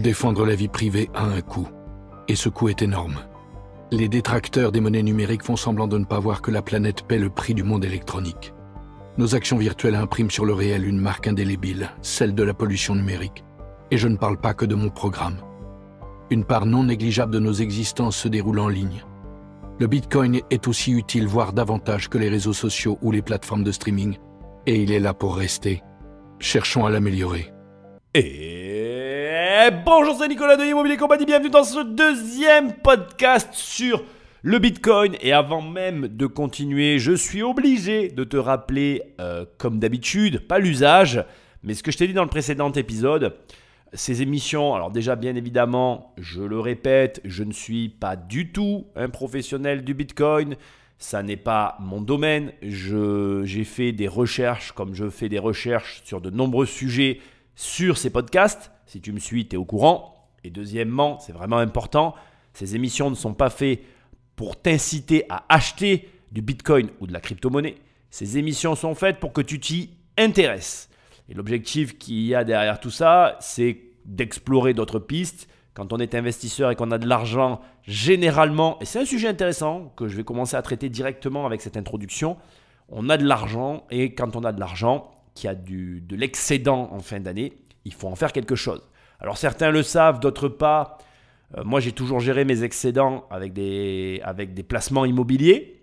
Défendre la vie privée a un coût, et ce coût est énorme. Les détracteurs des monnaies numériques font semblant de ne pas voir que la planète paie le prix du monde électronique. Nos actions virtuelles impriment sur le réel une marque indélébile, celle de la pollution numérique. Et je ne parle pas que de mon programme. Une part non négligeable de nos existences se déroule en ligne. Le Bitcoin est aussi utile, voire davantage que les réseaux sociaux ou les plateformes de streaming. Et il est là pour rester. Cherchons à l'améliorer. Et bonjour, c'est Nicolas de Immobilier Compagnie, bienvenue dans ce deuxième podcast sur le Bitcoin. Et avant même de continuer, je suis obligé de te rappeler, comme d'habitude, pas l'usage, mais ce que je t'ai dit dans le précédent épisode, ces émissions, alors déjà bien évidemment, je le répète, je ne suis pas du tout un professionnel du Bitcoin. Ça n'est pas mon domaine. J'ai fait des recherches comme je fais des recherches sur de nombreux sujets sur ces podcasts. Si tu me suis, tu es au courant. Et deuxièmement, c'est vraiment important, ces émissions ne sont pas faites pour t'inciter à acheter du Bitcoin ou de la crypto-monnaie. Ces émissions sont faites pour que tu t'y intéresses. Et l'objectif qu'il y a derrière tout ça, c'est d'explorer d'autres pistes. Quand on est investisseur et qu'on a de l'argent, généralement, et c'est un sujet intéressant que je vais commencer à traiter directement avec cette introduction, on a de l'argent et quand on a de l'argent, qui a de l'excédent en fin d'année, il faut en faire quelque chose. Alors certains le savent, d'autres pas. Moi, j'ai toujours géré mes excédents avec des placements immobiliers,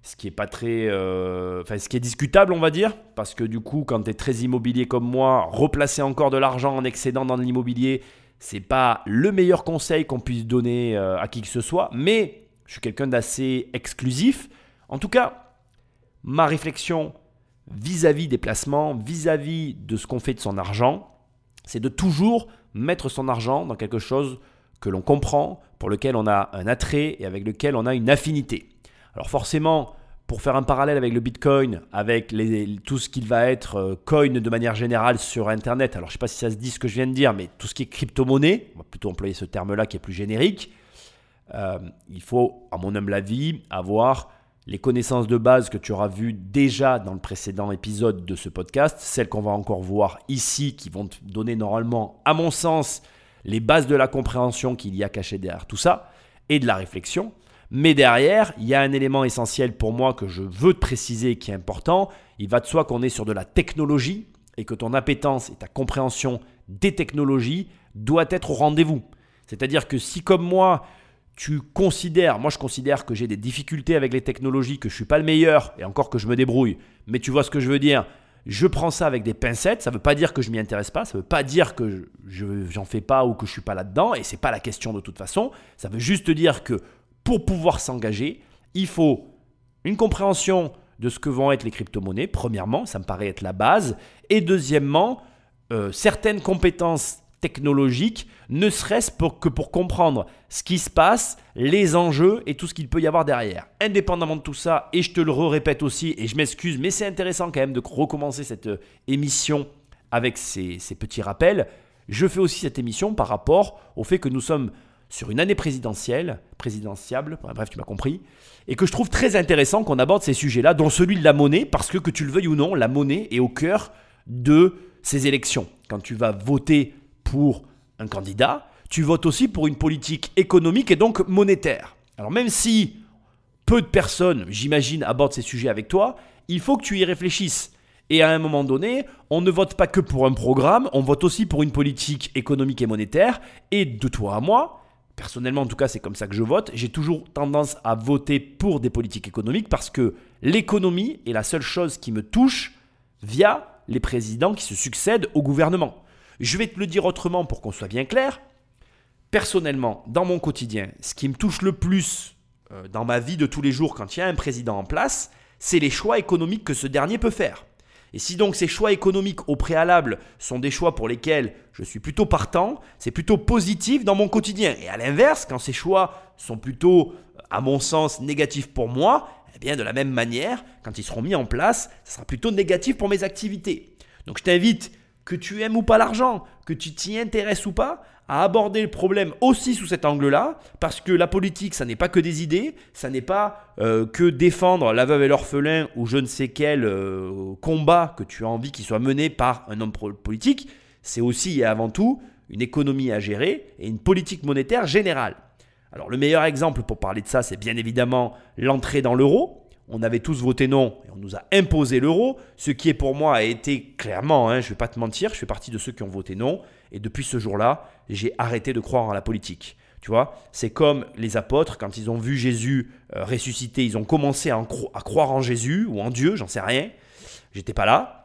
ce qui est pas très, ce qui est discutable, on va dire, parce que du coup, quand tu es très immobilier comme moi, replacer encore de l'argent en excédent dans l'immobilier, c'est pas le meilleur conseil qu'on puisse donner à qui que ce soit, mais je suis quelqu'un d'assez exclusif. En tout cas, ma réflexion vis-à-vis des placements, vis-à-vis de ce qu'on fait de son argent, c'est de toujours mettre son argent dans quelque chose que l'on comprend, pour lequel on a un attrait et avec lequel on a une affinité. Alors forcément, pour faire un parallèle avec le Bitcoin, avec tout ce qu'il va être coin de manière générale sur Internet, alors je ne sais pas si ça se dit ce que je viens de dire, mais tout ce qui est crypto-monnaie, on va plutôt employer ce terme-là qui est plus générique, il faut, à mon humble avis, avoir les connaissances de base que tu auras vues déjà dans le précédent épisode de ce podcast, celles qu'on va encore voir ici, qui vont te donner normalement, à mon sens, les bases de la compréhension qu'il y a cachée derrière tout ça, et de la réflexion. Mais derrière, il y a un élément essentiel pour moi que je veux te préciser qui est important. Il va de soi qu'on est sur de la technologie et que ton appétence et ta compréhension des technologies doit être au rendez-vous. C'est-à-dire que si comme moi, je considère que j'ai des difficultés avec les technologies, que je ne suis pas le meilleur et encore que je me débrouille, mais tu vois ce que je veux dire, je prends ça avec des pincettes, ça ne veut pas dire que je ne m'y intéresse pas, ça ne veut pas dire que j'en fais pas ou que je ne suis pas là-dedans et ce n'est pas la question de toute façon, ça veut juste dire que pour pouvoir s'engager, il faut une compréhension de ce que vont être les crypto-monnaies, premièrement, ça me paraît être la base, et deuxièmement, certaines compétences technologiques, ne serait-ce que pour comprendre ce qui se passe, les enjeux et tout ce qu'il peut y avoir derrière. Indépendamment de tout ça, et je te le répète aussi, et je m'excuse, mais c'est intéressant quand même de recommencer cette émission avec ces petits rappels, je fais aussi cette émission par rapport au fait que nous sommes sur une année présidentiable, bref, tu m'as compris, et que je trouve très intéressant qu'on aborde ces sujets-là, dont celui de la monnaie, parce que tu le veuilles ou non, la monnaie est au cœur de ces élections. Quand tu vas voter pour un candidat, tu votes aussi pour une politique économique et donc monétaire. Alors même si peu de personnes, j'imagine, abordent ces sujets avec toi, il faut que tu y réfléchisses. Et à un moment donné, on ne vote pas que pour un programme, on vote aussi pour une politique économique et monétaire. Et de toi à moi, personnellement en tout cas c'est comme ça que je vote, j'ai toujours tendance à voter pour des politiques économiques parce que l'économie est la seule chose qui me touche via les présidents qui se succèdent au gouvernement. Je vais te le dire autrement pour qu'on soit bien clair. Personnellement, dans mon quotidien, ce qui me touche le plus dans ma vie de tous les jours quand il y a un président en place, c'est les choix économiques que ce dernier peut faire. Et si donc ces choix économiques au préalable sont des choix pour lesquels je suis plutôt partant, c'est plutôt positif dans mon quotidien. Et à l'inverse, quand ces choix sont plutôt, à mon sens, négatifs pour moi, eh bien de la même manière, quand ils seront mis en place, ça sera plutôt négatif pour mes activités. Donc je t'invite, que tu aimes ou pas l'argent, que tu t'y intéresses ou pas, à aborder le problème aussi sous cet angle-là, parce que la politique, ça n'est pas que des idées, ça n'est pas que défendre la veuve et l'orphelin ou je ne sais quel combat que tu as envie qu'il soit mené par un homme politique, c'est aussi et avant tout une économie à gérer et une politique monétaire générale. Alors le meilleur exemple pour parler de ça, c'est bien évidemment l'entrée dans l'euro. On avait tous voté non et on nous a imposé l'euro, ce qui est pour moi a été clairement, je ne vais pas te mentir, je fais partie de ceux qui ont voté non et depuis ce jour-là, j'ai arrêté de croire en la politique. Tu vois, c'est comme les apôtres, quand ils ont vu Jésus ressusciter, ils ont commencé à croire en Jésus ou en Dieu, j'en sais rien. J'étais pas là.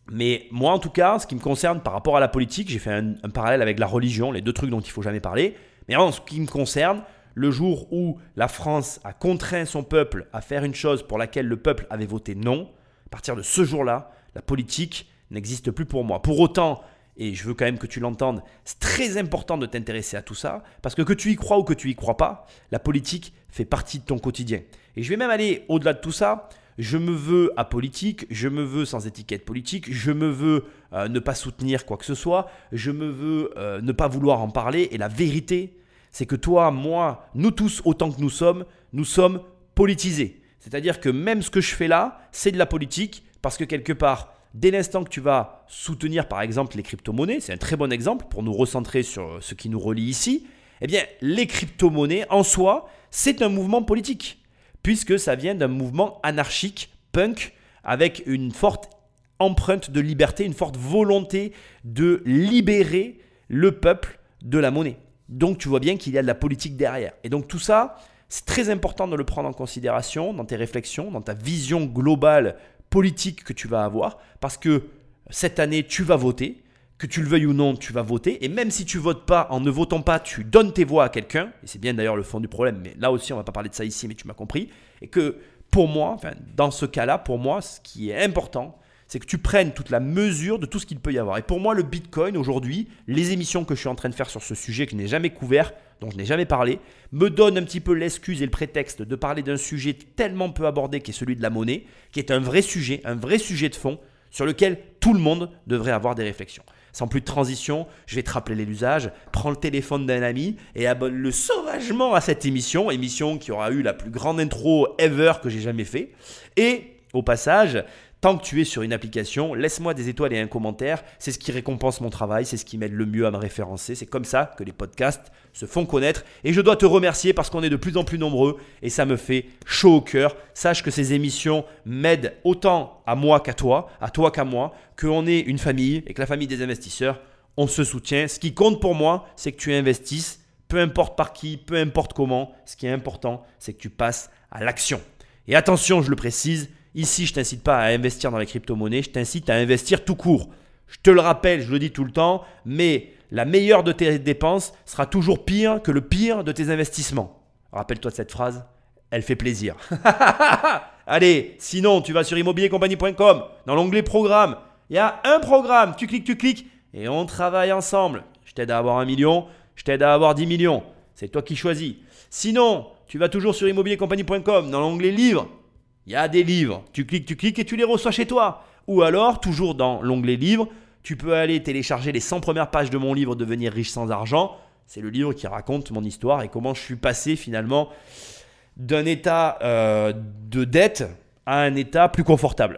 Mais moi, en tout cas, ce qui me concerne par rapport à la politique, j'ai fait un parallèle avec la religion, les deux trucs dont il ne faut jamais parler. Mais en ce qui me concerne, le jour où la France a contraint son peuple à faire une chose pour laquelle le peuple avait voté non, à partir de ce jour-là, la politique n'existe plus pour moi. Pour autant, et je veux quand même que tu l'entendes, c'est très important de t'intéresser à tout ça, parce que tu y crois ou que tu y crois pas, la politique fait partie de ton quotidien. Et je vais même aller au-delà de tout ça. Je me veux apolitique, je me veux sans étiquette politique, je me veux ne pas soutenir quoi que ce soit, je me veux ne pas vouloir en parler. Et la vérité, c'est que toi, moi, nous tous, autant que nous sommes politisés. C'est-à-dire que même ce que je fais là, c'est de la politique parce que quelque part, dès l'instant que tu vas soutenir par exemple les crypto-monnaies, c'est un très bon exemple pour nous recentrer sur ce qui nous relie ici, eh bien les crypto-monnaies en soi, c'est un mouvement politique. Puisque ça vient d'un mouvement anarchique, punk, avec une forte empreinte de liberté, une forte volonté de libérer le peuple de la monnaie. Donc tu vois bien qu'il y a de la politique derrière. Et donc tout ça, c'est très important de le prendre en considération dans tes réflexions, dans ta vision globale politique que tu vas avoir, parce que cette année, tu vas voter. Que tu le veuilles ou non, tu vas voter. Et même si tu ne votes pas, en ne votant pas, tu donnes tes voix à quelqu'un. Et c'est bien d'ailleurs le fond du problème. Mais là aussi, on ne va pas parler de ça ici, mais tu m'as compris. Et que pour moi, dans ce cas-là, pour moi, ce qui est important, c'est que tu prennes toute la mesure de tout ce qu'il peut y avoir. Et pour moi, le Bitcoin aujourd'hui, les émissions que je suis en train de faire sur ce sujet que je n'ai jamais couvert, dont je n'ai jamais parlé, me donnent un petit peu l'excuse et le prétexte de parler d'un sujet tellement peu abordé qui est celui de la monnaie, qui est un vrai sujet de fond sur lequel tout le monde devrait avoir des réflexions. Sans plus de transition, je vais te rappeler l'usage. Prends le téléphone d'un ami et abonne-le sauvagement à cette émission. Émission qui aura eu la plus grande intro ever que j'ai jamais fait. Et au passage, tant que tu es sur une application, laisse-moi des étoiles et un commentaire. C'est ce qui récompense mon travail, c'est ce qui m'aide le mieux à me référencer. C'est comme ça que les podcasts se font connaître. Et je dois te remercier parce qu'on est de plus en plus nombreux et ça me fait chaud au cœur. Sache que ces émissions m'aident autant à moi qu'à toi qu'à moi, qu'on est une famille et que la famille des investisseurs, on se soutient. Ce qui compte pour moi, c'est que tu investisses, peu importe par qui, peu importe comment. Ce qui est important, c'est que tu passes à l'action. Et attention, je le précise, ici, je ne t'incite pas à investir dans les crypto-monnaies, je t'incite à investir tout court. Je te le rappelle, je le dis tout le temps, mais la meilleure de tes dépenses sera toujours pire que le pire de tes investissements. Rappelle-toi de cette phrase, elle fait plaisir. Allez, sinon, tu vas sur immobiliercompagnie.com, dans l'onglet programme. Il y a un programme, tu cliques et on travaille ensemble. Je t'aide à avoir 1 million, je t'aide à avoir 10 millions. C'est toi qui choisis. Sinon, tu vas toujours sur immobiliercompagnie.com, dans l'onglet livres. Il y a des livres, tu cliques et tu les reçois chez toi. Ou alors, toujours dans l'onglet livres, tu peux aller télécharger les 100 premières pages de mon livre « Devenir riche sans argent ». C'est le livre qui raconte mon histoire et comment je suis passé finalement d'un état de dette à un état plus confortable.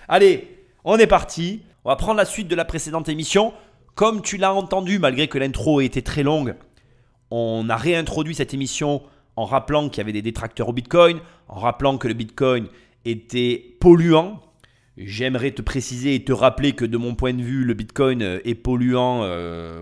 Allez, on est parti. On va prendre la suite de la précédente émission. Comme tu l'as entendu, malgré que l'intro ait été très longue, on a réintroduit cette émission en rappelant qu'il y avait des détracteurs au Bitcoin, en rappelant que le Bitcoin était polluant. J'aimerais te préciser et te rappeler que de mon point de vue, le Bitcoin est polluant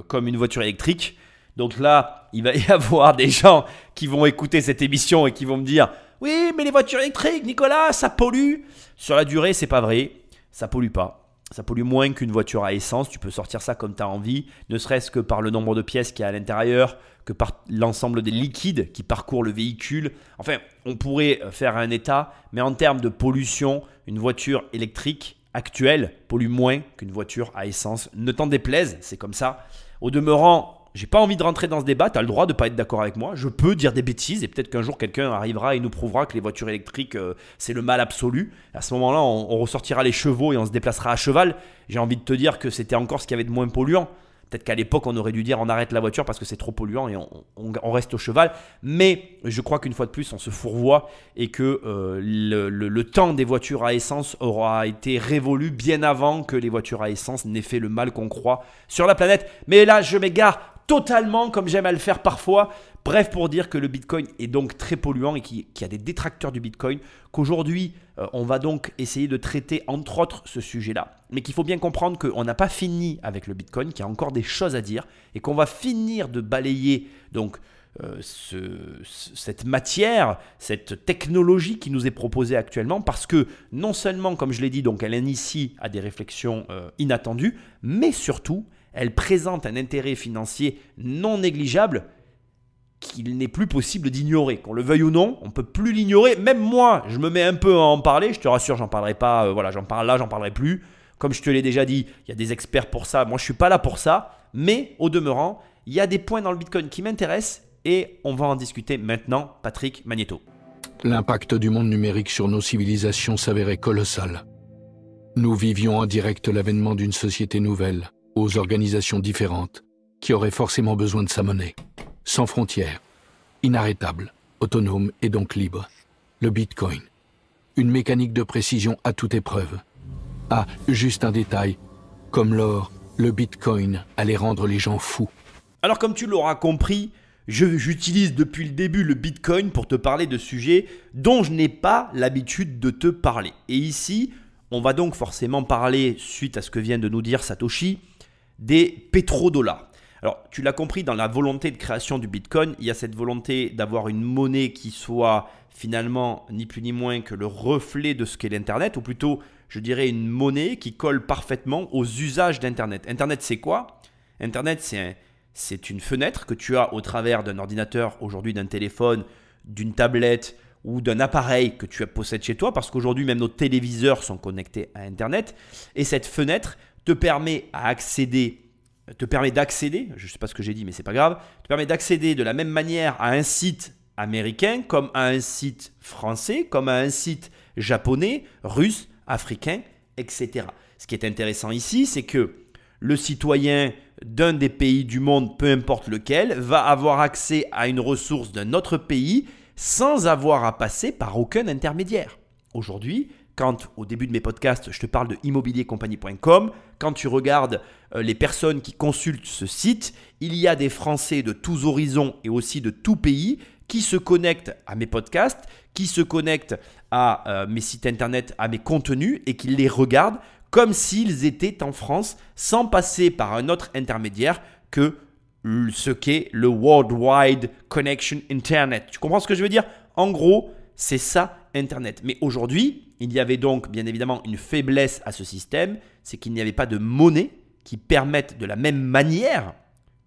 comme une voiture électrique. Donc là, il va y avoir des gens qui vont écouter cette émission et qui vont me dire « Oui, mais les voitures électriques, Nicolas, ça pollue !» Sur la durée, c'est pas vrai. Ça pollue pas. Ça pollue moins qu'une voiture à essence. Tu peux sortir ça comme tu as envie, ne serait-ce que par le nombre de pièces qu'il y a à l'intérieur, que par l'ensemble des liquides qui parcourent le véhicule. Enfin, on pourrait faire un état, mais en termes de pollution, une voiture électrique actuelle pollue moins qu'une voiture à essence. Ne t'en déplaise, c'est comme ça. Au demeurant, j'ai pas envie de rentrer dans ce débat, tu as le droit de ne pas être d'accord avec moi. Je peux dire des bêtises et peut-être qu'un jour quelqu'un arrivera et nous prouvera que les voitures électriques, c'est le mal absolu. À ce moment-là, on ressortira les chevaux et on se déplacera à cheval. J'ai envie de te dire que c'était encore ce qu'il y avait de moins polluant. Peut-être qu'à l'époque, on aurait dû dire on arrête la voiture parce que c'est trop polluant et on reste au cheval. Mais je crois qu'une fois de plus, on se fourvoie et que le temps des voitures à essence aura été révolu bien avant que les voitures à essence n'aient fait le mal qu'on croit sur la planète. Mais là, je m'égare totalement comme j'aime à le faire parfois. Bref, pour dire que le Bitcoin est donc très polluant et qu'il y a des détracteurs du Bitcoin, qu'aujourd'hui, on va donc essayer de traiter entre autres ce sujet-là. Mais qu'il faut bien comprendre qu'on n'a pas fini avec le Bitcoin, qu'il y a encore des choses à dire et qu'on va finir de balayer donc cette matière, cette technologie qui nous est proposée actuellement parce que non seulement, comme je l'ai dit, donc elle initie à des réflexions inattendues, mais surtout, elle présente un intérêt financier non négligeable qu'il n'est plus possible d'ignorer. Qu'on le veuille ou non, on ne peut plus l'ignorer. Même moi, je me mets un peu à en parler. Je te rassure, j'en parlerai pas. Voilà, j'en parle là, j'en parlerai plus. Comme je te l'ai déjà dit, il y a des experts pour ça. Moi, je ne suis pas là pour ça. Mais au demeurant, il y a des points dans le Bitcoin qui m'intéressent et on va en discuter maintenant. Patrick Magnéto. L'impact du monde numérique sur nos civilisations s'avérait colossal. Nous vivions en direct l'avènement d'une société nouvelle, aux organisations différentes, qui aurait forcément besoin de sa monnaie. Sans frontières, inarrêtable, autonome et donc libre. Le Bitcoin. Une mécanique de précision à toute épreuve. Ah, juste un détail. Comme l'or, le Bitcoin allait rendre les gens fous. Alors comme tu l'auras compris, j'utilise depuis le début le Bitcoin pour te parler de sujets dont je n'ai pas l'habitude de te parler. Et ici, on va donc forcément parler, suite à ce que vient de nous dire Satoshi, des pétrodollars. Alors, tu l'as compris, dans la volonté de création du Bitcoin, il y a cette volonté d'avoir une monnaie qui soit finalement ni plus ni moins que le reflet de ce qu'est l'Internet, ou plutôt, je dirais, une monnaie qui colle parfaitement aux usages d'Internet. Internet, c'est quoi? Internet, c'est une fenêtre que tu as au travers d'un ordinateur, aujourd'hui d'un téléphone, d'une tablette ou d'un appareil que tu possèdes chez toi, parce qu'aujourd'hui, même nos téléviseurs sont connectés à Internet. Et cette fenêtre te permet d'accéder, je ne sais pas ce que j'ai dit, mais ce n'est pas grave, te permet d'accéder de la même manière à un site américain, comme à un site français, comme à un site japonais, russe, africain, etc. Ce qui est intéressant ici, c'est que le citoyen d'un des pays du monde, peu importe lequel, va avoir accès à une ressource d'un autre pays sans avoir à passer par aucun intermédiaire. Aujourd'hui, quand au début de mes podcasts, je te parle de immobiliercompagnie.com, quand tu regardes les personnes qui consultent ce site, il y a des Français de tous horizons et aussi de tout pays qui se connectent à mes podcasts, qui se connectent à mes sites internet, à mes contenus et qui les regardent comme s'ils étaient en France sans passer par un autre intermédiaire que ce qu'est le Worldwide Connection Internet. Tu comprends ce que je veux dire? En gros, c'est ça Internet. Mais aujourd'hui, il y avait donc bien évidemment une faiblesse à ce système, c'est qu'il n'y avait pas de monnaie qui permette de la même manière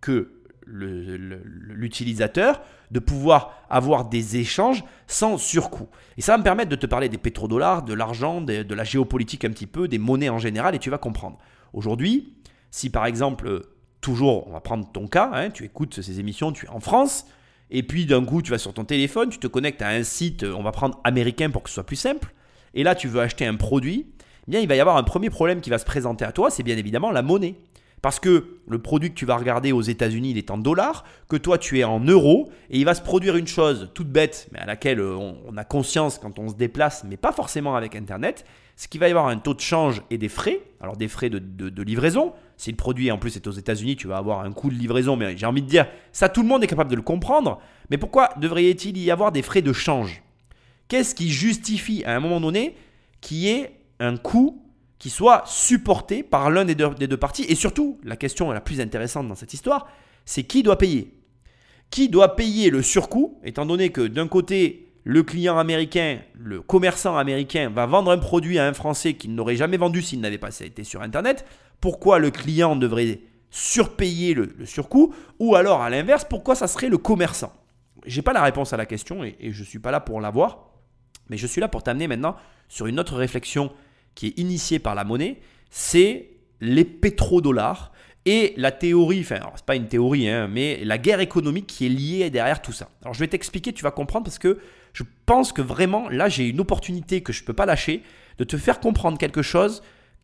que l'utilisateur de pouvoir avoir des échanges sans surcoût. Et ça va me permettre de te parler des pétrodollars, de l'argent, de la géopolitique un petit peu, des monnaies en général et tu vas comprendre. Aujourd'hui, si par exemple, toujours, on va prendre ton cas, hein, tu écoutes ces émissions, tu es en France et puis d'un coup tu vas sur ton téléphone, tu te connectes à un site, on va prendre américain pour que ce soit plus simple et là tu veux acheter un produit, eh bien il va y avoir un premier problème qui va se présenter à toi, c'est bien évidemment la monnaie. Parce que le produit que tu vas regarder aux États-Unis, il est en dollars, que toi tu es en euros, et il va se produire une chose toute bête, mais à laquelle on a conscience quand on se déplace, mais pas forcément avec Internet, c'est qu'il va y avoir un taux de change et des frais. Alors des frais de livraison. Si le produit en plus est aux États-Unis, tu vas avoir un coût de livraison, mais j'ai envie de dire, ça tout le monde est capable de le comprendre. Mais pourquoi devrait-il y avoir des frais de change? Qu'est-ce qui justifie à un moment donné qu'il y ait un coût qui soit supporté par l'un des deux parties? Et surtout, la question la plus intéressante dans cette histoire, c'est qui doit payer? Qui doit payer le surcoût, étant donné que d'un côté, le client américain, le commerçant américain va vendre un produit à un Français qu'il n'aurait jamais vendu s'il n'avait pas été sur Internet. Pourquoi le client devrait surpayer le surcoût? Ou alors, à l'inverse, pourquoi ça serait le commerçant? Je n'ai pas la réponse à la question et je ne suis pas là pour l'avoir. Mais je suis là pour t'amener maintenant sur une autre réflexion qui est initié par la monnaie, c'est les pétrodollars et la théorie, enfin, ce n'est pas une théorie, hein, mais la guerre économique qui est liée derrière tout ça. Alors, je vais t'expliquer, tu vas comprendre parce que je pense que vraiment, là, j'ai une opportunité que je ne peux pas lâcher de te faire comprendre quelque chose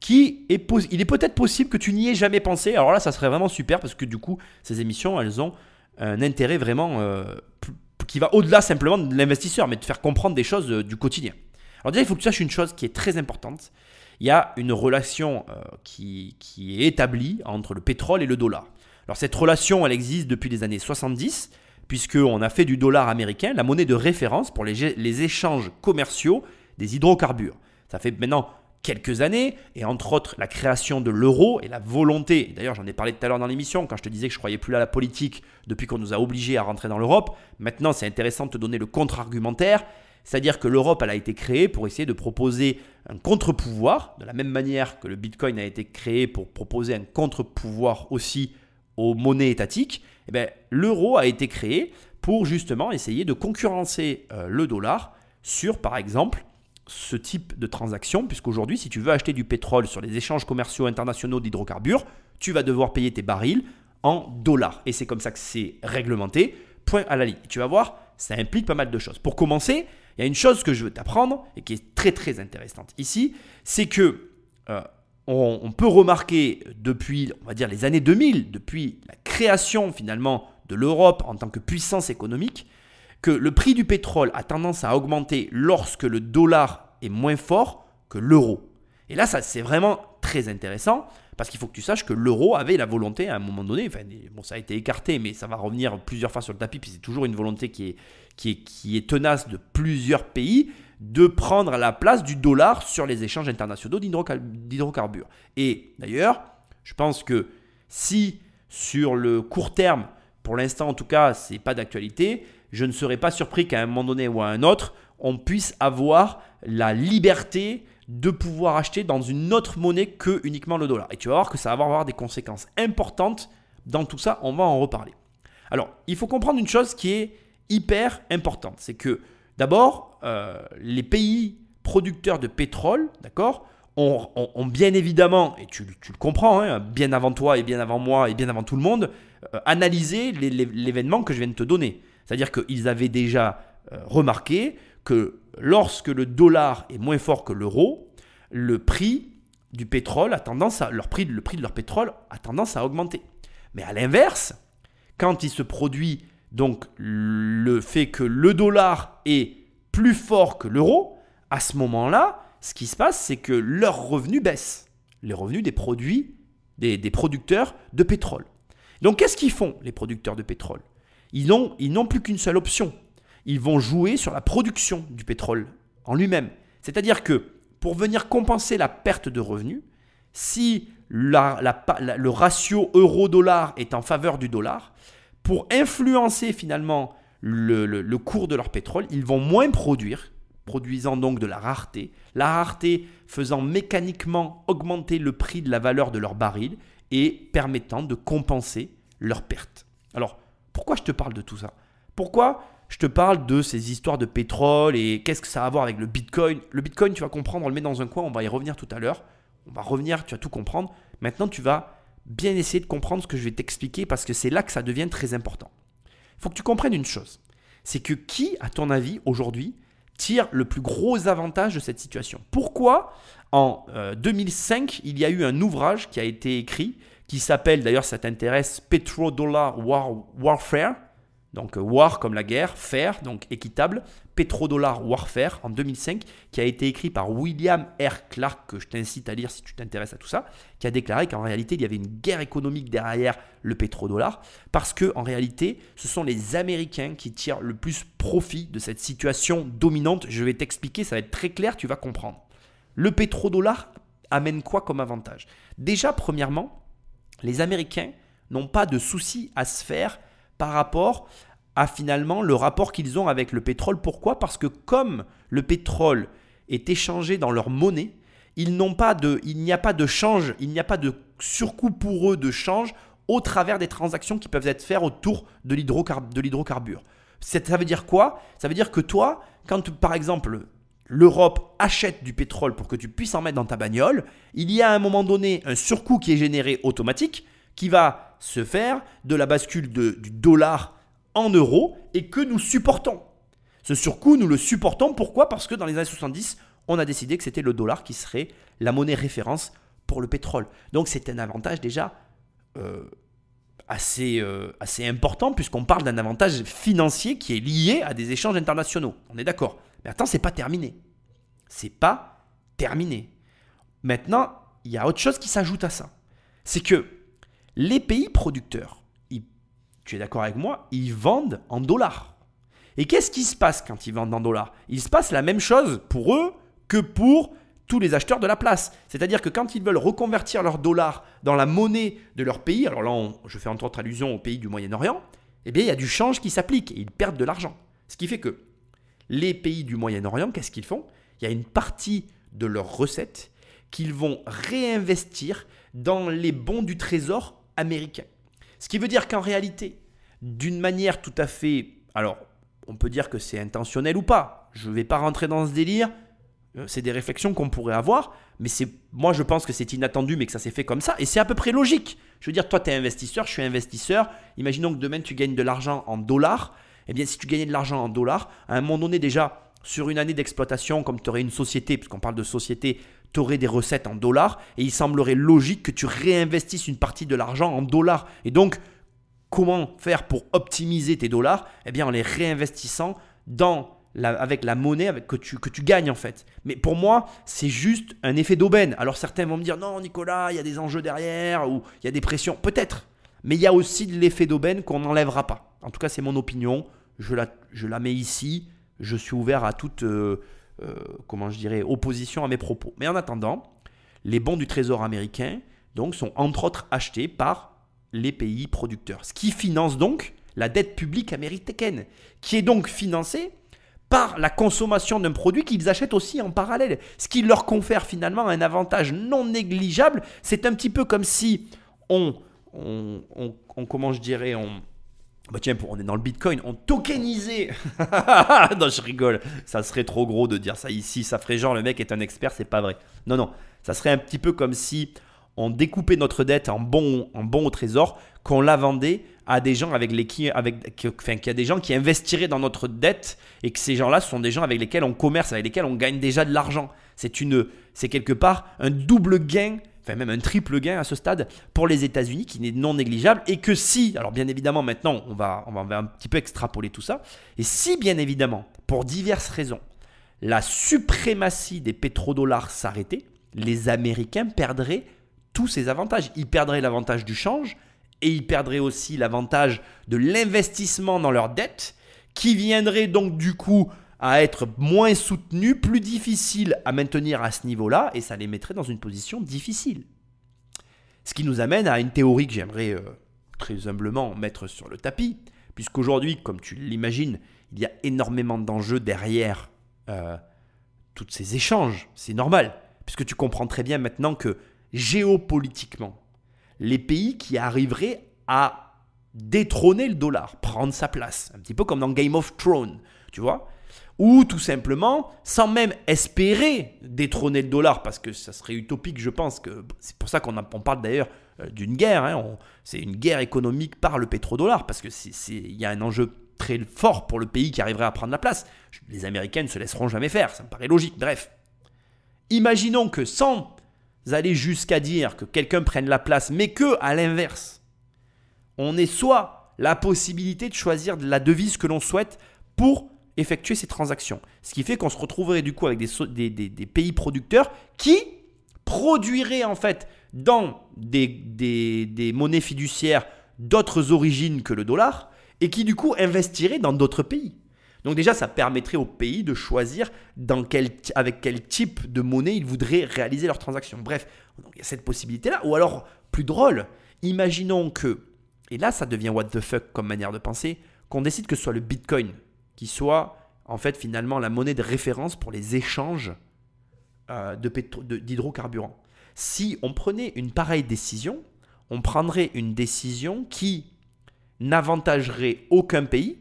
il est peut-être possible que tu n'y aies jamais pensé. Alors là, ça serait vraiment super parce que du coup, ces émissions, elles ont un intérêt vraiment qui va au-delà simplement de l'investisseur, mais de faire comprendre des choses du quotidien. Alors déjà, il faut que tu saches une chose qui est très importante. Il y a une relation qui est établie entre le pétrole et le dollar. Alors cette relation, elle existe depuis les années 70, puisqu'on a fait du dollar américain la monnaie de référence pour les échanges commerciaux des hydrocarbures. Ça fait maintenant quelques années, et entre autres la création de l'euro et la volonté, d'ailleurs j'en ai parlé tout à l'heure dans l'émission quand je te disais que je ne croyais plus à la politique depuis qu'on nous a obligés à rentrer dans l'Europe. Maintenant c'est intéressant de te donner le contre-argumentaire, c'est-à-dire que l'Europe elle a été créée pour essayer de proposer un contre-pouvoir, de la même manière que le Bitcoin a été créé pour proposer un contre-pouvoir aussi aux monnaies étatiques. Eh bien, l'euro a été créé pour justement essayer de concurrencer le dollar sur par exemple ce type de transaction, puisqu'aujourd'hui, si tu veux acheter du pétrole sur les échanges commerciaux internationaux d'hydrocarbures, tu vas devoir payer tes barils en dollars. Et c'est comme ça que c'est réglementé, point à la ligne. Et tu vas voir, ça implique pas mal de choses. Pour commencer, il y a une chose que je veux t'apprendre et qui est très très intéressante ici, c'est que on peut remarquer depuis, on va dire, les années 2000, depuis la création finalement de l'Europe en tant que puissance économique, que le prix du pétrole a tendance à augmenter lorsque le dollar est moins fort que l'euro. Et là, ça c'est vraiment très intéressant parce qu'il faut que tu saches que l'euro avait la volonté à un moment donné, enfin, bon, ça a été écarté, mais ça va revenir plusieurs fois sur le tapis, puis c'est toujours une volonté qui est tenace de plusieurs pays, de prendre la place du dollar sur les échanges internationaux d'hydrocarbures. Et d'ailleurs, je pense que si sur le court terme, pour l'instant en tout cas, ce n'est pas d'actualité, je ne serais pas surpris qu'à un moment donné ou à un autre, on puisse avoir la liberté de pouvoir acheter dans une autre monnaie que uniquement le dollar. Et tu vas voir que ça va avoir des conséquences importantes dans tout ça, on va en reparler. Alors, il faut comprendre une chose qui est hyper importante, c'est que d'abord, les pays producteurs de pétrole, d'accord, ont bien évidemment, et tu le comprends, hein, bien avant toi et bien avant moi et bien avant tout le monde, analysé l'événement que je viens de te donner. C'est-à-dire qu'ils avaient déjà remarqué que lorsque le dollar est moins fort que l'euro, le prix du pétrole a tendance à, le prix de leur pétrole a tendance à augmenter. Mais à l'inverse, quand il se produit donc le fait que le dollar est plus fort que l'euro, à ce moment-là, ce qui se passe, c'est que leurs revenus baissent. Les revenus des producteurs de pétrole. Donc, qu'est-ce qu'ils font, les producteurs de pétrole ? Ils n'ont plus qu'une seule option. Ils vont jouer sur la production du pétrole en lui-même. C'est-à-dire que pour venir compenser la perte de revenus, si le ratio euro-dollar est en faveur du dollar, pour influencer finalement le cours de leur pétrole, ils vont moins produire, produisant donc de la rareté faisant mécaniquement augmenter le prix de la valeur de leur baril et permettant de compenser leurs pertes. Alors, pourquoi je te parle de tout ça ? Pourquoi je te parle de ces histoires de pétrole et qu'est-ce que ça a à voir avec le Bitcoin ? Le Bitcoin, tu vas comprendre, on le met dans un coin, on va y revenir tout à l'heure. On va revenir, tu vas tout comprendre. Maintenant, tu vas bien essayer de comprendre ce que je vais t'expliquer parce que c'est là que ça devient très important. Il faut que tu comprennes une chose. C'est que qui, à ton avis, aujourd'hui, tire le plus gros avantage de cette situation ? Pourquoi en 2005, il y a eu un ouvrage qui a été écrit qui s'appelle, d'ailleurs ça t'intéresse, Petrodollar Warfare, donc war comme la guerre, fair, donc équitable, Petrodollar Warfare en 2005, qui a été écrit par William R. Clark, que je t'incite à lire si tu t'intéresses à tout ça, qui a déclaré qu'en réalité il y avait une guerre économique derrière le pétrodollar, parce qu'en réalité ce sont les Américains qui tirent le plus profit de cette situation dominante. Je vais t'expliquer, ça va être très clair, tu vas comprendre. Le pétrodollar amène quoi comme avantage ? Déjà, premièrement, les Américains n'ont pas de soucis à se faire par rapport à finalement le rapport qu'ils ont avec le pétrole. Pourquoi ? Parce que comme le pétrole est échangé dans leur monnaie, il n'y a pas de change, il n'y a pas de surcoût pour eux de change au travers des transactions qui peuvent être faites autour de l'hydrocarbure. Ça veut dire quoi ? Ça veut dire que toi, quand par exemple l'Europe achète du pétrole pour que tu puisses en mettre dans ta bagnole, il y a à un moment donné un surcoût qui est généré automatique qui va se faire de la bascule du dollar en euros et que nous supportons. Ce surcoût, nous le supportons. Pourquoi ? Parce que dans les années 70, on a décidé que c'était le dollar qui serait la monnaie référence pour le pétrole. Donc c'est un avantage déjà assez important puisqu'on parle d'un avantage financier qui est lié à des échanges internationaux. On est d'accord. Mais attends, c'est pas terminé. C'est pas terminé. Maintenant, il y a autre chose qui s'ajoute à ça. C'est que les pays producteurs, tu es d'accord avec moi, ils vendent en dollars. Et qu'est-ce qui se passe quand ils vendent en dollars? Il se passe la même chose pour eux que pour tous les acheteurs de la place. C'est-à-dire que quand ils veulent reconvertir leurs dollars dans la monnaie de leur pays, alors là, je fais entre autres allusion aux pays du Moyen-Orient, eh bien, il y a du change qui s'applique et ils perdent de l'argent. Ce qui fait que les pays du Moyen-Orient, qu'est-ce qu'ils font? Il y a une partie de leurs recettes qu'ils vont réinvestir dans les bons du trésor américain. Ce qui veut dire qu'en réalité, d'une manière tout à fait… Alors, on peut dire que c'est intentionnel ou pas. Je ne vais pas rentrer dans ce délire. C'est des réflexions qu'on pourrait avoir. Mais moi, je pense que c'est inattendu, mais que ça s'est fait comme ça. Et c'est à peu près logique. Je veux dire, toi, tu es investisseur, je suis investisseur. Imaginons que demain, tu gagnes de l'argent en dollars. Eh bien, si tu gagnais de l'argent en dollars, à un moment donné déjà, sur une année d'exploitation, comme tu aurais une société, puisqu'on parle de société, tu aurais des recettes en dollars et il semblerait logique que tu réinvestisses une partie de l'argent en dollars. Et donc, comment faire pour optimiser tes dollars? Eh bien, en les réinvestissant avec la monnaie que tu gagnes en fait. Mais pour moi, c'est juste un effet d'aubaine. Alors certains vont me dire, non Nicolas, il y a des enjeux derrière ou il y a des pressions. Peut-être, mais il y a aussi de l'effet d'aubaine qu'on n'enlèvera pas. En tout cas, c'est mon opinion. Je la mets ici. Je suis ouvert à toute opposition à mes propos. Mais en attendant, les bons du Trésor américain donc, sont entre autres achetés par les pays producteurs. Ce qui finance donc la dette publique américaine, qui est donc financée par la consommation d'un produit qu'ils achètent aussi en parallèle. Ce qui leur confère finalement un avantage non négligeable. C'est un petit peu comme si on est dans le Bitcoin, on tokenisait. Non, je rigole. Ça serait trop gros de dire ça ici. Ça ferait genre le mec est un expert, c'est pas vrai. Non. Ça serait un petit peu comme si on découpait notre dette en bons au trésor, qu'on la vendait à des gens qu'il y a des gens qui investiraient dans notre dette et que ces gens-là sont des gens avec lesquels on commerce, avec lesquels on gagne déjà de l'argent. C'est quelque part un double gain, enfin même un triple gain à ce stade pour les États-Unis qui n'est non négligeable et que si, alors bien évidemment maintenant on va un petit peu extrapoler tout ça, et si bien évidemment pour diverses raisons la suprématie des pétrodollars s'arrêtait, les Américains perdraient tous ces avantages. Ils perdraient l'avantage du change et ils perdraient aussi l'avantage de l'investissement dans leur dette qui viendrait donc du coup à être moins soutenu, plus difficile à maintenir à ce niveau-là et ça les mettrait dans une position difficile. Ce qui nous amène à une théorie que j'aimerais très humblement mettre sur le tapis, puisqu'aujourd'hui, comme tu l'imagines, il y a énormément d'enjeux derrière tous ces échanges. C'est normal, puisque tu comprends très bien maintenant que géopolitiquement, les pays qui arriveraient à détrôner le dollar, prendre sa place, un petit peu comme dans Game of Thrones, tu vois, ou tout simplement, sans même espérer détrôner le dollar, parce que ça serait utopique, je pense, que c'est pour ça qu'on parle d'ailleurs d'une guerre, hein, c'est une guerre économique par le pétrodollar, parce qu'il y a un enjeu très fort pour le pays qui arriverait à prendre la place. Les Américains ne se laisseront jamais faire, ça me paraît logique. Bref, imaginons que sans aller jusqu'à dire que quelqu'un prenne la place, mais que à l'inverse, on ait soit la possibilité de choisir de la devise que l'on souhaite pour effectuer ces transactions. Ce qui fait qu'on se retrouverait du coup avec des pays producteurs qui produiraient en fait dans des monnaies fiduciaires d'autres origines que le dollar et qui du coup investiraient dans d'autres pays. Donc déjà, ça permettrait aux pays de choisir avec quel type de monnaie ils voudraient réaliser leurs transactions. Bref, donc il y a cette possibilité-là. Ou alors, plus drôle, imaginons que, et là ça devient what the fuck comme manière de penser, qu'on décide que ce soit le Bitcoin qui soit en fait finalement la monnaie de référence pour les échanges d'hydrocarbures. Si on prenait une pareille décision, on prendrait une décision qui n'avantagerait aucun pays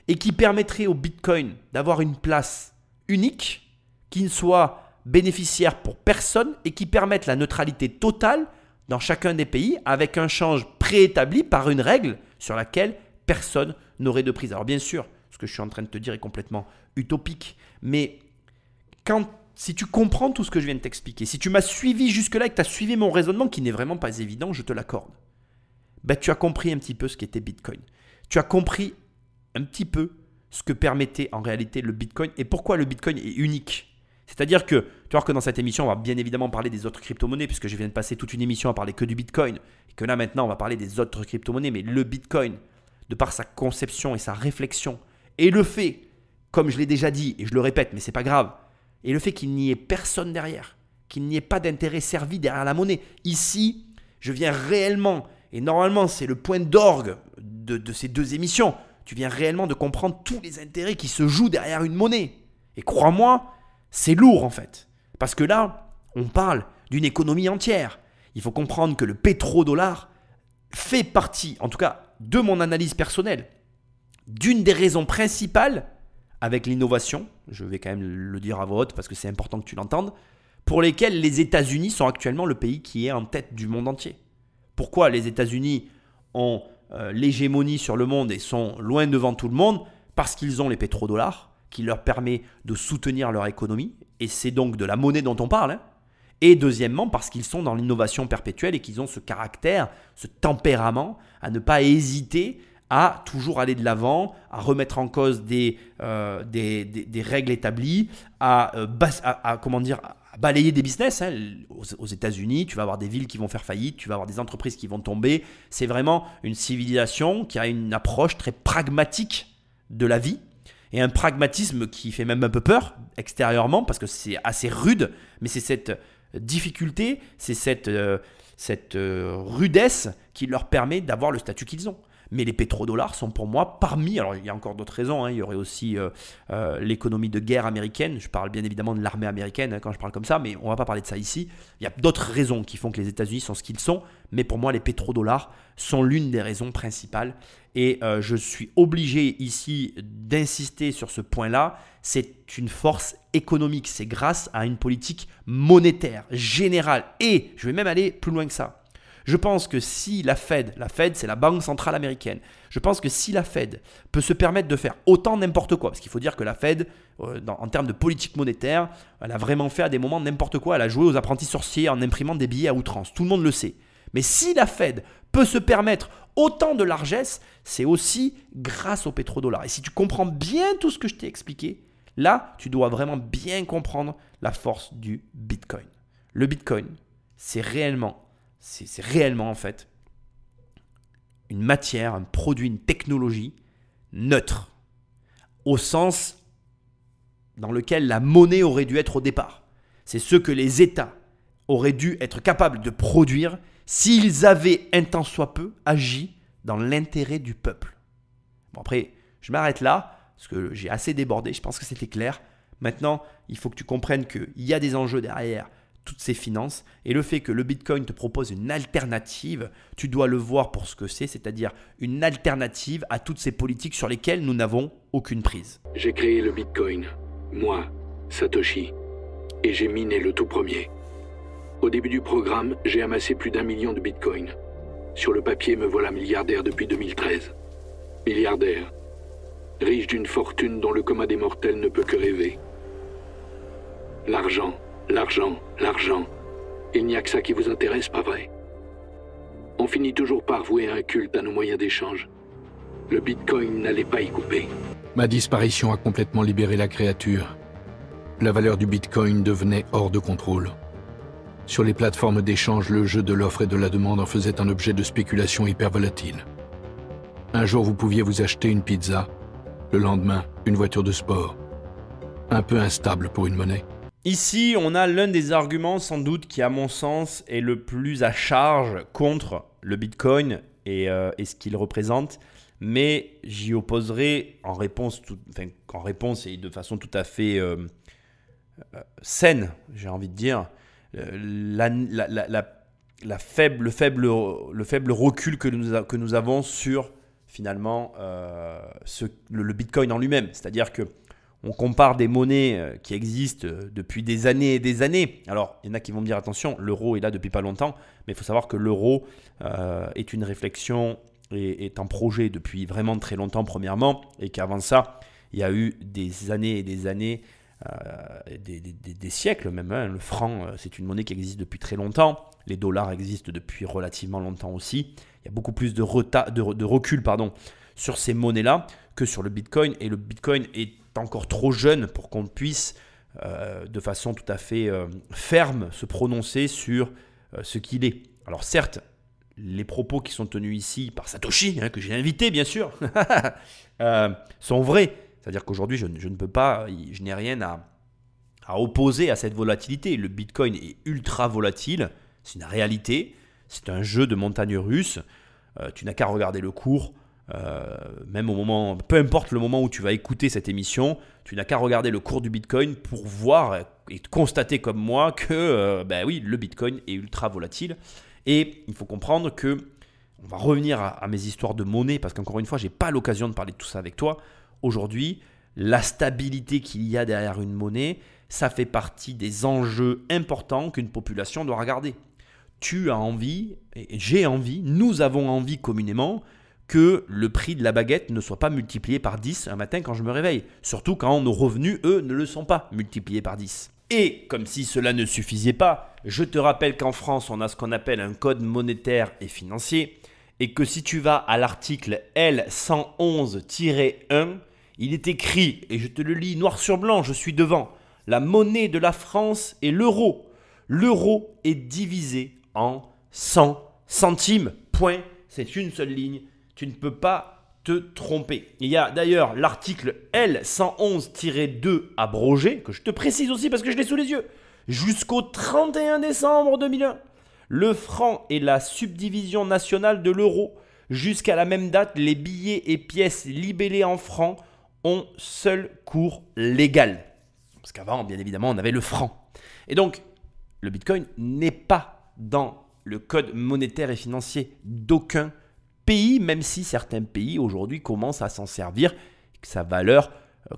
et qui permettrait au Bitcoin d'avoir une place unique, qui ne soit bénéficiaire pour personne et qui permette la neutralité totale dans chacun des pays avec un change préétabli par une règle sur laquelle personne n'aurait de prise. Alors bien sûr, ce que je suis en train de te dire est complètement utopique, mais quand si tu comprends tout ce que je viens de t'expliquer, si tu m'as suivi jusque-là et que tu as suivi mon raisonnement qui n'est vraiment pas évident, je te l'accorde, ben, tu as compris un petit peu ce qu'était Bitcoin. Tu as compris un petit peu ce que permettait en réalité le Bitcoin et pourquoi le Bitcoin est unique. C'est-à-dire que, tu vois que dans cette émission, on va bien évidemment parler des autres crypto-monnaies, puisque je viens de passer toute une émission à parler que du Bitcoin, et que là maintenant, on va parler des autres crypto-monnaies, mais le Bitcoin, de par sa conception et sa réflexion, et le fait, comme je l'ai déjà dit, et je le répète, mais c'est pas grave, et le fait qu'il n'y ait personne derrière, qu'il n'y ait pas d'intérêt servi derrière la monnaie. Ici, je viens réellement, et normalement c'est le point d'orgue de ces deux émissions, tu viens réellement de comprendre tous les intérêts qui se jouent derrière une monnaie. Et crois-moi, c'est lourd en fait. Parce que là, on parle d'une économie entière. Il faut comprendre que le pétrodollar fait partie, en tout cas de mon analyse personnelle, d'une des raisons principales, avec l'innovation, je vais quand même le dire à voix haute parce que c'est important que tu l'entendes, pour lesquelles les États-Unis sont actuellement le pays qui est en tête du monde entier. Pourquoi les États-Unis ont l'hégémonie sur le monde et sont loin devant tout le monde? Parce qu'ils ont les pétrodollars qui leur permet de soutenir leur économie, et c'est donc de la monnaie dont on parle, hein. Et deuxièmement, parce qu'ils sont dans l'innovation perpétuelle et qu'ils ont ce caractère, ce tempérament à ne pas hésiter à toujours aller de l'avant, à remettre en cause des règles établies, à balayer des business. Hein. Aux États-Unis, tu vas avoir des villes qui vont faire faillite, tu vas avoir des entreprises qui vont tomber. C'est vraiment une civilisation qui a une approche très pragmatique de la vie. Et un pragmatisme qui fait même un peu peur extérieurement parce que c'est assez rude, mais c'est cette difficulté, c'est cette rudesse qui leur permet d'avoir le statut qu'ils ont. Mais les pétrodollars sont pour moi parmi, alors il y a encore d'autres raisons, hein, il y aurait aussi l'économie de guerre américaine, je parle bien évidemment de l'armée américaine hein, quand je parle comme ça, mais on ne va pas parler de ça ici. Il y a d'autres raisons qui font que les États-Unis sont ce qu'ils sont, mais pour moi les pétrodollars sont l'une des raisons principales. Et je suis obligé ici d'insister sur ce point-là, c'est une force économique, c'est grâce à une politique monétaire générale. Et je vais même aller plus loin que ça. Je pense que si la Fed c'est la banque centrale américaine, je pense que si la Fed peut se permettre de faire autant n'importe quoi, parce qu'il faut dire que la Fed, en termes de politique monétaire, elle a vraiment fait à des moments n'importe quoi, elle a joué aux apprentis sorciers en imprimant des billets à outrance, tout le monde le sait. Mais si la Fed peut se permettre autant de largesse, c'est aussi grâce au pétrodollar. Et si tu comprends bien tout ce que je t'ai expliqué, là, tu dois vraiment bien comprendre la force du Bitcoin. Le Bitcoin, c'est réellement en fait une matière, un produit, une technologie neutre, au sens dans lequel la monnaie aurait dû être au départ. C'est ce que les États auraient dû être capables de produire s'ils avaient, un tant soit peu, agi dans l'intérêt du peuple. Bon après, je m'arrête là, parce que j'ai assez débordé, je pense que c'était clair. Maintenant, il faut que tu comprennes qu'il y a des enjeux derrière toutes ces finances, et le fait que le Bitcoin te propose une alternative, tu dois le voir pour ce que c'est, c'est-à-dire une alternative à toutes ces politiques sur lesquelles nous n'avons aucune prise. J'ai créé le Bitcoin, moi, Satoshi, et j'ai miné le tout premier. Au début du programme, j'ai amassé plus d'1 million de Bitcoin. Sur le papier, me voilà milliardaire depuis 2013. Milliardaire, riche d'une fortune dont le commun des mortels ne peut que rêver. L'argent, l'argent, l'argent. Il n'y a que ça qui vous intéresse, pas vrai? On finit toujours par vouer un culte à nos moyens d'échange. Le Bitcoin n'allait pas y couper. Ma disparition a complètement libéré la créature. La valeur du Bitcoin devenait hors de contrôle. Sur les plateformes d'échange, le jeu de l'offre et de la demande en faisait un objet de spéculation hyper volatile. Un jour, vous pouviez vous acheter une pizza. Le lendemain, une voiture de sport. Un peu instable pour une monnaie. Ici, on a l'un des arguments sans doute qui, à mon sens, est le plus à charge contre le Bitcoin et ce qu'il représente. Mais j'y opposerai en réponse et de façon tout à fait saine, j'ai envie de dire, le faible recul que nous avons sur finalement le Bitcoin en lui-même. C'est-à-dire que on compare des monnaies qui existent depuis des années et des années. Alors, il y en a qui vont me dire, attention, l'euro est là depuis pas longtemps, mais il faut savoir que l'euro est une réflexion et est un projet depuis vraiment très longtemps, premièrement, et qu'avant ça, il y a eu des années et des années des siècles même. Hein. Le franc, c'est une monnaie qui existe depuis très longtemps. Les dollars existent depuis relativement longtemps aussi. Il y a beaucoup plus de recul sur ces monnaies-là que sur le Bitcoin. Et le Bitcoin est encore trop jeune pour qu'on puisse, de façon tout à fait ferme, se prononcer sur ce qu'il est. Alors certes, les propos qui sont tenus ici par Satoshi, que j'ai invité bien sûr, sont vrais. C'est-à-dire qu'aujourd'hui, je ne peux pas, je n'ai rien à opposer à cette volatilité. Le Bitcoin est ultra volatile, c'est une réalité, c'est un jeu de montagne russe. Tu n'as qu'à regarder le cours, même au moment, peu importe le moment où tu vas écouter cette émission, tu n'as qu'à regarder le cours du Bitcoin pour voir et constater comme moi que oui, le Bitcoin est ultra volatile. Et il faut comprendre que, on va revenir à mes histoires de monnaie, parce qu'encore une fois, je n'ai pas l'occasion de parler de tout ça avec toi. Aujourd'hui, la stabilité qu'il y a derrière une monnaie, ça fait partie des enjeux importants qu'une population doit regarder. Tu as envie, et j'ai envie, nous avons envie communément que le prix de la baguette ne soit pas multiplié par 10 un matin quand je me réveille. Surtout quand nos revenus, eux, ne le sont pas multipliés par 10. Et comme si cela ne suffisait pas, je te rappelle qu'en France, on a ce qu'on appelle un code monétaire et financier et que si tu vas à l'article L111-1, il est écrit, et je te le lis noir sur blanc, je suis devant, la monnaie de la France est l'euro. L'euro est divisé en 100 centimes. Point. C'est une seule ligne. Tu ne peux pas te tromper. Il y a d'ailleurs l'article L111-2 abrogé, que je te précise aussi parce que je l'ai sous les yeux, jusqu'au 31 décembre 2001. Le franc est la subdivision nationale de l'euro. Jusqu'à la même date, les billets et pièces libellés en francs ont seul cours légal. Parce qu'avant, bien évidemment, on avait le franc. Et donc, le Bitcoin n'est pas dans le code monétaire et financier d'aucun pays, même si certains pays aujourd'hui commencent à s'en servir, que sa valeur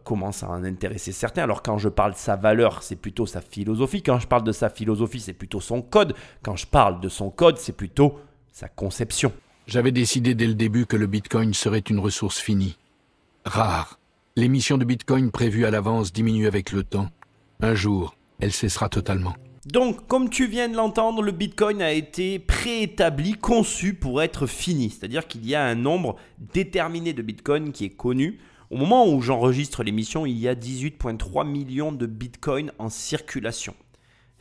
commence à en intéresser certains. Alors quand je parle de sa valeur, c'est plutôt sa philosophie. Quand je parle de sa philosophie, c'est plutôt son code. Quand je parle de son code, c'est plutôt sa conception. J'avais décidé dès le début que le Bitcoin serait une ressource finie, rare. L'émission de Bitcoin prévue à l'avance diminue avec le temps. Un jour, elle cessera totalement. Donc, comme tu viens de l'entendre, le Bitcoin a été préétabli, conçu pour être fini. C'est-à-dire qu'il y a un nombre déterminé de Bitcoin qui est connu. Au moment où j'enregistre l'émission, il y a 18,3 millions de Bitcoin en circulation.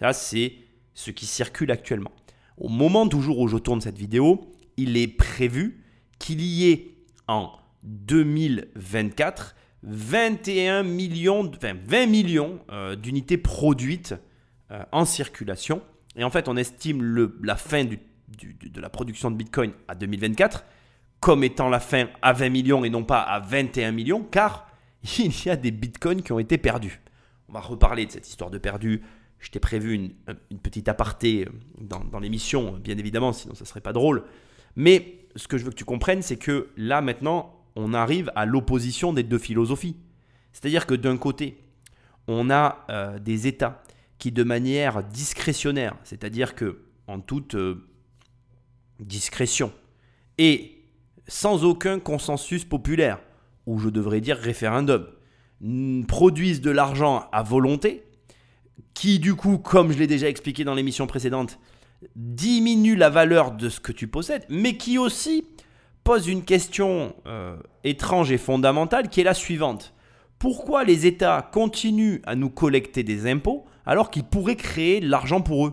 Là, c'est ce qui circule actuellement. Au moment toujours où je tourne cette vidéo, il est prévu qu'il y ait en 2024 20 millions d'unités produites en circulation. Et en fait, on estime la fin de la production de Bitcoin à 2024 comme étant la fin à 20 millions et non pas à 21 millions, car il y a des Bitcoins qui ont été perdus. On va reparler de cette histoire de perdus. Je t'ai prévu une petite aparté dans l'émission, bien évidemment, sinon ça ne serait pas drôle. Mais ce que je veux que tu comprennes, c'est que là, maintenant, on arrive à l'opposition des deux philosophies. C'est-à-dire que d'un côté, on a des États qui, de manière discrétionnaire, c'est-à-dire qu'en toute discrétion et sans aucun consensus populaire, ou je devrais dire référendum, produisent de l'argent à volonté, qui du coup, comme je l'ai déjà expliqué dans l'émission précédente, diminue la valeur de ce que tu possèdes, mais qui aussi pose une question étrange et fondamentale qui est la suivante. Pourquoi les États continuent à nous collecter des impôts alors qu'ils pourraient créer de l'argent pour eux?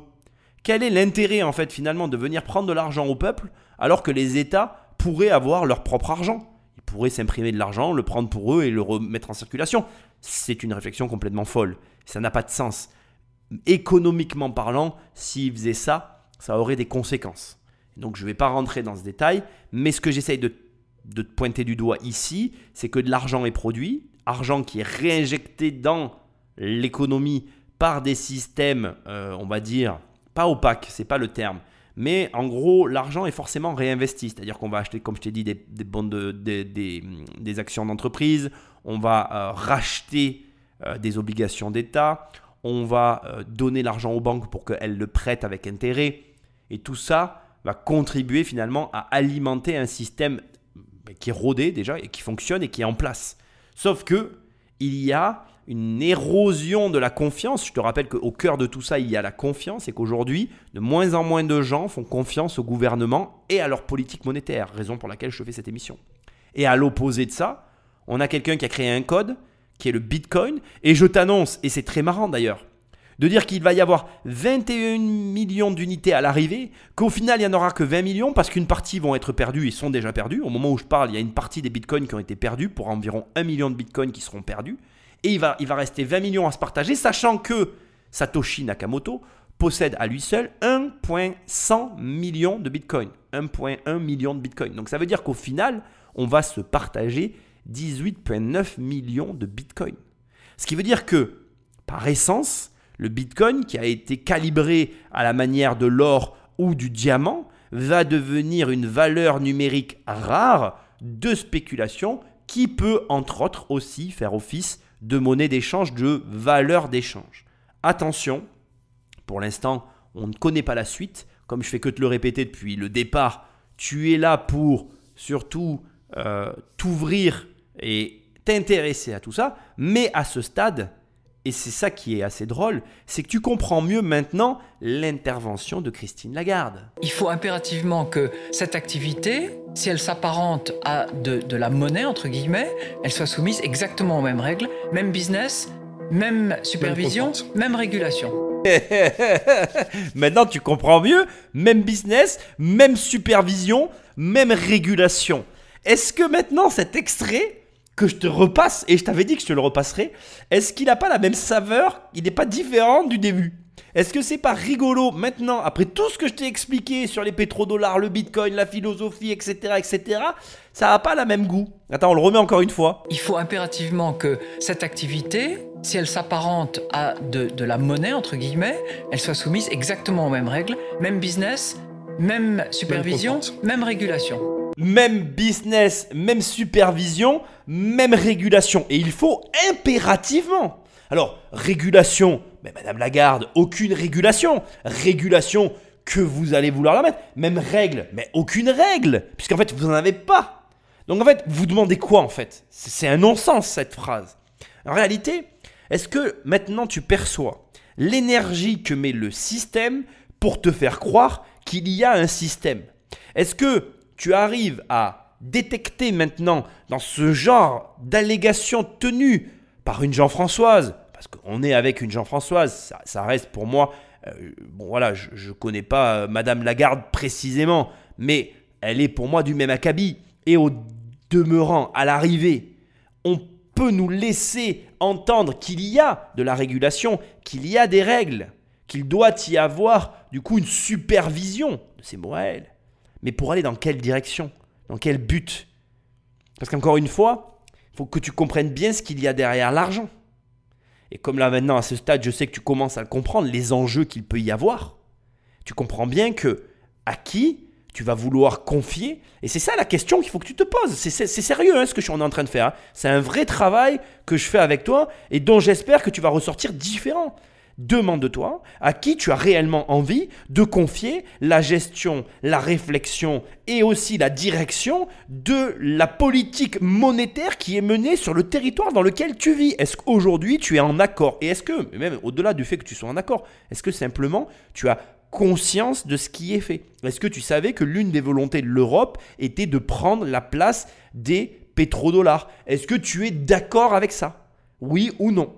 Quel est l'intérêt en fait finalement de venir prendre de l'argent au peuple alors que les États pourraient avoir leur propre argent? Ils pourraient s'imprimer de l'argent, le prendre pour eux et le remettre en circulation. C'est une réflexion complètement folle. Ça n'a pas de sens. Économiquement parlant, s'ils faisaient ça, ça aurait des conséquences. Donc je ne vais pas rentrer dans ce détail, mais ce que j'essaye de te pointer du doigt ici, c'est que de l'argent est produit, argent qui est réinjecté dans l'économie par des systèmes, on va dire, pas opaques, ce n'est pas le terme, mais en gros, l'argent est forcément réinvesti, c'est-à-dire qu'on va acheter, comme je t'ai dit, des actions d'entreprise, on va racheter des obligations d'État, on va donner l'argent aux banques pour qu'elles le prêtent avec intérêt, et tout ça va contribuer finalement à alimenter un système qui est rodé déjà et qui fonctionne et qui est en place. Sauf que il y a une érosion de la confiance. Je te rappelle qu'au cœur de tout ça, il y a la confiance et qu'aujourd'hui, de moins en moins de gens font confiance au gouvernement et à leur politique monétaire, raison pour laquelle je fais cette émission. Et à l'opposé de ça, on a quelqu'un qui a créé un code qui est le Bitcoin. Et je t'annonce, et c'est très marrant d'ailleurs, de dire qu'il va y avoir 21 millions d'unités à l'arrivée, qu'au final, il n'y en aura que 20 millions parce qu'une partie vont être perdues et sont déjà perdues. Au moment où je parle, il y a une partie des bitcoins qui ont été perdus pour environ 1 million de bitcoins qui seront perdus. Et il va rester 20 millions à se partager, sachant que Satoshi Nakamoto possède à lui seul 1,100 million de bitcoins. 1,1 million de bitcoins. Donc ça veut dire qu'au final, on va se partager 18,9 millions de bitcoins. Ce qui veut dire que, par essence, le bitcoin qui a été calibré à la manière de l'or ou du diamant va devenir une valeur numérique rare de spéculation qui peut entre autres aussi faire office de monnaie d'échange, de valeur d'échange. Attention, pour l'instant, on ne connaît pas la suite. Comme je fais que te le répéter depuis le départ, tu es là pour surtout t'ouvrir et t'intéresser à tout ça. Mais à ce stade, et c'est ça qui est assez drôle, c'est que tu comprends mieux maintenant l'intervention de Christine Lagarde. Il faut impérativement que cette activité, si elle s'apparente à de la monnaie, entre guillemets, elle soit soumise exactement aux mêmes règles, même business, même supervision, même régulation. Maintenant, tu comprends mieux, même business, même supervision, même régulation. Est-ce que maintenant, cet extrait que je te repasse, et je t'avais dit que je te le repasserai, est-ce qu'il n'a pas la même saveur? Il n'est pas différent du début? Est-ce que c'est pas rigolo maintenant, après tout ce que je t'ai expliqué sur les pétrodollars, le bitcoin, la philosophie, etc., ça n'a pas la même goût? Attends, on le remet encore une fois. Il faut impérativement que cette activité, si elle s'apparente à de la monnaie, entre guillemets, elle soit soumise exactement aux mêmes règles, même business, même supervision, même régulation. Même business, même supervision, même régulation. Et il faut impérativement. Alors, régulation, mais Madame Lagarde, aucune régulation. Régulation, que vous allez vouloir la mettre. Même règle, mais aucune règle. Puisqu'en fait, vous n'en avez pas. Donc en fait, vous demandez quoi en fait? C'est un non-sens cette phrase. En réalité, est-ce que maintenant tu perçois l'énergie que met le système pour te faire croire qu'il y a un système? Est-ce que tu arrives à détecter maintenant dans ce genre d'allégations tenues par une Jean-Françoise, parce qu'on est avec une Jean-Françoise, ça reste pour moi, bon voilà, je ne connais pas Madame Lagarde précisément, mais elle est pour moi du même acabit. Et au demeurant, à l'arrivée, on peut nous laisser entendre qu'il y a de la régulation, qu'il y a des règles, qu'il doit y avoir du coup une supervision de ces mots à elle. Mais pour aller dans quelle direction? Dans quel but? Parce qu'encore une fois, il faut que tu comprennes bien ce qu'il y a derrière l'argent. Et comme là maintenant, à ce stade, je sais que tu commences à le comprendre, les enjeux qu'il peut y avoir, tu comprends bien que à qui tu vas vouloir confier. Et c'est ça la question qu'il faut que tu te poses. C'est sérieux ce que on est en train de faire. Hein. C'est un vrai travail que je fais avec toi et dont j'espère que tu vas ressortir différent. Demande-toi à qui tu as réellement envie de confier la gestion, la réflexion et aussi la direction de la politique monétaire qui est menée sur le territoire dans lequel tu vis. Est-ce qu'aujourd'hui tu es en accord? Et est-ce que, même au-delà du fait que tu sois en accord, est-ce que simplement tu as conscience de ce qui est fait? Est-ce que tu savais que l'une des volontés de l'Europe était de prendre la place des pétrodollars? Est-ce que tu es d'accord avec ça? Oui ou non?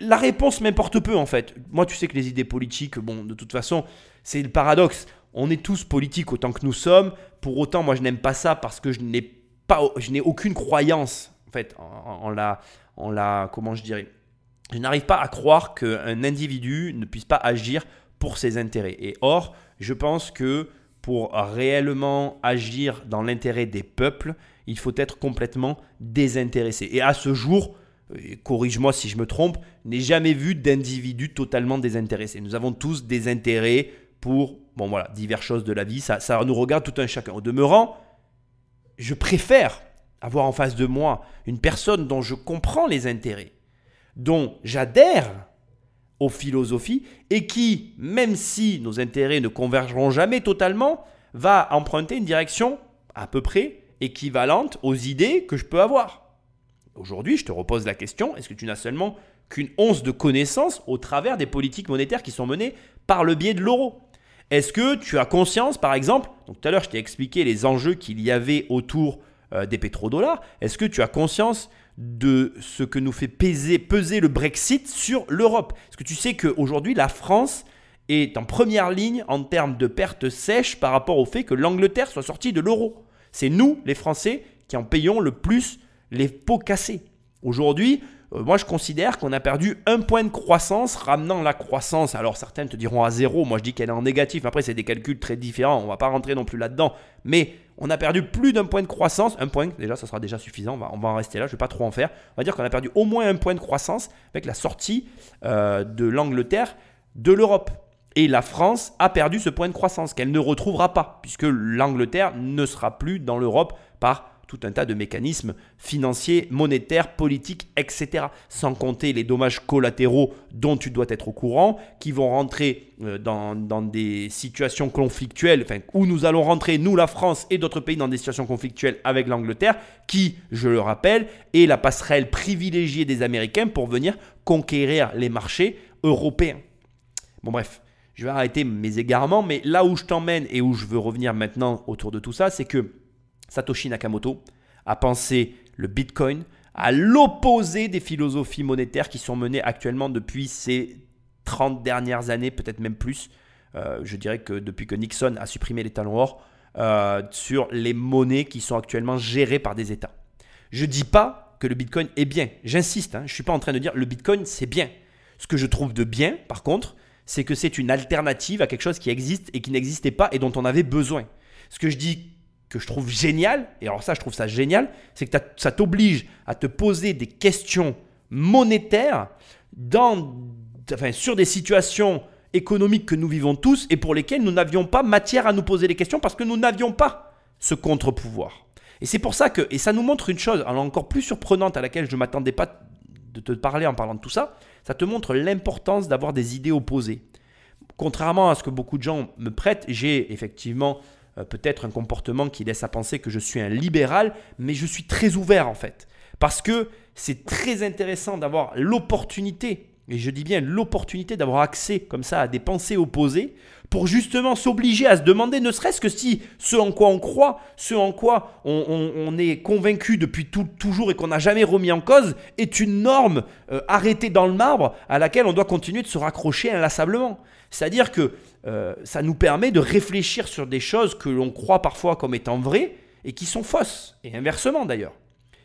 La réponse m'importe peu en fait. Moi, tu sais que les idées politiques, bon, de toute façon, c'est le paradoxe. On est tous politiques autant que nous sommes. Pour autant, moi, je n'aime pas ça parce que je n'ai aucune croyance en fait comment je dirais. Je n'arrive pas à croire qu'un individu ne puisse pas agir pour ses intérêts. Et or, je pense que pour réellement agir dans l'intérêt des peuples, il faut être complètement désintéressé. Et à ce jour, corrige-moi si je me trompe, n'ai jamais vu d'individu totalement désintéressé. Nous avons tous des intérêts pour diverses choses de la vie. Ça nous regarde tout un chacun. Au demeurant, je préfère avoir en face de moi une personne dont je comprends les intérêts, dont j'adhère aux philosophies et qui, même si nos intérêts ne convergeront jamais totalement, va emprunter une direction à peu près équivalente aux idées que je peux avoir. Aujourd'hui, je te repose la question, est-ce que tu n'as seulement qu'une once de connaissance au travers des politiques monétaires qui sont menées par le biais de l'euro. Est-ce que tu as conscience, par exemple, donc tout à l'heure je t'ai expliqué les enjeux qu'il y avait autour des pétrodollars, est-ce que tu as conscience de ce que nous fait peser le Brexit sur l'Europe? Est-ce que tu sais qu'aujourd'hui la France est en première ligne en termes de pertes sèches par rapport au fait que l'Angleterre soit sortie de l'euro? C'est nous, les Français, qui en payons le plus les pots cassés. Aujourd'hui, moi je considère qu'on a perdu 1 point de croissance, ramenant la croissance. Alors certains te diront à 0, moi je dis qu'elle est en négatif. Après c'est des calculs très différents, on ne va pas rentrer non plus là-dedans. Mais on a perdu plus d'1 point de croissance. 1 point, déjà ça sera déjà suffisant, on va en rester là, je ne vais pas trop en faire. On va dire qu'on a perdu au moins 1 point de croissance avec la sortie de l'Angleterre de l'Europe. Et la France a perdu ce point de croissance qu'elle ne retrouvera pas, puisque l'Angleterre ne sera plus dans l'Europe par tout un tas de mécanismes financiers, monétaires, politiques, etc. Sans compter les dommages collatéraux dont tu dois être au courant, qui vont rentrer dans des situations conflictuelles, où nous allons rentrer, nous la France et d'autres pays, dans des situations conflictuelles avec l'Angleterre, qui, je le rappelle, est la passerelle privilégiée des Américains pour venir conquérir les marchés européens. Bon bref, je vais arrêter mes égarements, mais là où je t'emmène et où je veux revenir maintenant autour de tout ça, c'est que Satoshi Nakamoto a pensé le Bitcoin à l'opposé des philosophies monétaires qui sont menées actuellement depuis ces 30 dernières années, peut-être même plus. Je dirais que depuis que Nixon a supprimé les talons or, sur les monnaies qui sont actuellement gérées par des États. Je ne dis pas que le Bitcoin est bien, j'insiste, je ne suis pas en train de dire le Bitcoin c'est bien. Ce que je trouve de bien, par contre, c'est que c'est une alternative à quelque chose qui existe et qui n'existait pas et dont on avait besoin. Ce que je dis que je trouve génial, et alors ça je trouve ça génial, c'est que ça t'oblige à te poser des questions monétaires sur des situations économiques que nous vivons tous et pour lesquelles nous n'avions pas matière à nous poser des questions parce que nous n'avions pas ce contre-pouvoir. Et c'est pour ça que, et ça nous montre une chose alors encore plus surprenante à laquelle je ne m'attendais pas de te parler en parlant de tout ça, ça te montre l'importance d'avoir des idées opposées. Contrairement à ce que beaucoup de gens me prêtent, j'ai effectivement peut-être un comportement qui laisse à penser que je suis un libéral, mais je suis très ouvert en fait. Parce que c'est très intéressant d'avoir l'opportunité, et je dis bien l'opportunité d'avoir accès comme ça à des pensées opposées pour justement s'obliger à se demander, ne serait-ce que si ce en quoi on croit, ce en quoi on est convaincu depuis toujours et qu'on n'a jamais remis en cause, est une norme arrêtée dans le marbre à laquelle on doit continuer de se raccrocher inlassablement. C'est-à-dire que ça nous permet de réfléchir sur des choses que l'on croit parfois comme étant vraies et qui sont fausses, et inversement d'ailleurs.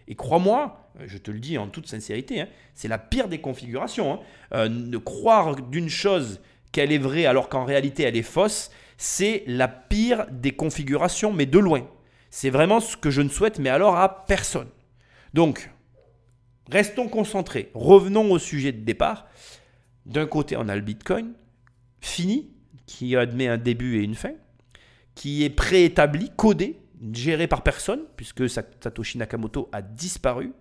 Et crois-moi, je te le dis en toute sincérité, c'est la pire des configurations. De croire d'une chose qu'elle est vraie alors qu'en réalité elle est fausse, c'est la pire des configurations, mais de loin. C'est vraiment ce que je ne souhaite, mais alors à personne. Donc, restons concentrés. Revenons au sujet de départ. D'un côté, on a le Bitcoin, fini, qui admet un début et une fin, qui est préétabli, codé, géré par personne, puisque Satoshi Nakamoto a disparu.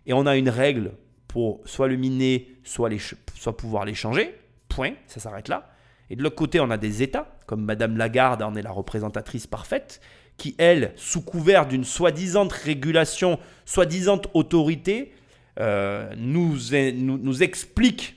Et on a une règle pour soit le miner, soit pouvoir l'échanger. Point, ça s'arrête là. Et de l'autre côté, on a des États, comme Madame Lagarde en est la représentatrice parfaite, qui, elle, sous couvert d'une soi-disant régulation, soi-disant autorité, nous explique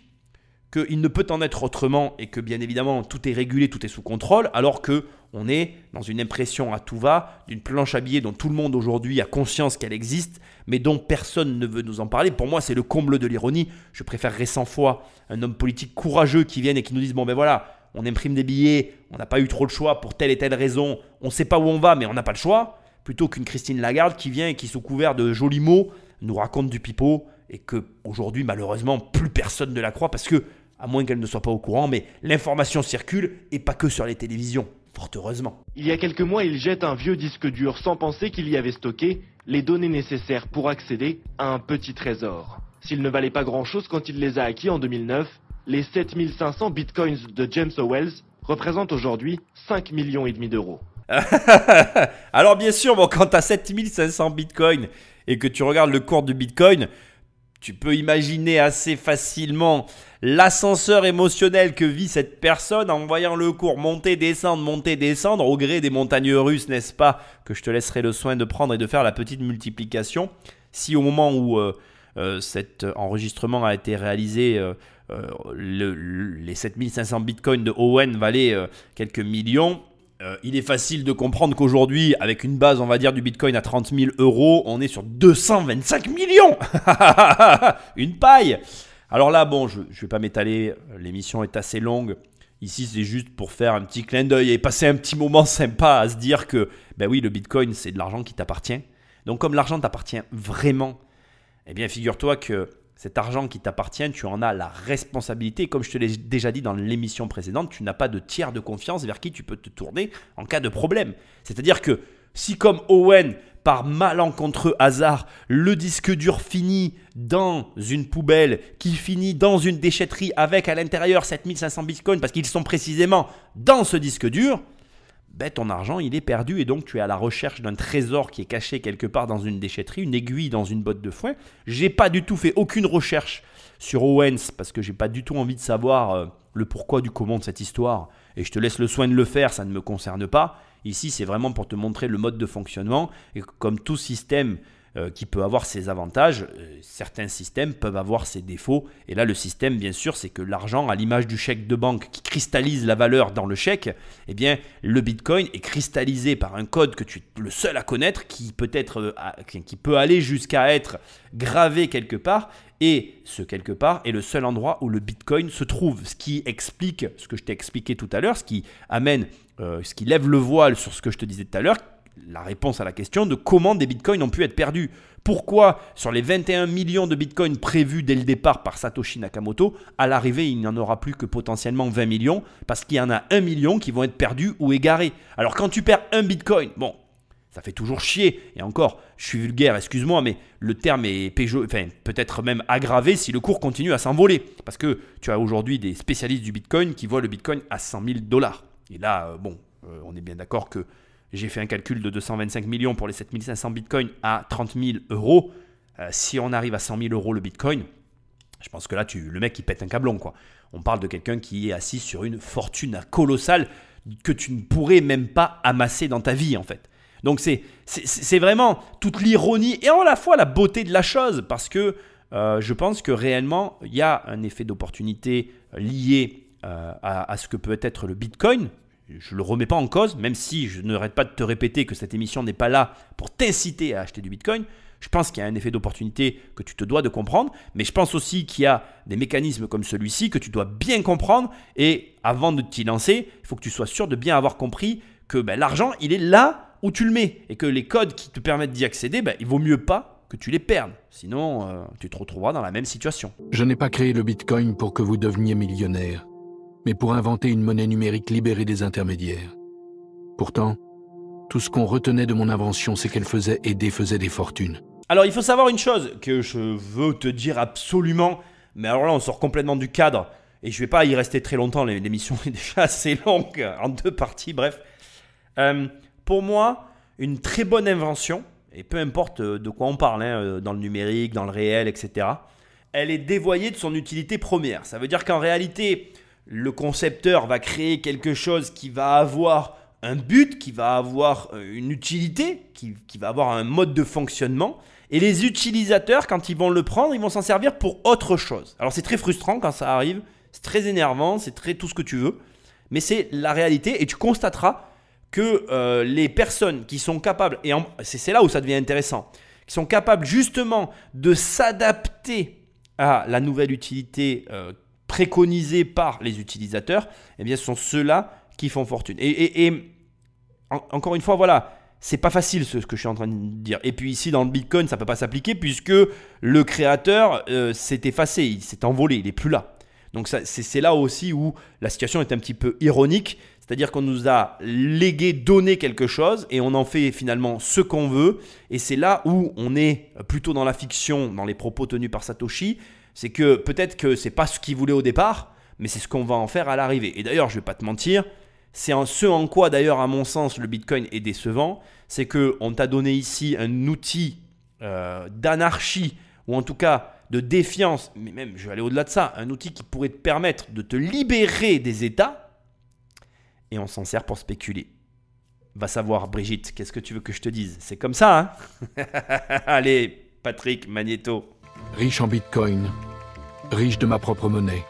qu'il ne peut en être autrement et que bien évidemment tout est régulé, tout est sous contrôle, alors qu'on est dans une impression à tout va, d'une planche à billets dont tout le monde aujourd'hui a conscience qu'elle existe, mais dont personne ne veut nous en parler. Pour moi, c'est le comble de l'ironie. Je préférerais 100 fois un homme politique courageux qui vienne et qui nous dise « Bon ben voilà, on imprime des billets, on n'a pas eu trop le choix pour telle et telle raison, on ne sait pas où on va, mais on n'a pas le choix », plutôt qu'une Christine Lagarde qui vient et qui, sous couvert de jolis mots, nous raconte du pipeau et qu'aujourd'hui, malheureusement, plus personne ne la croit parce que, à moins qu'elle ne soit pas au courant, mais l'information circule et pas que sur les télévisions, fort heureusement. Il y a quelques mois, il jette un vieux disque dur sans penser qu'il y avait stocké les données nécessaires pour accéder à un petit trésor. S'il ne valait pas grand-chose quand il les a acquis en 2009, les 7500 bitcoins de James Howells représentent aujourd'hui 5,5 millions d'euros. Alors bien sûr, quand tu as 7500 bitcoins et que tu regardes le cours du bitcoin, tu peux imaginer assez facilement l'ascenseur émotionnel que vit cette personne en voyant le cours monter, descendre au gré des montagnes russes, n'est-ce pas? Que je te laisserai le soin de prendre et de faire la petite multiplication. Si au moment où cet enregistrement a été réalisé, les 7500 bitcoins de Owen valaient quelques millions. Il est facile de comprendre qu'aujourd'hui, avec une base, on va dire, du bitcoin à 30 000 €, on est sur 225 millions. Une paille. Alors là, bon, je ne vais pas m'étaler, l'émission est assez longue. Ici, c'est juste pour faire un petit clin d'œil et passer un petit moment sympa à se dire que, ben oui, le bitcoin, c'est de l'argent qui t'appartient. Donc, comme l'argent t'appartient vraiment, eh bien, figure-toi que cet argent qui t'appartient, tu en as la responsabilité. Comme je te l'ai déjà dit dans l'émission précédente, tu n'as pas de tiers de confiance vers qui tu peux te tourner en cas de problème. C'est-à-dire que si comme Owen, par malencontreux hasard, le disque dur finit dans une poubelle, qui finit dans une déchetterie avec à l'intérieur 7500 bitcoins parce qu'ils sont précisément dans ce disque dur, ben ton argent il est perdu et donc tu es à la recherche d'un trésor qui est caché quelque part dans une déchetterie, une aiguille dans une botte de foin. J'ai pas du tout fait aucune recherche sur Owens parce que j'ai pas du tout envie de savoir le pourquoi du comment de cette histoire et je te laisse le soin de le faire, ça ne me concerne pas. Ici c'est vraiment pour te montrer le mode de fonctionnement et comme tout système qui peut avoir ses avantages, certains systèmes peuvent avoir ses défauts. Et là, le système, bien sûr, c'est que l'argent, à l'image du chèque de banque qui cristallise la valeur dans le chèque, eh bien, le Bitcoin est cristallisé par un code que tu es le seul à connaître, qui peut aller jusqu'à être gravé quelque part. Et ce quelque part est le seul endroit où le Bitcoin se trouve. Ce qui explique ce que je t'ai expliqué tout à l'heure, ce qui amène, ce qui lève le voile sur ce que je te disais tout à l'heure, la réponse à la question de comment des bitcoins ont pu être perdus. Pourquoi sur les 21 millions de bitcoins prévus dès le départ par Satoshi Nakamoto, à l'arrivée il n'y en aura plus que potentiellement 20 millions parce qu'il y en a 1 million qui vont être perdus ou égarés. Alors quand tu perds un bitcoin, bon, ça fait toujours chier. Et encore, je suis vulgaire, excuse-moi, mais le terme est peut-être même aggravé si le cours continue à s'envoler. Parce que tu as aujourd'hui des spécialistes du bitcoin qui voient le bitcoin à 100 000 $. Et là, on est bien d'accord que j'ai fait un calcul de 225 millions pour les 7500 bitcoins à 30 000 €. Si on arrive à 100 000 € le bitcoin, je pense que là, le mec, il pète un câblon, quoi. On parle de quelqu'un qui est assis sur une fortune colossale que tu ne pourrais même pas amasser dans ta vie, en fait. Donc, c'est vraiment toute l'ironie et à la fois la beauté de la chose parce que je pense que réellement, il y a un effet d'opportunité lié à ce que peut être le bitcoin. Je ne le remets pas en cause, même si je n'arrête pas de te répéter que cette émission n'est pas là pour t'inciter à acheter du Bitcoin. Je pense qu'il y a un effet d'opportunité que tu te dois de comprendre, mais je pense aussi qu'il y a des mécanismes comme celui-ci que tu dois bien comprendre et avant de t'y lancer, il faut que tu sois sûr de bien avoir compris que l'argent, il est là où tu le mets et que les codes qui te permettent d'y accéder, il vaut mieux pas que tu les perdes. Sinon, tu te retrouveras dans la même situation. Je n'ai pas créé le Bitcoin pour que vous deveniez millionnaire, mais pour inventer une monnaie numérique libérée des intermédiaires. Pourtant, tout ce qu'on retenait de mon invention, c'est qu'elle faisait et défaisait des fortunes. Alors, il faut savoir une chose que je veux te dire absolument, mais alors là, on sort complètement du cadre, et je ne vais pas y rester très longtemps, l'émission est déjà assez longue, en 2 parties, bref. Pour moi, une très bonne invention, et peu importe de quoi on parle, dans le numérique, dans le réel, etc., elle est dévoyée de son utilité première. Ça veut dire qu'en réalité, le concepteur va créer quelque chose qui va avoir un but, qui va avoir une utilité, qui va avoir un mode de fonctionnement. Et les utilisateurs, quand ils vont le prendre, ils vont s'en servir pour autre chose. Alors c'est très frustrant quand ça arrive, c'est très énervant, c'est très tout ce que tu veux. Mais c'est la réalité et tu constateras que les personnes qui sont capables, et c'est là où ça devient intéressant, qui sont capables justement de s'adapter à la nouvelle utilité préconisés par les utilisateurs, eh bien, ce sont ceux-là qui font fortune. Et encore une fois, voilà, c'est pas facile ce que je suis en train de dire. Et puis ici, dans le Bitcoin, ça ne peut pas s'appliquer puisque le créateur s'est effacé, il s'est envolé, il n'est plus là. Donc c'est là aussi où la situation est un petit peu ironique, c'est-à-dire qu'on nous a donné quelque chose et on en fait finalement ce qu'on veut. Et c'est là où on est plutôt dans la fiction, dans les propos tenus par Satoshi. C'est que peut-être que ce n'est pas ce qu'il voulait au départ, mais c'est ce qu'on va en faire à l'arrivée. Et d'ailleurs, je ne vais pas te mentir, c'est ce en quoi d'ailleurs, à mon sens, le Bitcoin est décevant, c'est qu'on t'a donné ici un outil d'anarchie, ou en tout cas de défiance, mais même, je vais aller au-delà de ça, un outil qui pourrait te permettre de te libérer des États, et on s'en sert pour spéculer. Va savoir, Brigitte, qu'est-ce que tu veux que je te dise? C'est comme ça, hein? Allez, Patrick Magnéto. Riche en bitcoin, riche de ma propre monnaie.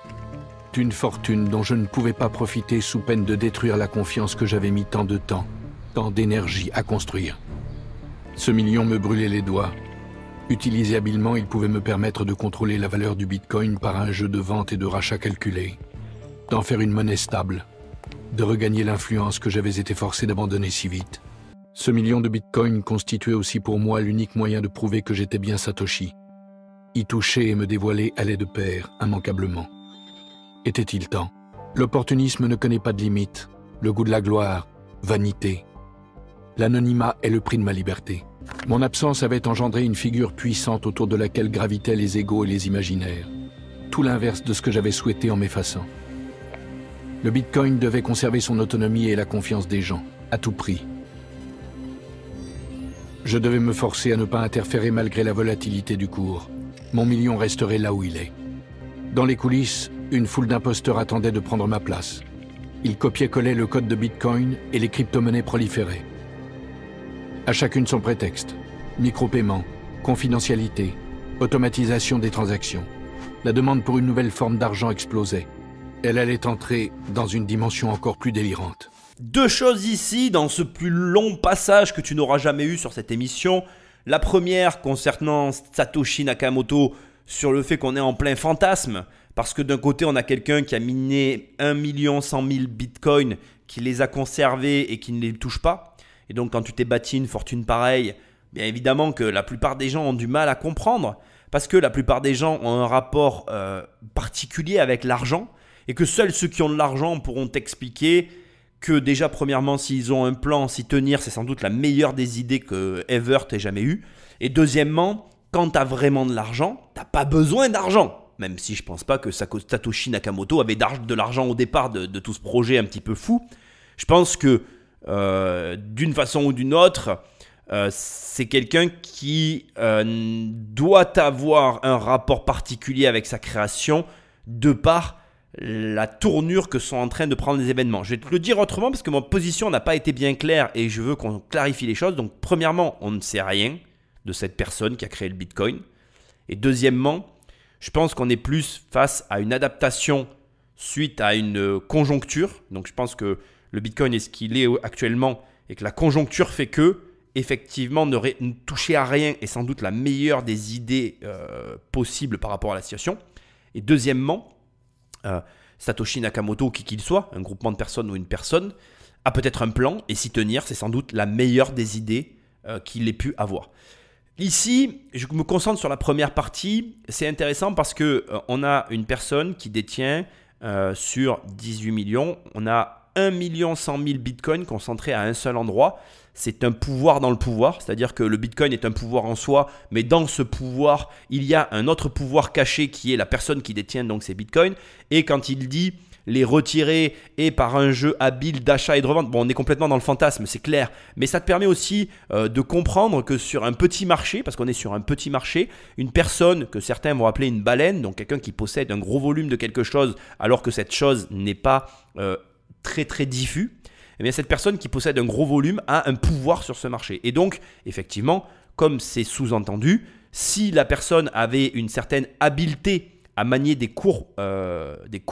Une fortune dont je ne pouvais pas profiter sous peine de détruire la confiance que j'avais mis tant de temps, tant d'énergie à construire. Ce million me brûlait les doigts. Utilisé habilement, il pouvait me permettre de contrôler la valeur du bitcoin par un jeu de vente et de rachat calculé, d'en faire une monnaie stable, de regagner l'influence que j'avais été forcé d'abandonner si vite. Ce million de bitcoin constituait aussi pour moi l'unique moyen de prouver que j'étais bien Satoshi. Y toucher et me dévoiler allait de pair, immanquablement. Était-il temps? L'opportunisme ne connaît pas de limite. Le goût de la gloire, vanité. L'anonymat est le prix de ma liberté. Mon absence avait engendré une figure puissante autour de laquelle gravitaient les égos et les imaginaires. Tout l'inverse de ce que j'avais souhaité en m'effaçant. Le bitcoin devait conserver son autonomie et la confiance des gens, à tout prix. Je devais me forcer à ne pas interférer malgré la volatilité du cours. Mon million resterait là où il est. Dans les coulisses, une foule d'imposteurs attendait de prendre ma place. Ils copiaient-collaient le code de Bitcoin et les crypto-monnaies proliféraient. À chacune son prétexte. Micro-paiement, confidentialité, automatisation des transactions. La demande pour une nouvelle forme d'argent explosait. Elle allait entrer dans une dimension encore plus délirante. Deux choses ici dans ce plus long passage que tu n'auras jamais eu sur cette émission. La première concernant Satoshi Nakamoto sur le fait qu'on est en plein fantasme. Parce que d'un côté, on a quelqu'un qui a miné 1 100 000 bitcoins, qui les a conservés et qui ne les touche pas. Et donc, quand tu t'es bâti une fortune pareille, bien évidemment que la plupart des gens ont du mal à comprendre. Parce que la plupart des gens ont un rapport particulier avec l'argent. Et que seuls ceux qui ont de l'argent pourront t'expliquer que déjà, premièrement, s'ils ont un plan, s'y tenir, c'est sans doute la meilleure des idées que ever t'aies jamais eu. Et deuxièmement, quand tu as vraiment de l'argent, tu n'as pas besoin d'argent. Même si je ne pense pas que Satoshi Nakamoto avait de l'argent au départ de tout ce projet un petit peu fou. Je pense que d'une façon ou d'une autre, c'est quelqu'un qui doit avoir un rapport particulier avec sa création de par la tournure que sont en train de prendre les événements. Je vais te le dire autrement parce que ma position n'a pas été bien claire et je veux qu'on clarifie les choses. Donc premièrement, on ne sait rien de cette personne qui a créé le Bitcoin. Et deuxièmement, je pense qu'on est plus face à une adaptation suite à une conjoncture. Donc je pense que le Bitcoin est ce qu'il est actuellement et que la conjoncture fait que, effectivement, ne toucher à rien est sans doute la meilleure des idées possibles par rapport à la situation. Et deuxièmement, Satoshi Nakamoto, qui qu'il soit, un groupement de personnes ou une personne, a peut-être un plan et s'y tenir, c'est sans doute la meilleure des idées qu'il ait pu avoir. Ici, je me concentre sur la première partie. C'est intéressant parce qu'on a une personne qui détient sur 18 millions. On a 1 100 000 bitcoins concentrés à un seul endroit. C'est un pouvoir dans le pouvoir. C'est-à-dire que le bitcoin est un pouvoir en soi. Mais dans ce pouvoir, il y a un autre pouvoir caché qui est la personne qui détient donc ces bitcoins. Et quand il dit les retirer et par un jeu habile d'achat et de revente. Bon, on est complètement dans le fantasme, c'est clair. Mais ça te permet aussi de comprendre que sur un petit marché, parce qu'on est sur un petit marché, une personne que certains vont appeler une baleine, donc quelqu'un qui possède un gros volume de quelque chose alors que cette chose n'est pas très très diffus, eh bien cette personne qui possède un gros volume a un pouvoir sur ce marché. Et donc, effectivement, comme c'est sous-entendu, si la personne avait une certaine habileté à manier des cours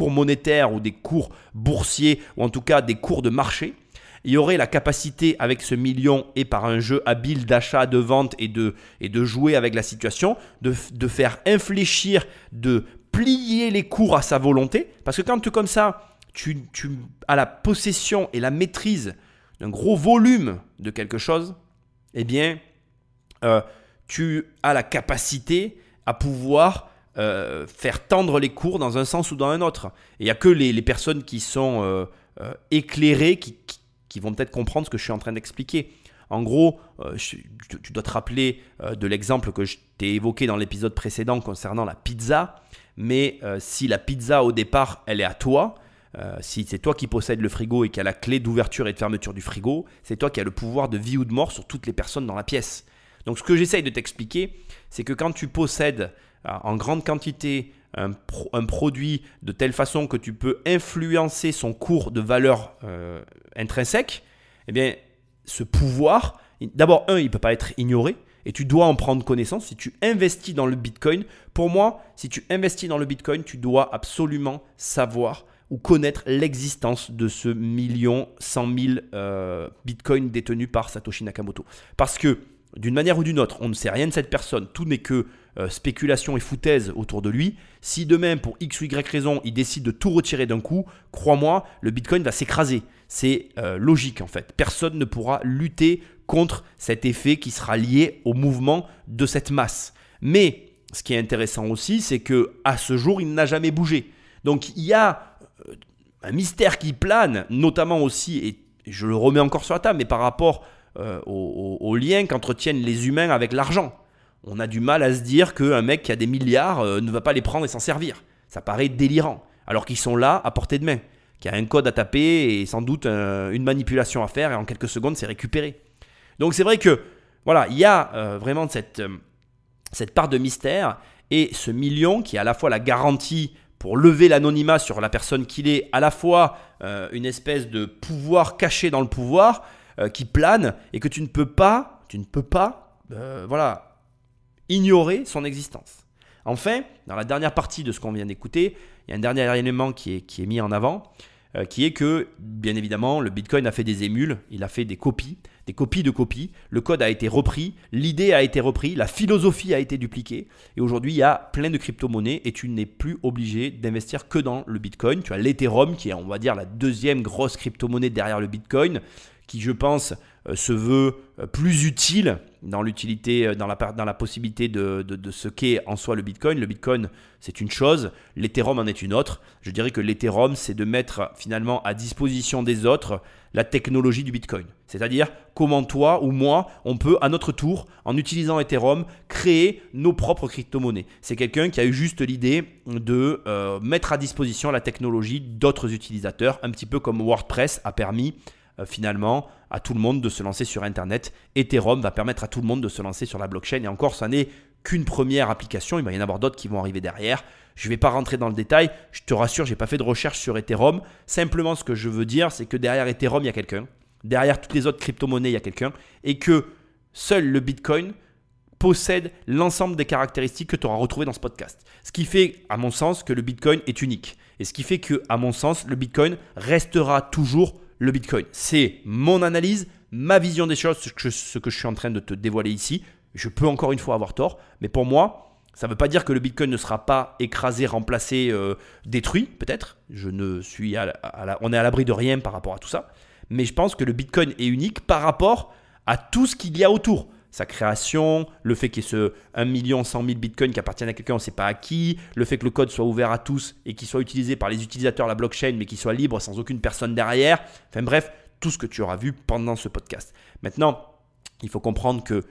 monétaires ou des cours boursiers ou en tout cas des cours de marché, il y aurait la capacité avec ce million et par un jeu habile d'achat, de vente et de jouer avec la situation, de faire infléchir, de plier les cours à sa volonté. Parce que quand comme ça, tu as la possession et la maîtrise d'un gros volume de quelque chose, eh bien, tu as la capacité à pouvoir faire tendre les cours dans un sens ou dans un autre. Et il n'y a que les personnes qui sont éclairées qui vont peut-être comprendre ce que je suis en train d'expliquer. En gros, tu dois te rappeler de l'exemple que je t'ai évoqué dans l'épisode précédent concernant la pizza. Mais si la pizza au départ, elle est à toi, si c'est toi qui possèdes le frigo et qui a la clé d'ouverture et de fermeture du frigo, c'est toi qui as le pouvoir de vie ou de mort sur toutes les personnes dans la pièce. Donc ce que j'essaye de t'expliquer, c'est que quand tu possèdes en grande quantité un produit de telle façon que tu peux influencer son cours de valeur intrinsèque, eh bien, ce pouvoir, d'abord, il ne peut pas être ignoré. et tu dois en prendre connaissance. Si tu investis dans le Bitcoin, pour moi, si tu investis dans le Bitcoin, tu dois absolument savoir ou connaître l'existence de ce 1 100 000 Bitcoins détenus par Satoshi Nakamoto. Parce que d'une manière ou d'une autre, on ne sait rien de cette personne, tout n'est que spéculation et foutaise autour de lui. Si demain, pour X ou Y raison, il décide de tout retirer d'un coup, crois-moi, le Bitcoin va s'écraser. C'est logique en fait. Personne ne pourra lutter contre cet effet qui sera lié au mouvement de cette masse. Mais ce qui est intéressant aussi, c'est qu'à ce jour, il n'a jamais bougé. Donc il y a un mystère qui plane, notamment aussi, et je le remets encore sur la table, mais par rapport au lien qu'entretiennent les humains avec l'argent. On a du mal à se dire qu'un mec qui a des milliards ne va pas les prendre et s'en servir. Ça paraît délirant, alors qu'ils sont là à portée de main, qu'il y a un code à taper et sans doute une manipulation à faire et en quelques secondes c'est récupéré. Donc c'est vrai que voilà, il y a vraiment cette part de mystère et ce million qui est à la fois la garantie pour lever l'anonymat sur la personne qu'il est, à la fois une espèce de pouvoir caché dans le pouvoir qui plane et que tu ne peux pas ignorer son existence. Enfin, dans la dernière partie de ce qu'on vient d'écouter, il y a un dernier élément qui est mis en avant, qui est que, bien évidemment, le Bitcoin a fait des émules, il a fait des copies de copies, le code a été repris, l'idée a été reprise, la philosophie a été dupliquée, et aujourd'hui, il y a plein de crypto-monnaies et tu n'es plus obligé d'investir que dans le Bitcoin. Tu as l'Ethereum qui est, on va dire, la deuxième grosse crypto-monnaie derrière le Bitcoin, qui, je pense, se veut plus utile dans l'utilité, dans la possibilité de ce qu'est en soi le Bitcoin. Le Bitcoin, c'est une chose, l'Ethereum en est une autre. Je dirais que l'Ethereum, c'est de mettre finalement à disposition des autres la technologie du Bitcoin. C'est-à-dire comment toi ou moi, on peut à notre tour, en utilisant Ethereum, créer nos propres crypto-monnaies. C'est quelqu'un qui a eu juste l'idée de mettre à disposition la technologie d'autres utilisateurs, un petit peu comme WordPress a permis finalement à tout le monde de se lancer sur Internet. Ethereum va permettre à tout le monde de se lancer sur la blockchain. Et encore, ça n'est qu'une première application. Il va y en avoir d'autres qui vont arriver derrière. Je ne vais pas rentrer dans le détail. Je te rassure, je n'ai pas fait de recherche sur Ethereum. Simplement, ce que je veux dire, c'est que derrière Ethereum, il y a quelqu'un. Derrière toutes les autres crypto-monnaies, il y a quelqu'un. Et que seul le Bitcoin possède l'ensemble des caractéristiques que tu auras retrouvées dans ce podcast. Ce qui fait, à mon sens, que le Bitcoin est unique. Et ce qui fait que, à mon sens, le Bitcoin restera toujours le Bitcoin. C'est mon analyse, ma vision des choses, ce que je suis en train de te dévoiler ici. Je peux encore une fois avoir tort, mais pour moi, ça ne veut pas dire que le Bitcoin ne sera pas écrasé, remplacé, détruit, peut-être. On est à l'abri de rien par rapport à tout ça. Mais je pense que le Bitcoin est unique par rapport à tout ce qu'il y a autour. Sa création, le fait qu'il y ait ce 1 100 000 bitcoins qui appartiennent à quelqu'un, on ne sait pas à qui, le fait que le code soit ouvert à tous et qu'il soit utilisé par les utilisateurs de la blockchain, mais qu'il soit libre sans aucune personne derrière. Enfin bref, tout ce que tu auras vu pendant ce podcast. Maintenant, il faut comprendre que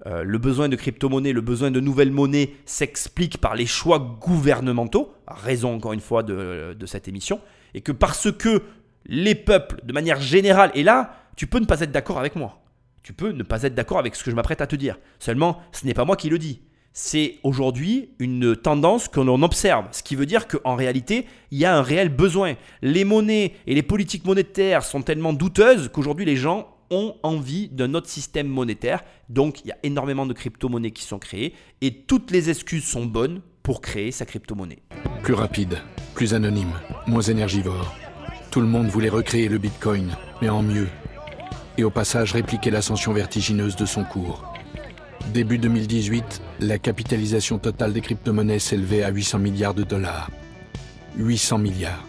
le besoin de crypto-monnaies, le besoin de nouvelles monnaies s'explique par les choix gouvernementaux, raison encore une fois de cette émission, et que parce que les peuples, de manière générale, et là, tu peux ne pas être d'accord avec moi. Tu peux ne pas être d'accord avec ce que je m'apprête à te dire. Seulement, ce n'est pas moi qui le dis. C'est aujourd'hui une tendance que l'on observe. Ce qui veut dire qu'en réalité, il y a un réel besoin. Les monnaies et les politiques monétaires sont tellement douteuses qu'aujourd'hui, les gens ont envie d'un autre système monétaire. Donc, il y a énormément de crypto-monnaies qui sont créées et toutes les excuses sont bonnes pour créer sa crypto-monnaie. Plus rapide, plus anonyme, moins énergivore. Tout le monde voulait recréer le Bitcoin, mais en mieux. Et au passage répliquer l'ascension vertigineuse de son cours. Début 2018, la capitalisation totale des crypto-monnaies s'élevait à 800 milliards de dollars. 800 milliards.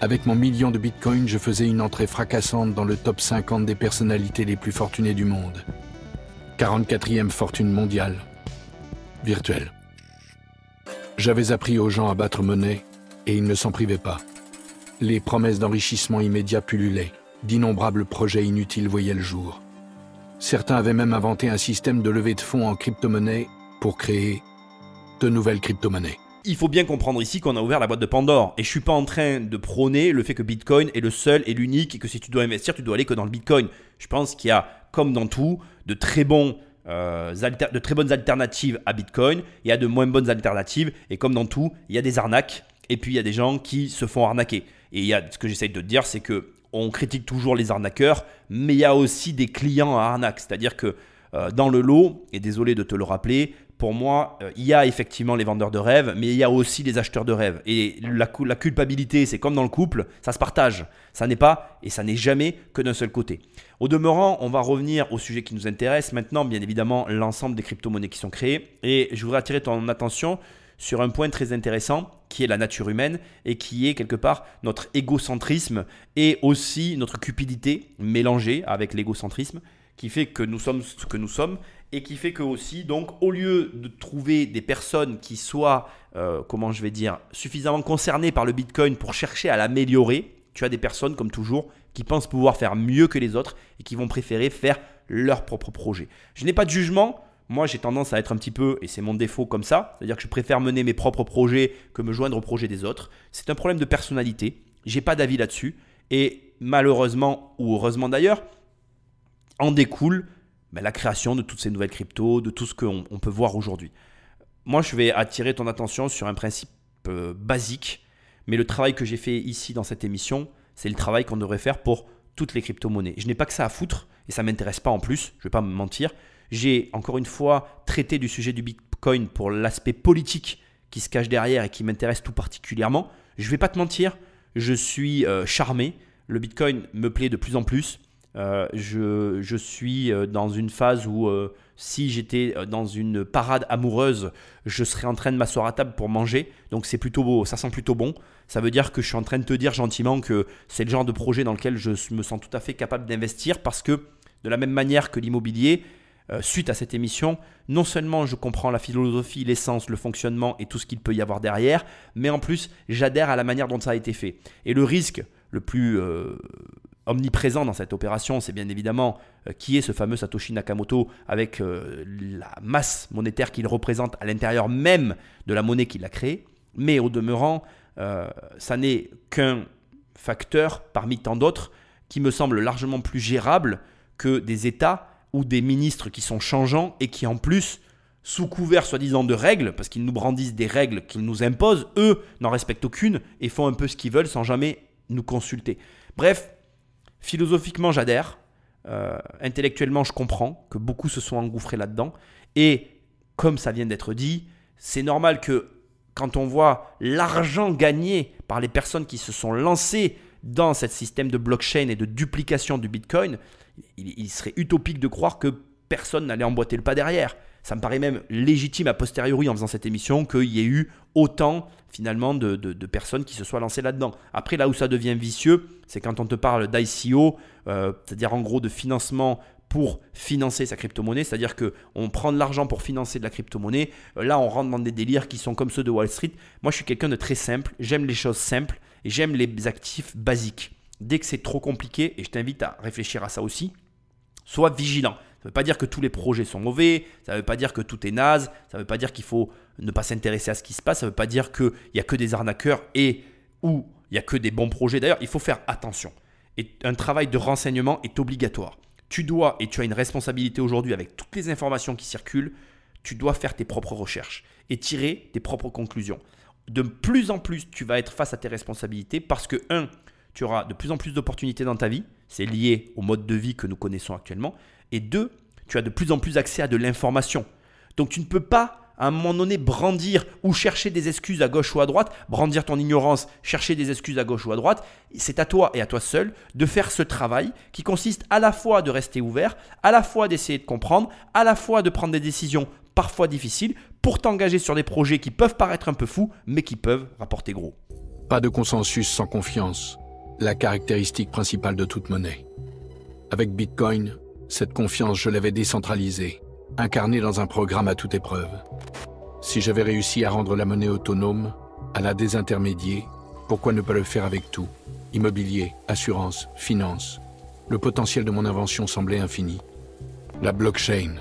Avec mon million de Bitcoin, je faisais une entrée fracassante dans le top 50 des personnalités les plus fortunées du monde. 44e fortune mondiale. Virtuelle. J'avais appris aux gens à battre monnaie, et ils ne s'en privaient pas. Les promesses d'enrichissement immédiat pullulaient. D'innombrables projets inutiles voyaient le jour. Certains avaient même inventé un système de levée de fonds en crypto-monnaie pour créer de nouvelles crypto-monnaies. Il faut bien comprendre ici qu'on a ouvert la boîte de Pandore. Et je ne suis pas en train de prôner le fait que Bitcoin est le seul et l'unique et que si tu dois investir, tu dois aller que dans le Bitcoin. Je pense qu'il y a, comme dans tout, de très bonnes alternatives à Bitcoin. Il y a de moins bonnes alternatives. Et comme dans tout, il y a des arnaques. Et puis il y a des gens qui se font arnaquer. Et il y a, ce que j'essaye de te dire, c'est que on critique toujours les arnaqueurs, mais il y a aussi des clients à arnaque. C'est-à-dire que dans le lot, et désolé de te le rappeler, pour moi, il y a effectivement les vendeurs de rêves, mais il y a aussi les acheteurs de rêves. Et la culpabilité, c'est comme dans le couple, ça se partage. Ça n'est pas et ça n'est jamais que d'un seul côté. Au demeurant, on va revenir au sujet qui nous intéresse. Maintenant, bien évidemment, l'ensemble des crypto-monnaies qui sont créées. Et je voudrais attirer ton attention sur un point très intéressant qui est la nature humaine et qui est quelque part notre égocentrisme et aussi notre cupidité mélangée avec l'égocentrisme qui fait que nous sommes ce que nous sommes et qui fait que aussi, donc, au lieu de trouver des personnes qui soient, suffisamment concernées par le Bitcoin pour chercher à l'améliorer, tu as des personnes, comme toujours, qui pensent pouvoir faire mieux que les autres et qui vont préférer faire leur propre projet. Je n'ai pas de jugement. Moi, j'ai tendance à être un petit peu, et c'est mon défaut comme ça, c'est-à-dire que je préfère mener mes propres projets que me joindre au projet des autres. C'est un problème de personnalité. Je n'ai pas d'avis là-dessus. Et malheureusement, ou heureusement d'ailleurs, en découle la création de toutes ces nouvelles cryptos, de tout ce qu'on peut voir aujourd'hui. Moi, je vais attirer ton attention sur un principe basique, mais le travail que j'ai fait ici dans cette émission, c'est le travail qu'on devrait faire pour toutes les crypto-monnaies. Je n'ai pas que ça à foutre, et ça ne m'intéresse pas en plus, je ne vais pas me mentir. J'ai encore une fois traité du sujet du Bitcoin pour l'aspect politique qui se cache derrière et qui m'intéresse tout particulièrement. Je ne vais pas te mentir, je suis charmé. Le Bitcoin me plaît de plus en plus. Je suis dans une phase où si j'étais dans une parade amoureuse, je serais en train de m'asseoir à table pour manger. Donc c'est plutôt beau, ça sent plutôt bon. Ça veut dire que je suis en train de te dire gentiment que c'est le genre de projet dans lequel je me sens tout à fait capable d'investir parce que de la même manière que l'immobilier, suite à cette émission, non seulement je comprends la philosophie, l'essence, le fonctionnement et tout ce qu'il peut y avoir derrière, mais en plus j'adhère à la manière dont ça a été fait. Et le risque le plus omniprésent dans cette opération, c'est bien évidemment qui est ce fameux Satoshi Nakamoto avec la masse monétaire qu'il représente à l'intérieur même de la monnaie qu'il a créée. Mais au demeurant, ça n'est qu'un facteur parmi tant d'autres qui me semble largement plus gérable que des États ou des ministres qui sont changeants et qui en plus, sous couvert soi-disant de règles, parce qu'ils nous brandissent des règles qu'ils nous imposent, eux n'en respectent aucune et font un peu ce qu'ils veulent sans jamais nous consulter. Bref, philosophiquement j'adhère, intellectuellement je comprends que beaucoup se sont engouffrés là-dedans et comme ça vient d'être dit, c'est normal que quand on voit l'argent gagné par les personnes qui se sont lancées dans ce système de blockchain et de duplication du Bitcoin, il serait utopique de croire que personne n'allait emboîter le pas derrière. Ça me paraît même légitime a posteriori en faisant cette émission qu'il y ait eu autant finalement de personnes qui se soient lancées là-dedans. Après, là où ça devient vicieux, c'est quand on te parle d'ICO, c'est-à-dire en gros de financement pour financer sa crypto-monnaie, c'est-à-dire qu'on prend de l'argent pour financer de la crypto-monnaie. Là, on rentre dans des délires qui sont comme ceux de Wall Street. Moi, je suis quelqu'un de très simple, j'aime les choses simples et j'aime les actifs basiques. Dès que c'est trop compliqué, et je t'invite à réfléchir à ça aussi, sois vigilant. Ça ne veut pas dire que tous les projets sont mauvais, ça ne veut pas dire que tout est naze, ça ne veut pas dire qu'il faut ne pas s'intéresser à ce qui se passe, ça ne veut pas dire qu'il n'y a que des arnaqueurs et ou il n'y a que des bons projets. D'ailleurs, il faut faire attention. Et un travail de renseignement est obligatoire. Tu dois, et tu as une responsabilité aujourd'hui avec toutes les informations qui circulent, tu dois faire tes propres recherches et tirer tes propres conclusions. De plus en plus, tu vas être face à tes responsabilités parce que, tu auras de plus en plus d'opportunités dans ta vie, c'est lié au mode de vie que nous connaissons actuellement, et 2, tu as de plus en plus accès à de l'information. Donc tu ne peux pas à un moment donné brandir ou chercher des excuses à gauche ou à droite, brandir ton ignorance, chercher des excuses à gauche ou à droite. C'est à toi et à toi seul de faire ce travail qui consiste à la fois de rester ouvert, à la fois d'essayer de comprendre, à la fois de prendre des décisions parfois difficiles pour t'engager sur des projets qui peuvent paraître un peu fous, mais qui peuvent rapporter gros. Pas de consensus sans confiance, la caractéristique principale de toute monnaie. Avec Bitcoin, cette confiance, je l'avais décentralisée, incarnée dans un programme à toute épreuve. Si j'avais réussi à rendre la monnaie autonome, à la désintermédier, pourquoi ne pas le faire avec tout? Immobilier, assurance, finance. Le potentiel de mon invention semblait infini. La blockchain.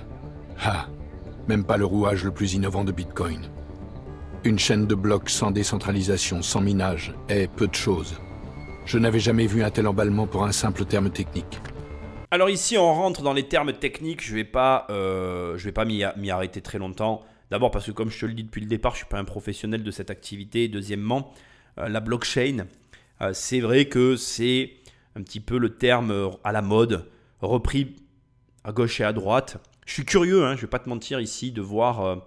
Même pas le rouage le plus innovant de Bitcoin. Une chaîne de blocs sans décentralisation, sans minage, est peu de choses. Je n'avais jamais vu un tel emballement pour un simple terme technique. Alors ici, on rentre dans les termes techniques. Je vais pas m'y arrêter très longtemps. D'abord parce que comme je te le dis depuis le départ, je ne suis pas un professionnel de cette activité. Deuxièmement, la blockchain, c'est vrai que c'est un petit peu le terme à la mode, repris à gauche et à droite. Je suis curieux, hein, je ne vais pas te mentir ici, de voir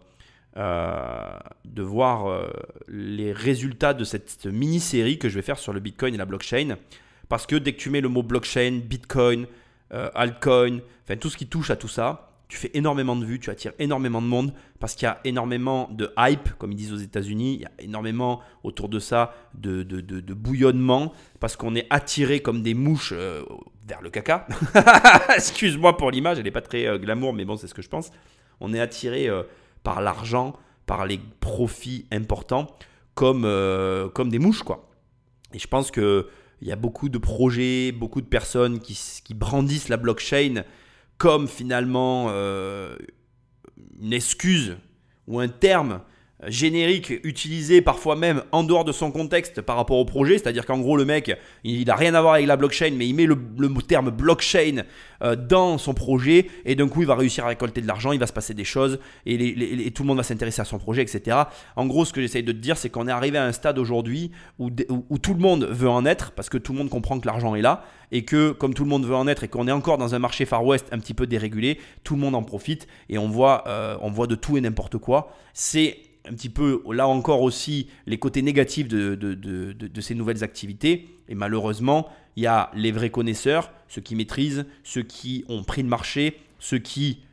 les résultats de cette mini-série que je vais faire sur le Bitcoin et la blockchain. Parce que dès que tu mets le mot blockchain, Bitcoin, altcoin, enfin tout ce qui touche à tout ça, tu fais énormément de vues, tu attires énormément de monde parce qu'il y a énormément de hype, comme ils disent aux États-Unis. Il y a énormément autour de ça de bouillonnement parce qu'on est attiré comme des mouches vers le caca. Excuse-moi pour l'image, elle n'est pas très glamour, mais bon, c'est ce que je pense. On est attiré par l'argent, par les profits importants comme des mouches, quoi. Et je pense qu'il y a beaucoup de projets, beaucoup de personnes qui brandissent la blockchain comme finalement une excuse ou un terme générique utilisé parfois même en dehors de son contexte par rapport au projet. C'est-à-dire qu'en gros, le mec, il n'a rien à voir avec la blockchain, mais il met le terme blockchain dans son projet et d'un coup, il va réussir à récolter de l'argent, il va se passer des choses et tout le monde va s'intéresser à son projet, etc. En gros, ce que j'essaye de te dire, c'est qu'on est arrivé à un stade aujourd'hui où tout le monde veut en être parce que tout le monde comprend que l'argent est là et que comme tout le monde veut en être et qu'on est encore dans un marché Far West un petit peu dérégulé, tout le monde en profite et on voit de tout et n'importe quoi. C'est un petit peu, là encore aussi, les côtés négatifs de ces nouvelles activités. Et malheureusement, il y a les vrais connaisseurs, ceux qui maîtrisent, ceux qui ont pris le marché, ceux qui,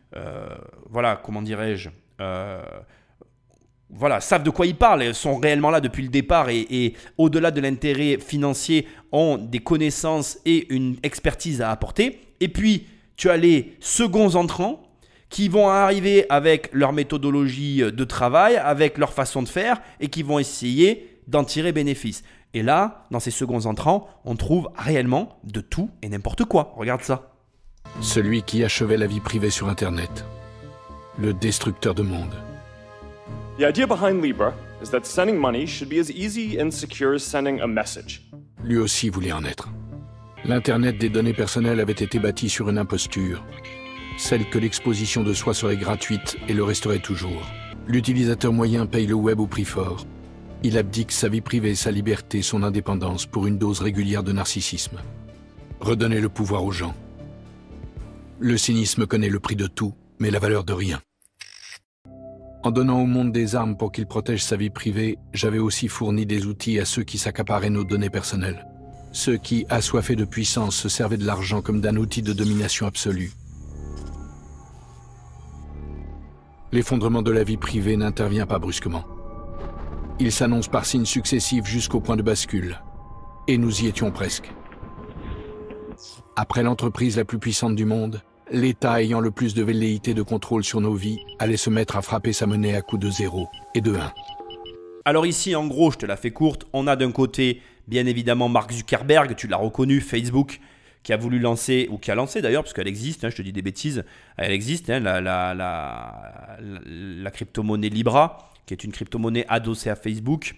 savent de quoi ils parlent, sont réellement là depuis le départ et au-delà de l'intérêt financier, ont des connaissances et une expertise à apporter. Et puis, tu as les seconds entrants qui vont arriver avec leur méthodologie de travail, avec leur façon de faire et qui vont essayer d'en tirer bénéfice. Et là, dans ces seconds entrants, on trouve réellement de tout et n'importe quoi. Regarde ça. Celui qui achevait la vie privée sur Internet. Le destructeur de monde. The idea behind Libra is that sending money should be as easy and secure as sending a message. Lui aussi voulait en être. L'Internet des données personnelles avait été bâti sur une imposture. Celle que l'exposition de soi serait gratuite et le resterait toujours. L'utilisateur moyen paye le web au prix fort. Il abdique sa vie privée, sa liberté, son indépendance pour une dose régulière de narcissisme. Redonner le pouvoir aux gens. Le cynisme connaît le prix de tout, mais la valeur de rien. En donnant au monde des armes pour qu'il protège sa vie privée, j'avais aussi fourni des outils à ceux qui s'accaparaient nos données personnelles. Ceux qui, assoiffés de puissance, se servaient de l'argent comme d'un outil de domination absolue. L'effondrement de la vie privée n'intervient pas brusquement. Il s'annonce par signes successifs jusqu'au point de bascule. Et nous y étions presque. Après l'entreprise la plus puissante du monde, l'État ayant le plus de velléité de contrôle sur nos vies allait se mettre à frapper sa monnaie à coups de 0 et de 1. Alors ici, en gros, je te la fais courte, on a d'un côté, bien évidemment, Mark Zuckerberg, tu l'as reconnu, Facebook, qui a voulu lancer, ou qui a lancé d'ailleurs, parce qu'elle existe, hein, je te dis des bêtises, elle existe, hein, la crypto-monnaie Libra, qui est une crypto-monnaie adossée à Facebook.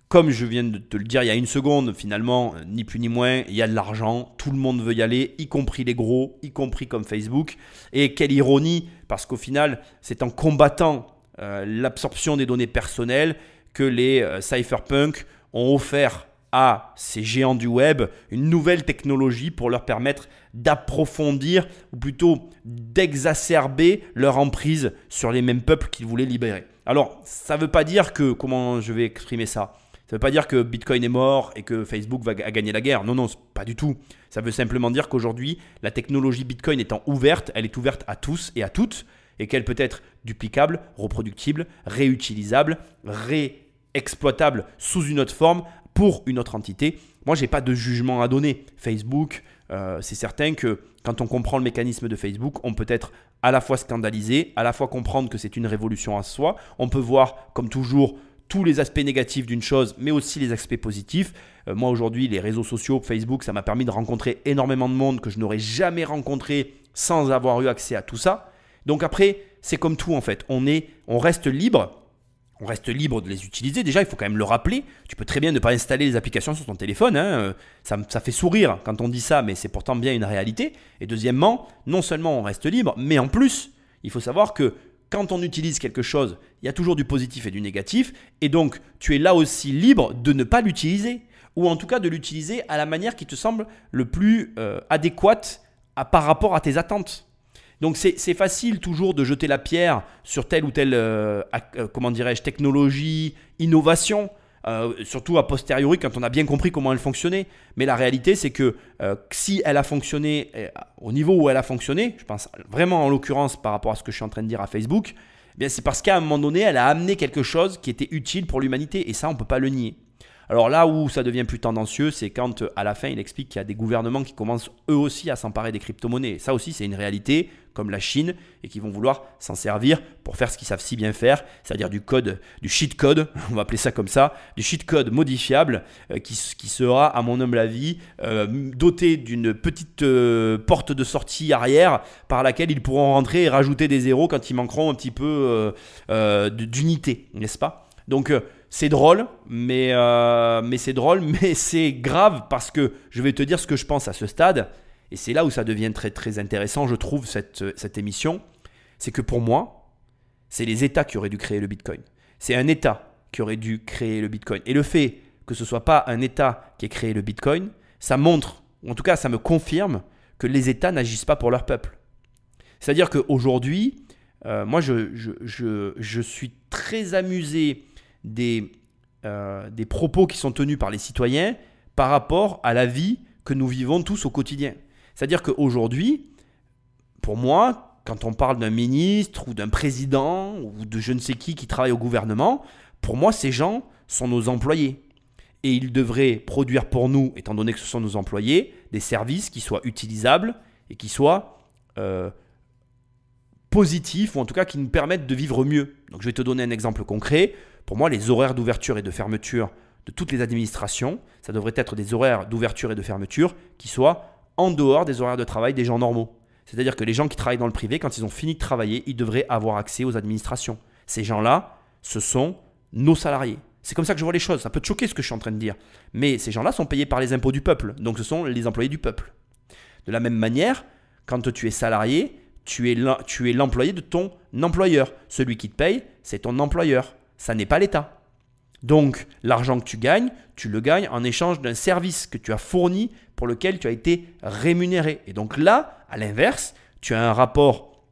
Comme je viens de te le dire il y a une seconde, finalement, ni plus ni moins, il y a de l'argent, tout le monde veut y aller, y compris les gros, y compris comme Facebook. Et quelle ironie, parce qu'au final, c'est en combattant l'absorption des données personnelles que les cypherpunks ont offert à ces géants du web une nouvelle technologie pour leur permettre d'approfondir ou plutôt d'exacerber leur emprise sur les mêmes peuples qu'ils voulaient libérer. Alors, ça ne veut pas dire que, comment je vais exprimer ça ? Ça ne veut pas dire que Bitcoin est mort et que Facebook a gagné la guerre. Non, pas du tout. Ça veut simplement dire qu'aujourd'hui, la technologie Bitcoin étant ouverte, elle est ouverte à tous et à toutes et qu'elle peut être duplicable, reproductible, réutilisable, réexploitable sous une autre forme pour une autre entité. Moi, je n'ai pas de jugement à donner. Facebook, c'est certain que quand on comprend le mécanisme de Facebook, on peut être à la fois scandalisé, à la fois comprendre que c'est une révolution à soi. On peut voir, comme toujours, tous les aspects négatifs d'une chose, mais aussi les aspects positifs. Moi, aujourd'hui, les réseaux sociaux, Facebook, ça m'a permis de rencontrer énormément de monde que je n'aurais jamais rencontré sans avoir eu accès à tout ça. Donc après, c'est comme tout en fait. On reste libre. On reste libre de les utiliser. Déjà, il faut quand même le rappeler. Tu peux très bien ne pas installer les applications sur ton téléphone. Hein. Ça fait sourire quand on dit ça, mais c'est pourtant bien une réalité. Et deuxièmement, non seulement on reste libre, mais en plus, il faut savoir que quand on utilise quelque chose, il y a toujours du positif et du négatif. Et donc, tu es là aussi libre de ne pas l'utiliser. Ou en tout cas, de l'utiliser à la manière qui te semble le plus adéquate par rapport à tes attentes. Donc c'est facile toujours de jeter la pierre sur telle ou telle comment dirais-je, technologie, innovation, surtout a posteriori quand on a bien compris comment elle fonctionnait. Mais la réalité, c'est que si elle a fonctionné au niveau où elle a fonctionné, je pense vraiment en l'occurrence par rapport à ce que je suis en train de dire à Facebook, eh bien c'est parce qu'à un moment donné, elle a amené quelque chose qui était utile pour l'humanité et ça, on ne peut pas le nier. Alors là où ça devient plus tendancieux, c'est quand à la fin, il explique qu'il y a des gouvernements qui commencent eux aussi à s'emparer des crypto-monnaies. Ça aussi, c'est une réalité, comme la Chine, et qui vont vouloir s'en servir pour faire ce qu'ils savent si bien faire, c'est-à-dire du code, du cheat code, on va appeler ça comme ça, du cheat code modifiable qui sera, à mon humble avis, doté d'une petite porte de sortie arrière par laquelle ils pourront rentrer et rajouter des zéros quand ils manqueront un petit peu d'unité, n'est-ce pas? Donc c'est drôle, mais c'est grave parce que je vais te dire ce que je pense à ce stade. Et c'est là où ça devient très, très intéressant, je trouve, cette émission. C'est que pour moi, c'est les États qui auraient dû créer le Bitcoin. C'est un État qui aurait dû créer le Bitcoin. Et le fait que ce ne soit pas un État qui ait créé le Bitcoin, ça montre, ou en tout cas ça me confirme, que les États n'agissent pas pour leur peuple. C'est-à-dire qu'aujourd'hui, moi je suis très amusé des propos qui sont tenus par les citoyens par rapport à la vie que nous vivons tous au quotidien. C'est-à-dire qu'aujourd'hui, pour moi, quand on parle d'un ministre ou d'un président ou de je ne sais qui travaille au gouvernement, pour moi, ces gens sont nos employés. Et ils devraient produire pour nous, étant donné que ce sont nos employés, des services qui soient utilisables et qui soient positifs, ou en tout cas qui nous permettent de vivre mieux. Donc je vais te donner un exemple concret. Pour moi, les horaires d'ouverture et de fermeture de toutes les administrations, ça devrait être des horaires d'ouverture et de fermeture qui soient en dehors des horaires de travail des gens normaux. C'est-à-dire que les gens qui travaillent dans le privé, quand ils ont fini de travailler, ils devraient avoir accès aux administrations. Ces gens-là, ce sont nos salariés. C'est comme ça que je vois les choses. Ça peut te choquer ce que je suis en train de dire. Mais ces gens-là sont payés par les impôts du peuple. Donc ce sont les employés du peuple. De la même manière, quand tu es salarié, tu es l'employé de ton employeur. Celui qui te paye, c'est ton employeur. Ça n'est pas l'État. Donc, l'argent que tu le gagnes en échange d'un service que tu as fourni pour lequel tu as été rémunéré. Et donc là, à l'inverse, tu as un rapport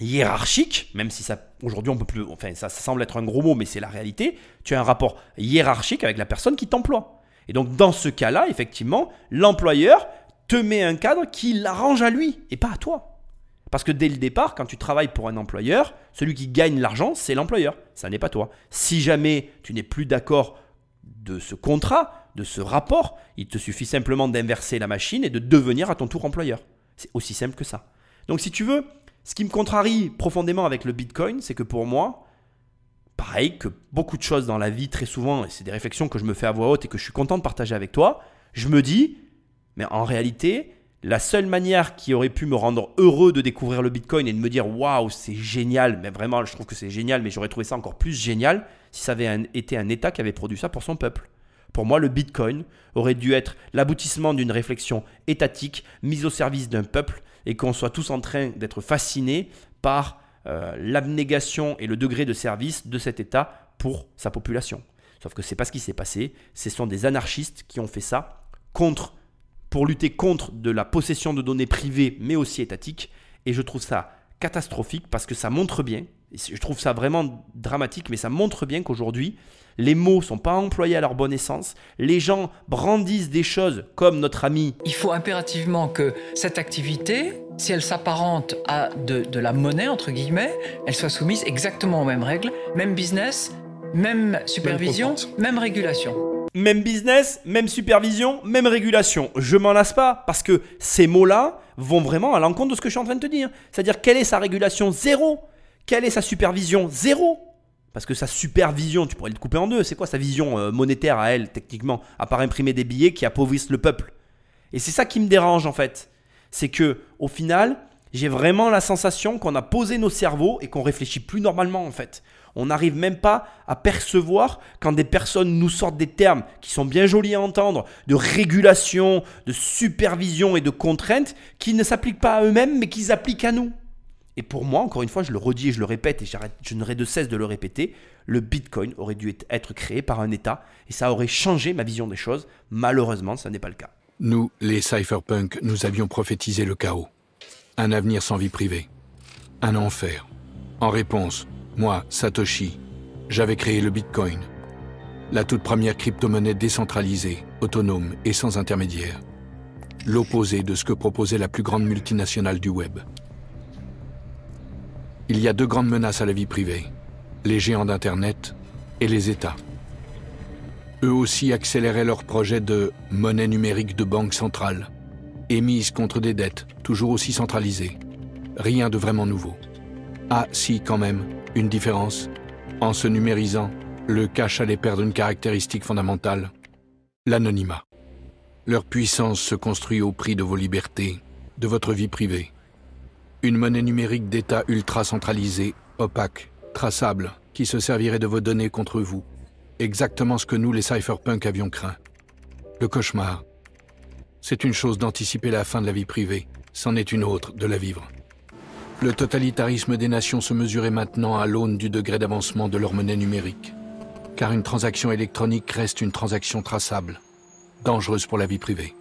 hiérarchique, même si ça, aujourd'hui on peut plus, enfin ça semble être un gros mot, mais c'est la réalité. Tu as un rapport hiérarchique avec la personne qui t'emploie. Et donc, dans ce cas-là, effectivement, l'employeur te met un cadre qui l'arrange à lui et pas à toi. Parce que dès le départ, quand tu travailles pour un employeur, celui qui gagne l'argent, c'est l'employeur. Ça n'est pas toi. Si jamais tu n'es plus d'accord de ce contrat, de ce rapport, il te suffit simplement d'inverser la machine et de devenir à ton tour employeur. C'est aussi simple que ça. Donc si tu veux, ce qui me contrarie profondément avec le Bitcoin, c'est que pour moi, pareil que beaucoup de choses dans la vie, très souvent, et c'est des réflexions que je me fais à voix haute et que je suis content de partager avec toi, je me dis, mais en réalité, la seule manière qui aurait pu me rendre heureux de découvrir le Bitcoin et de me dire waouh, c'est génial, mais vraiment, je trouve que c'est génial, mais j'aurais trouvé ça encore plus génial si ça avait été un État qui avait produit ça pour son peuple. Pour moi, le Bitcoin aurait dû être l'aboutissement d'une réflexion étatique mise au service d'un peuple et qu'on soit tous en train d'être fascinés par l'abnégation et le degré de service de cet État pour sa population. Sauf que ce n'est pas ce qui s'est passé. Ce sont des anarchistes qui ont fait ça pour lutter contre de la possession de données privées, mais aussi étatiques. Et je trouve ça catastrophique parce que ça montre bien, et je trouve ça vraiment dramatique, mais ça montre bien qu'aujourd'hui, les mots ne sont pas employés à leur bonne essence. Les gens brandissent des choses comme notre ami. Il faut impérativement que cette activité, si elle s'apparente à de la monnaie, entre guillemets, elle soit soumise exactement aux mêmes règles, même business, même supervision, même régulation. Même business, même supervision, même régulation. Je m'en lasse pas parce que ces mots-là vont vraiment à l'encontre de ce que je suis en train de te dire. C'est-à-dire, quelle est sa régulation? Zéro. Quelle est sa supervision? Zéro. Parce que sa supervision, tu pourrais le couper en deux. C'est quoi sa vision monétaire à elle, techniquement, à part imprimer des billets qui appauvrissent le peuple? Et c'est ça qui me dérange en fait. C'est que au final, j'ai vraiment la sensation qu'on a posé nos cerveaux et qu'on réfléchit plus normalement en fait. On n'arrive même pas à percevoir quand des personnes nous sortent des termes qui sont bien jolis à entendre, de régulation, de supervision et de contraintes qui ne s'appliquent pas à eux-mêmes mais qui s'appliquent à nous. Et pour moi, encore une fois, je le redis et je le répète et je n'aurai de cesse de le répéter, le Bitcoin aurait dû être créé par un État et ça aurait changé ma vision des choses. Malheureusement, ça n'est pas le cas. Nous, les cypherpunks, nous avions prophétisé le chaos. Un avenir sans vie privée. Un enfer. En réponse, moi, Satoshi, j'avais créé le Bitcoin. La toute première crypto-monnaie décentralisée, autonome et sans intermédiaire. L'opposé de ce que proposait la plus grande multinationale du web. Il y a 2 grandes menaces à la vie privée, les géants d'Internet et les États. Eux aussi accéléraient leur projet de monnaie numérique de banque centrale, émise contre des dettes toujours aussi centralisées. Rien de vraiment nouveau. Ah si, quand même, une différence. En se numérisant, le cash allait perdre une caractéristique fondamentale, l'anonymat. Leur puissance se construit au prix de vos libertés, de votre vie privée. Une monnaie numérique d'État ultra centralisée, opaque, traçable, qui se servirait de vos données contre vous. Exactement ce que nous, les cypherpunks, avions craint. Le cauchemar. C'est une chose d'anticiper la fin de la vie privée, c'en est une autre de la vivre. Le totalitarisme des nations se mesurait maintenant à l'aune du degré d'avancement de leur monnaie numérique. Car une transaction électronique reste une transaction traçable, dangereuse pour la vie privée.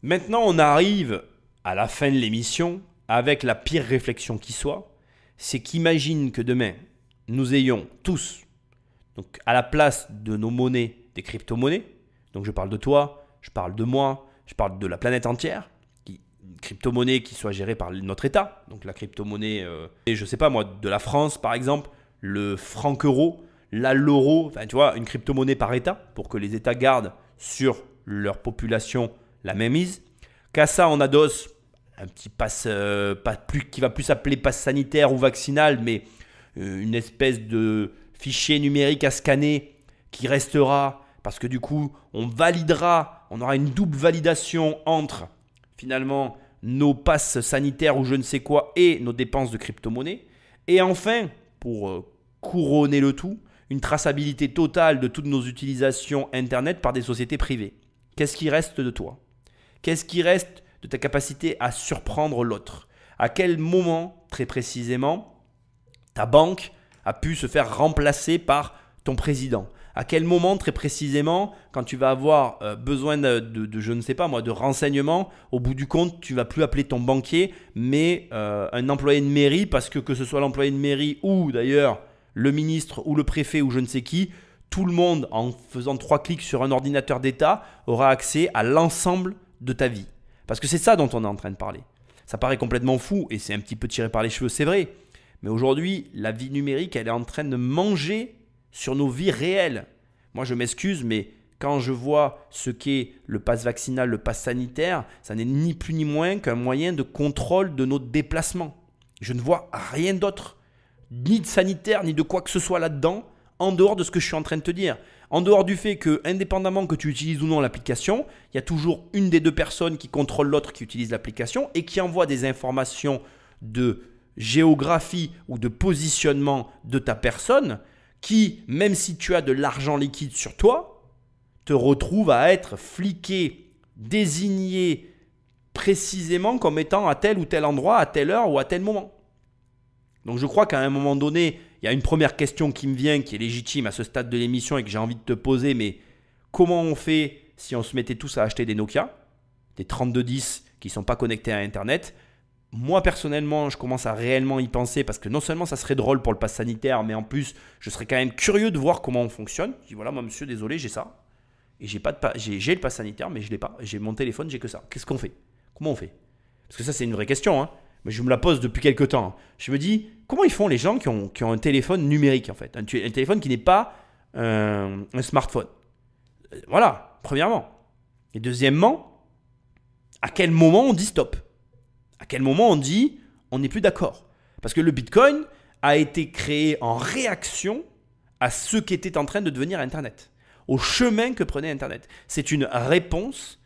Maintenant, on arrive à la fin de l'émission avec la pire réflexion qui soit, c'est qu'imagine que demain, nous ayons tous, donc à la place de nos monnaies, des crypto-monnaies. Donc je parle de toi, je parle de moi, je parle de la planète entière. Une crypto-monnaie qui soit gérée par notre État. Donc la crypto-monnaie, je ne sais pas moi, de la France par exemple, le franc euro, l'euro, enfin tu vois, une crypto-monnaie par État pour que les États gardent sur leur population la même mise. Qu'à ça, on adosse un petit pass, qui va plus s'appeler pass sanitaire ou vaccinal, mais une espèce de fichier numérique à scanner qui restera parce que du coup, on aura une double validation entre finalement nos passes sanitaires ou je ne sais quoi et nos dépenses de crypto-monnaie. Et enfin, pour couronner le tout, une traçabilité totale de toutes nos utilisations Internet par des sociétés privées. Qu'est-ce qui reste de toi? Qu'est-ce qui reste de ta capacité à surprendre l'autre? À quel moment, très précisément, ta banque a pu se faire remplacer par ton président? À quel moment, très précisément, quand tu vas avoir besoin de je ne sais pas moi, de renseignements, au bout du compte, tu ne vas plus appeler ton banquier, mais un employé de mairie, parce que ce soit l'employé de mairie ou d'ailleurs le ministre ou le préfet ou je ne sais qui, tout le monde, en faisant 3 clics sur un ordinateur d'État, aura accès à l'ensemble de ta vie. Parce que c'est ça dont on est en train de parler. Ça paraît complètement fou et c'est un petit peu tiré par les cheveux, c'est vrai. Mais aujourd'hui, la vie numérique, elle est en train de manger sur nos vies réelles. Moi, je m'excuse, mais quand je vois ce qu'est le pass vaccinal, le pass sanitaire, ça n'est ni plus ni moins qu'un moyen de contrôle de nos déplacements. Je ne vois rien d'autre, ni de sanitaire, ni de quoi que ce soit là-dedans, en dehors de ce que je suis en train de te dire. En dehors du fait que, indépendamment que tu utilises ou non l'application, il y a toujours une des 2 personnes qui contrôle l'autre qui utilise l'application et qui envoie des informations de géographie ou de positionnement de ta personne qui, même si tu as de l'argent liquide sur toi, te retrouve à être fliqué, désigné précisément comme étant à tel ou tel endroit, à telle heure ou à tel moment. Donc je crois qu'à un moment donné, il y a une première question qui me vient, qui est légitime à ce stade de l'émission et que j'ai envie de te poser, mais comment on fait si on se mettait tous à acheter des Nokia, des 3210 qui ne sont pas connectés à Internet? Moi, personnellement, je commence à réellement y penser parce que non seulement ça serait drôle pour le pass sanitaire, mais en plus, je serais quand même curieux de voir comment on fonctionne. Je dis voilà, moi, monsieur, désolé, j'ai ça. Et j'ai le pass sanitaire, mais je ne l'ai pas. J'ai mon téléphone, j'ai que ça. Qu'est-ce qu'on fait? Comment on fait? Parce que ça, c'est une vraie question, hein. Mais je me la pose depuis quelques temps. Je me dis, comment ils font les gens qui ont un téléphone numérique, en fait? Un téléphone qui n'est pas un smartphone. Voilà, premièrement. Et deuxièmement, à quel moment on dit stop? À quel moment on dit on n'est plus d'accord? Parce que le Bitcoin a été créé en réaction à ce qu'était en train de devenir Internet, au chemin que prenait Internet. C'est une réponse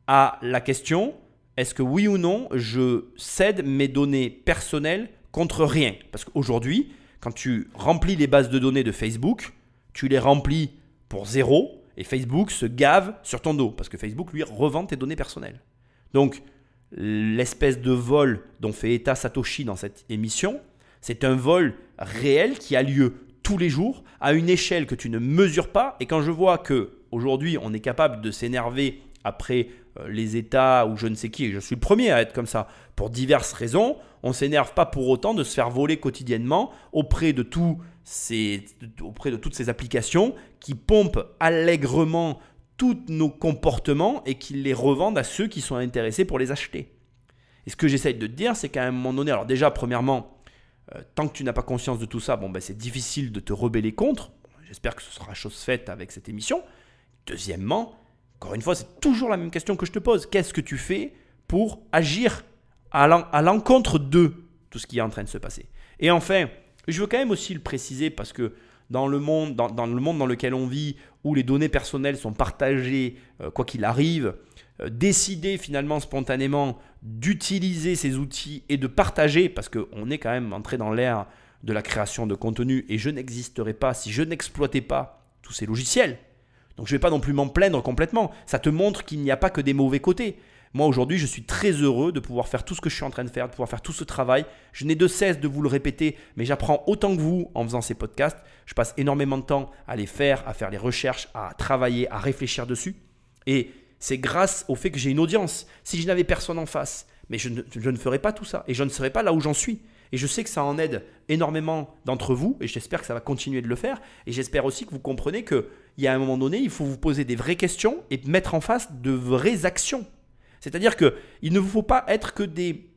à la question, est-ce que oui ou non je cède mes données personnelles contre rien? Parce qu'aujourd'hui, quand tu remplis les bases de données de Facebook, tu les remplis pour 0 et Facebook se gave sur ton dos parce que Facebook lui revend tes données personnelles. Donc, l'espèce de vol dont fait état Satoshi dans cette émission, c'est un vol réel qui a lieu tous les jours à une échelle que tu ne mesures pas. Et quand je vois qu'aujourd'hui, on est capable de s'énerver après les États ou je ne sais qui, et je suis le premier à être comme ça, pour diverses raisons, on ne s'énerve pas pour autant de se faire voler quotidiennement auprès de toutes ces applications qui pompent allègrement tous nos comportements et qui les revendent à ceux qui sont intéressés pour les acheter. Et ce que j'essaye de te dire, c'est qu'à un moment donné, alors déjà, premièrement, tant que tu n'as pas conscience de tout ça, c'est difficile de te rebeller contre. J'espère que ce sera chose faite avec cette émission. Deuxièmement, encore une fois, c'est toujours la même question que je te pose. Qu'est-ce que tu fais pour agir à l'encontre de tout ce qui est en train de se passer? Et enfin, je veux quand même aussi le préciser parce que dans le monde dans lequel on vit, où les données personnelles sont partagées, quoi qu'il arrive, décider finalement spontanément d'utiliser ces outils et de partager, parce qu'on est quand même entré dans l'ère de la création de contenu et je n'existerais pas si je n'exploitais pas tous ces logiciels. Donc je ne vais pas non plus m'en plaindre complètement. Ça te montre qu'il n'y a pas que des mauvais côtés. Moi aujourd'hui, je suis très heureux de pouvoir faire tout ce que je suis en train de faire, de pouvoir faire tout ce travail. Je n'ai de cesse de vous le répéter, mais j'apprends autant que vous en faisant ces podcasts. Je passe énormément de temps à les faire, à faire les recherches, à travailler, à réfléchir dessus. Et c'est grâce au fait que j'ai une audience. Si je n'avais personne en face, mais je ne ferais pas tout ça et je ne serais pas là où j'en suis. Et je sais que ça en aide énormément d'entre vous et j'espère que ça va continuer de le faire. Et j'espère aussi que vous comprenez qu'il y a un moment donné, il faut vous poser des vraies questions et mettre en face de vraies actions. C'est-à-dire qu'il ne vous faut pas être que des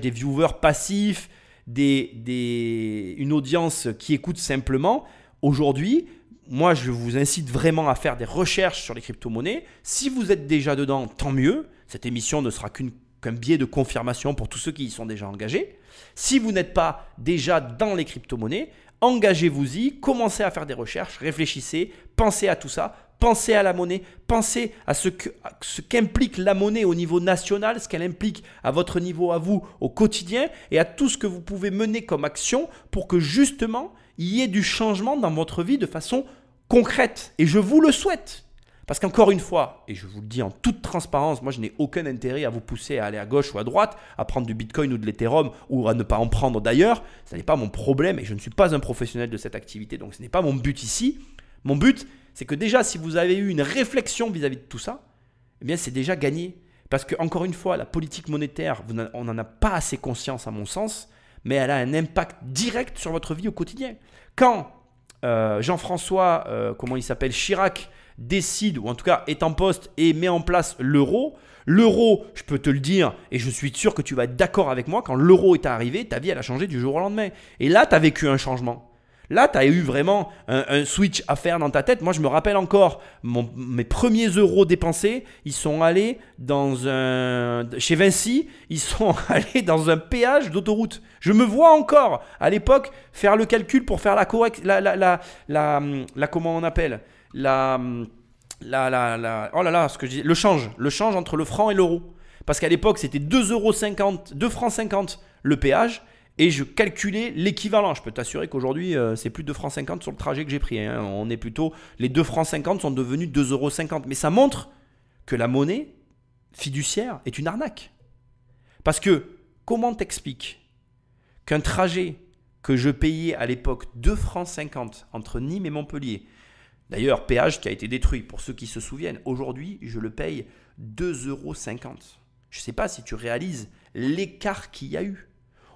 viewers passifs, une audience qui écoute simplement. Aujourd'hui, moi, je vous incite vraiment à faire des recherches sur les crypto-monnaies. Si vous êtes déjà dedans, tant mieux. Cette émission ne sera qu'un biais de confirmation pour tous ceux qui y sont déjà engagés. Si vous n'êtes pas déjà dans les crypto-monnaies, engagez-vous-y, commencez à faire des recherches, réfléchissez, pensez à tout ça, pensez à la monnaie, pensez à ce qu'implique la monnaie au niveau national, ce qu'elle implique à votre niveau à vous au quotidien et à tout ce que vous pouvez mener comme action pour que justement il y ait du changement dans votre vie de façon concrète. Et je vous le souhaite. Parce qu'encore une fois, et je vous le dis en toute transparence, moi je n'ai aucun intérêt à vous pousser à aller à gauche ou à droite, à prendre du Bitcoin ou de l'Ethereum ou à ne pas en prendre d'ailleurs. Ce n'est pas mon problème et je ne suis pas un professionnel de cette activité, donc ce n'est pas mon but ici. Mon but, c'est que déjà si vous avez eu une réflexion vis-à-vis de tout ça, eh bien c'est déjà gagné. Parce qu'encore une fois, la politique monétaire, on n'en a pas assez conscience à mon sens, mais elle a un impact direct sur votre vie au quotidien. Quand Jean-François, Chirac, décide, ou en tout cas est en poste et met en place l'euro, je peux te le dire, et je suis sûr que tu vas être d'accord avec moi, quand l'euro est arrivé, ta vie elle a changé du jour au lendemain. Et là, tu as vécu un changement. Là, tu as eu vraiment un switch à faire dans ta tête. Moi, je me rappelle encore, mes premiers euros dépensés, ils sont allés chez Vinci, ils sont allés dans un péage d'autoroute. Je me vois encore, à l'époque, faire le calcul pour faire le change entre le franc et l'euro. Parce qu'à l'époque, c'était 2,50 francs le péage. Et je calculais l'équivalent. Je peux t'assurer qu'aujourd'hui, c'est plus de 2,50 francs sur le trajet que j'ai pris. Hein. On est plutôt, les 2,50 francs sont devenus 2,50 €. Mais ça montre que la monnaie fiduciaire est une arnaque. Parce que comment t'expliques qu'un trajet que je payais à l'époque 2,50 francs entre Nîmes et Montpellier, d'ailleurs péage qui a été détruit pour ceux qui se souviennent, aujourd'hui je le paye 2,50 €. Je ne sais pas si tu réalises l'écart qu'il y a eu.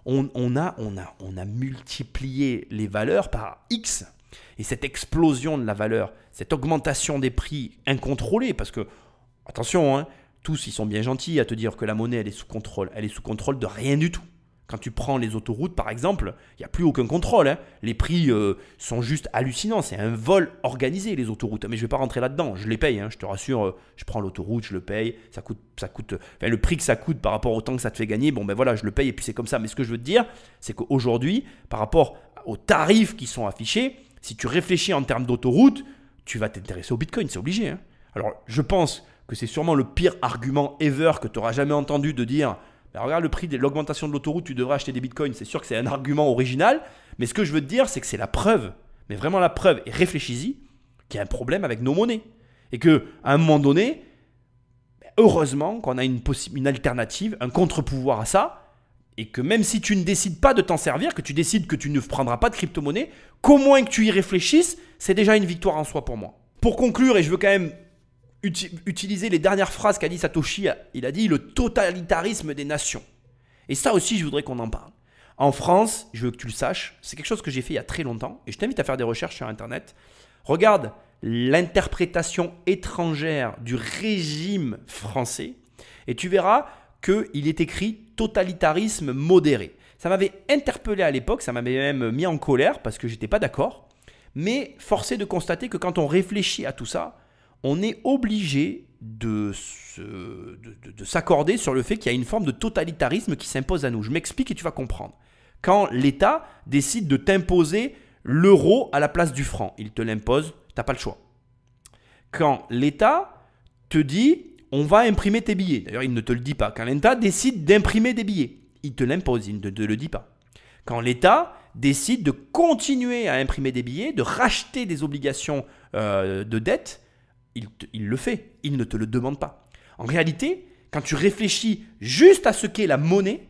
On a multiplié les valeurs par X. Et cette explosion de la valeur, cette augmentation des prix incontrôlée, parce que, attention, hein, tous ils sont bien gentils à te dire que la monnaie elle est sous contrôle. Elle est sous contrôle de rien du tout. Quand tu prends les autoroutes par exemple, il n'y a plus aucun contrôle. Hein. Les prix sont juste hallucinants. C'est un vol organisé les autoroutes. Mais je ne vais pas rentrer là-dedans. Je les paye, hein, je te rassure. Je prends l'autoroute, je le paye. Ça coûte le prix que ça coûte par rapport au temps que ça te fait gagner. Bon ben voilà, je le paye et puis c'est comme ça. Mais ce que je veux te dire, c'est qu'aujourd'hui, par rapport aux tarifs qui sont affichés, si tu réfléchis en termes d'autoroute, tu vas t'intéresser au Bitcoin. C'est obligé. Hein. Alors je pense que c'est sûrement le pire argument ever que tu n'auras jamais entendu de dire... regarde le prix de l'augmentation de l'autoroute, tu devrais acheter des bitcoins. C'est sûr que c'est un argument original, mais ce que je veux te dire, c'est que c'est la preuve, mais vraiment la preuve, et réfléchis-y, qu'il y a un problème avec nos monnaies. Et qu'à un moment donné, heureusement qu'on a une alternative, un contre-pouvoir à ça, et que même si tu ne décides pas de t'en servir, que tu décides que tu ne prendras pas de crypto-monnaie, qu'au moins que tu y réfléchisses, c'est déjà une victoire en soi pour moi. Pour conclure, et je veux quand même utiliser les dernières phrases qu'a dit Satoshi. Il a dit le totalitarisme des nations. Et ça aussi, je voudrais qu'on en parle. En France, je veux que tu le saches, c'est quelque chose que j'ai fait il y a très longtemps et je t'invite à faire des recherches sur Internet. Regarde l'interprétation étrangère du régime français et tu verras qu'il est écrit totalitarisme modéré. Ça m'avait interpellé à l'époque, ça m'avait même mis en colère parce que je n'étais pas d'accord. Mais force est de constater que quand on réfléchit à tout ça, on est obligé de s'accorder sur le fait qu'il y a une forme de totalitarisme qui s'impose à nous. Je m'explique et tu vas comprendre. Quand l'État décide de t'imposer l'euro à la place du franc, il te l'impose, tu n'as pas le choix. Quand l'État te dit on va imprimer tes billets, d'ailleurs il ne te le dit pas, quand l'État décide d'imprimer des billets, il te l'impose, il ne te le dit pas. Quand l'État décide de continuer à imprimer des billets, de racheter des obligations de dette, il le fait, il ne te le demande pas. En réalité, quand tu réfléchis juste à ce qu'est la monnaie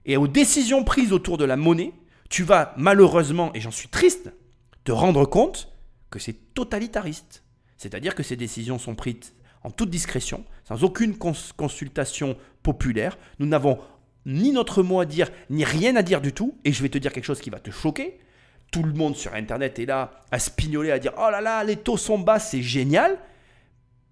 et aux décisions prises autour de la monnaie, tu vas malheureusement, et j'en suis triste, te rendre compte que c'est totalitariste. C'est-à-dire que ces décisions sont prises en toute discrétion, sans aucune consultation populaire. Nous n'avons ni notre mot à dire, ni rien à dire du tout. Et je vais te dire quelque chose qui va te choquer. Tout le monde sur Internet est là à spignoler, à dire « Oh là là, les taux sont bas, c'est génial !»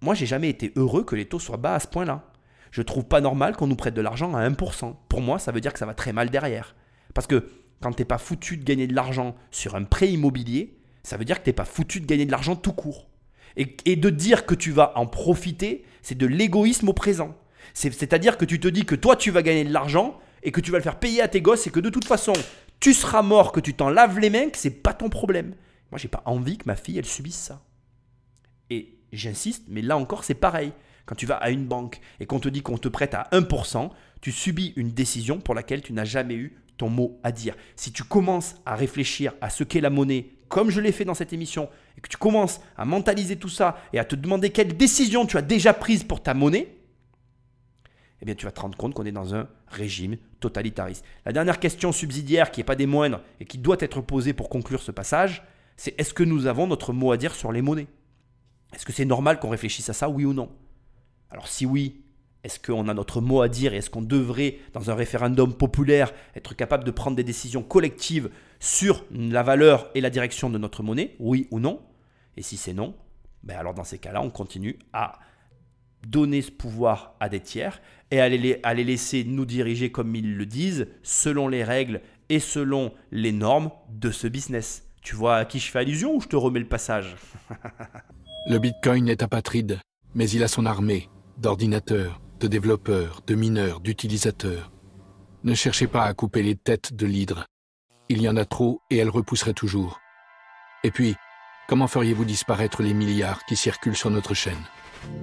Moi, j'ai jamais été heureux que les taux soient bas à ce point-là. Je trouve pas normal qu'on nous prête de l'argent à 1%. Pour moi, ça veut dire que ça va très mal derrière. Parce que quand tu n'es pas foutu de gagner de l'argent sur un prêt immobilier, ça veut dire que tu n'es pas foutu de gagner de l'argent tout court. Et de dire que tu vas en profiter, c'est de l'égoïsme au présent. C'est-à-dire que tu te dis que toi, tu vas gagner de l'argent et que tu vas le faire payer à tes gosses et que de toute façon, tu seras mort, que tu t'en laves les mains, que ce n'est pas ton problème. Moi, je n'ai pas envie que ma fille, elle subisse ça. Et j'insiste, mais là encore, c'est pareil. Quand tu vas à une banque et qu'on te dit qu'on te prête à 1%, tu subis une décision pour laquelle tu n'as jamais eu ton mot à dire. Si tu commences à réfléchir à ce qu'est la monnaie, comme je l'ai fait dans cette émission, et que tu commences à mentaliser tout ça et à te demander quelle décision tu as déjà prise pour ta monnaie, eh bien tu vas te rendre compte qu'on est dans un régime totalitariste. La dernière question subsidiaire qui n'est pas des moindres et qui doit être posée pour conclure ce passage, c'est est-ce que nous avons notre mot à dire sur les monnaies? Est-ce que c'est normal qu'on réfléchisse à ça, oui ou non? Alors si oui, est-ce qu'on a notre mot à dire et est-ce qu'on devrait, dans un référendum populaire, être capable de prendre des décisions collectives sur la valeur et la direction de notre monnaie, oui ou non? Et si c'est non, ben alors dans ces cas-là, on continue à donner ce pouvoir à des tiers et à les laisser nous diriger comme ils le disent, selon les règles et selon les normes de ce business. Tu vois à qui je fais allusion ou je te remets le passage? Le Bitcoin est apatride, mais il a son armée d'ordinateurs, de développeurs, de mineurs, d'utilisateurs. Ne cherchez pas à couper les têtes de l'hydre. Il y en a trop et elle repousserait toujours. Et puis, comment feriez-vous disparaître les milliards qui circulent sur notre chaîne?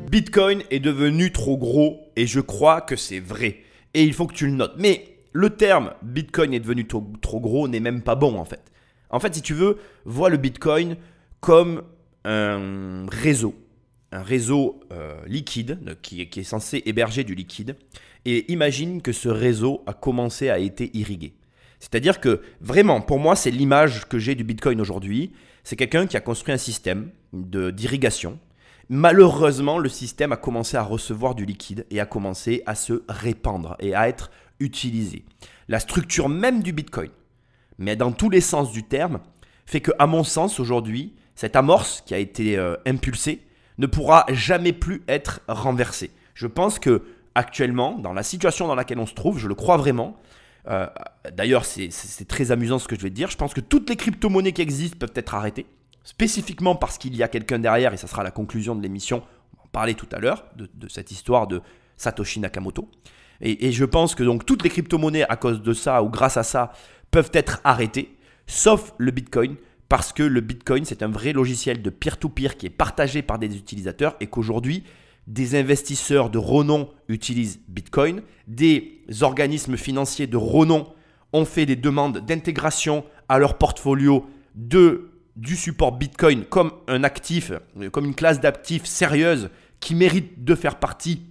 Bitcoin est devenu trop gros et je crois que c'est vrai. Et il faut que tu le notes. Mais le terme Bitcoin est devenu trop gros n'est même pas bon en fait. En fait, si tu veux, vois le Bitcoin comme un réseau liquide qui est censé héberger du liquide. Et imagine que ce réseau a commencé à être irrigué. C'est-à-dire que vraiment, pour moi, c'est l'image que j'ai du Bitcoin aujourd'hui. C'est quelqu'un qui a construit un système d'irrigation. Malheureusement, le système a commencé à recevoir du liquide et a commencé à se répandre et à être utilisé. La structure même du Bitcoin, mais dans tous les sens du terme, fait qu'à mon sens, aujourd'hui, cette amorce qui a été impulsée ne pourra jamais plus être renversée. Je pense que actuellement, dans la situation dans laquelle on se trouve, je le crois vraiment. D'ailleurs, c'est très amusant ce que je vais te dire. Je pense que toutes les crypto-monnaies qui existent peuvent être arrêtées, spécifiquement parce qu'il y a quelqu'un derrière, et ça sera la conclusion de l'émission. On va en parler tout à l'heure de cette histoire de Satoshi Nakamoto. Et je pense que donc toutes les crypto-monnaies, à cause de ça ou grâce à ça, peuvent être arrêtées, sauf le Bitcoin, parce que le Bitcoin, c'est un vrai logiciel de peer-to-peer qui est partagé par des utilisateurs et qu'aujourd'hui, des investisseurs de renom utilisent Bitcoin, des organismes financiers de renom ont fait des demandes d'intégration à leur portfolio du support Bitcoin comme un actif, comme une classe d'actifs sérieuse qui mérite de faire partie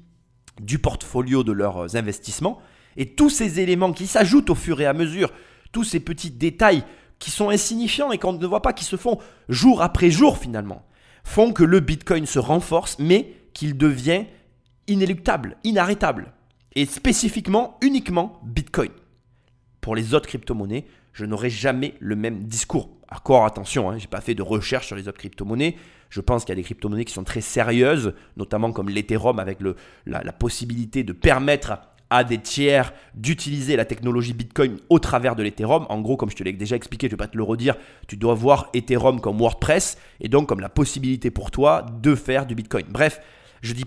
du portfolio de leurs investissements. Et tous ces éléments qui s'ajoutent au fur et à mesure, tous ces petits détails qui sont insignifiants et qu'on ne voit pas, qui se font jour après jour finalement, font que le Bitcoin se renforce, mais qu'il devient inéluctable, inarrêtable. Et spécifiquement, uniquement Bitcoin. Pour les autres crypto-monnaies, je n'aurai jamais le même discours. Encore attention, je n'ai pas fait de recherche sur les autres crypto-monnaies. Je pense qu'il y a des crypto-monnaies qui sont très sérieuses, notamment comme l'Ethereum avec la possibilité de permettre à des tiers d'utiliser la technologie Bitcoin au travers de l'Ethereum. En gros, comme je te l'ai déjà expliqué, je ne vais pas te le redire, tu dois voir Ethereum comme WordPress et donc comme la possibilité pour toi de faire du Bitcoin. Bref, je ne dis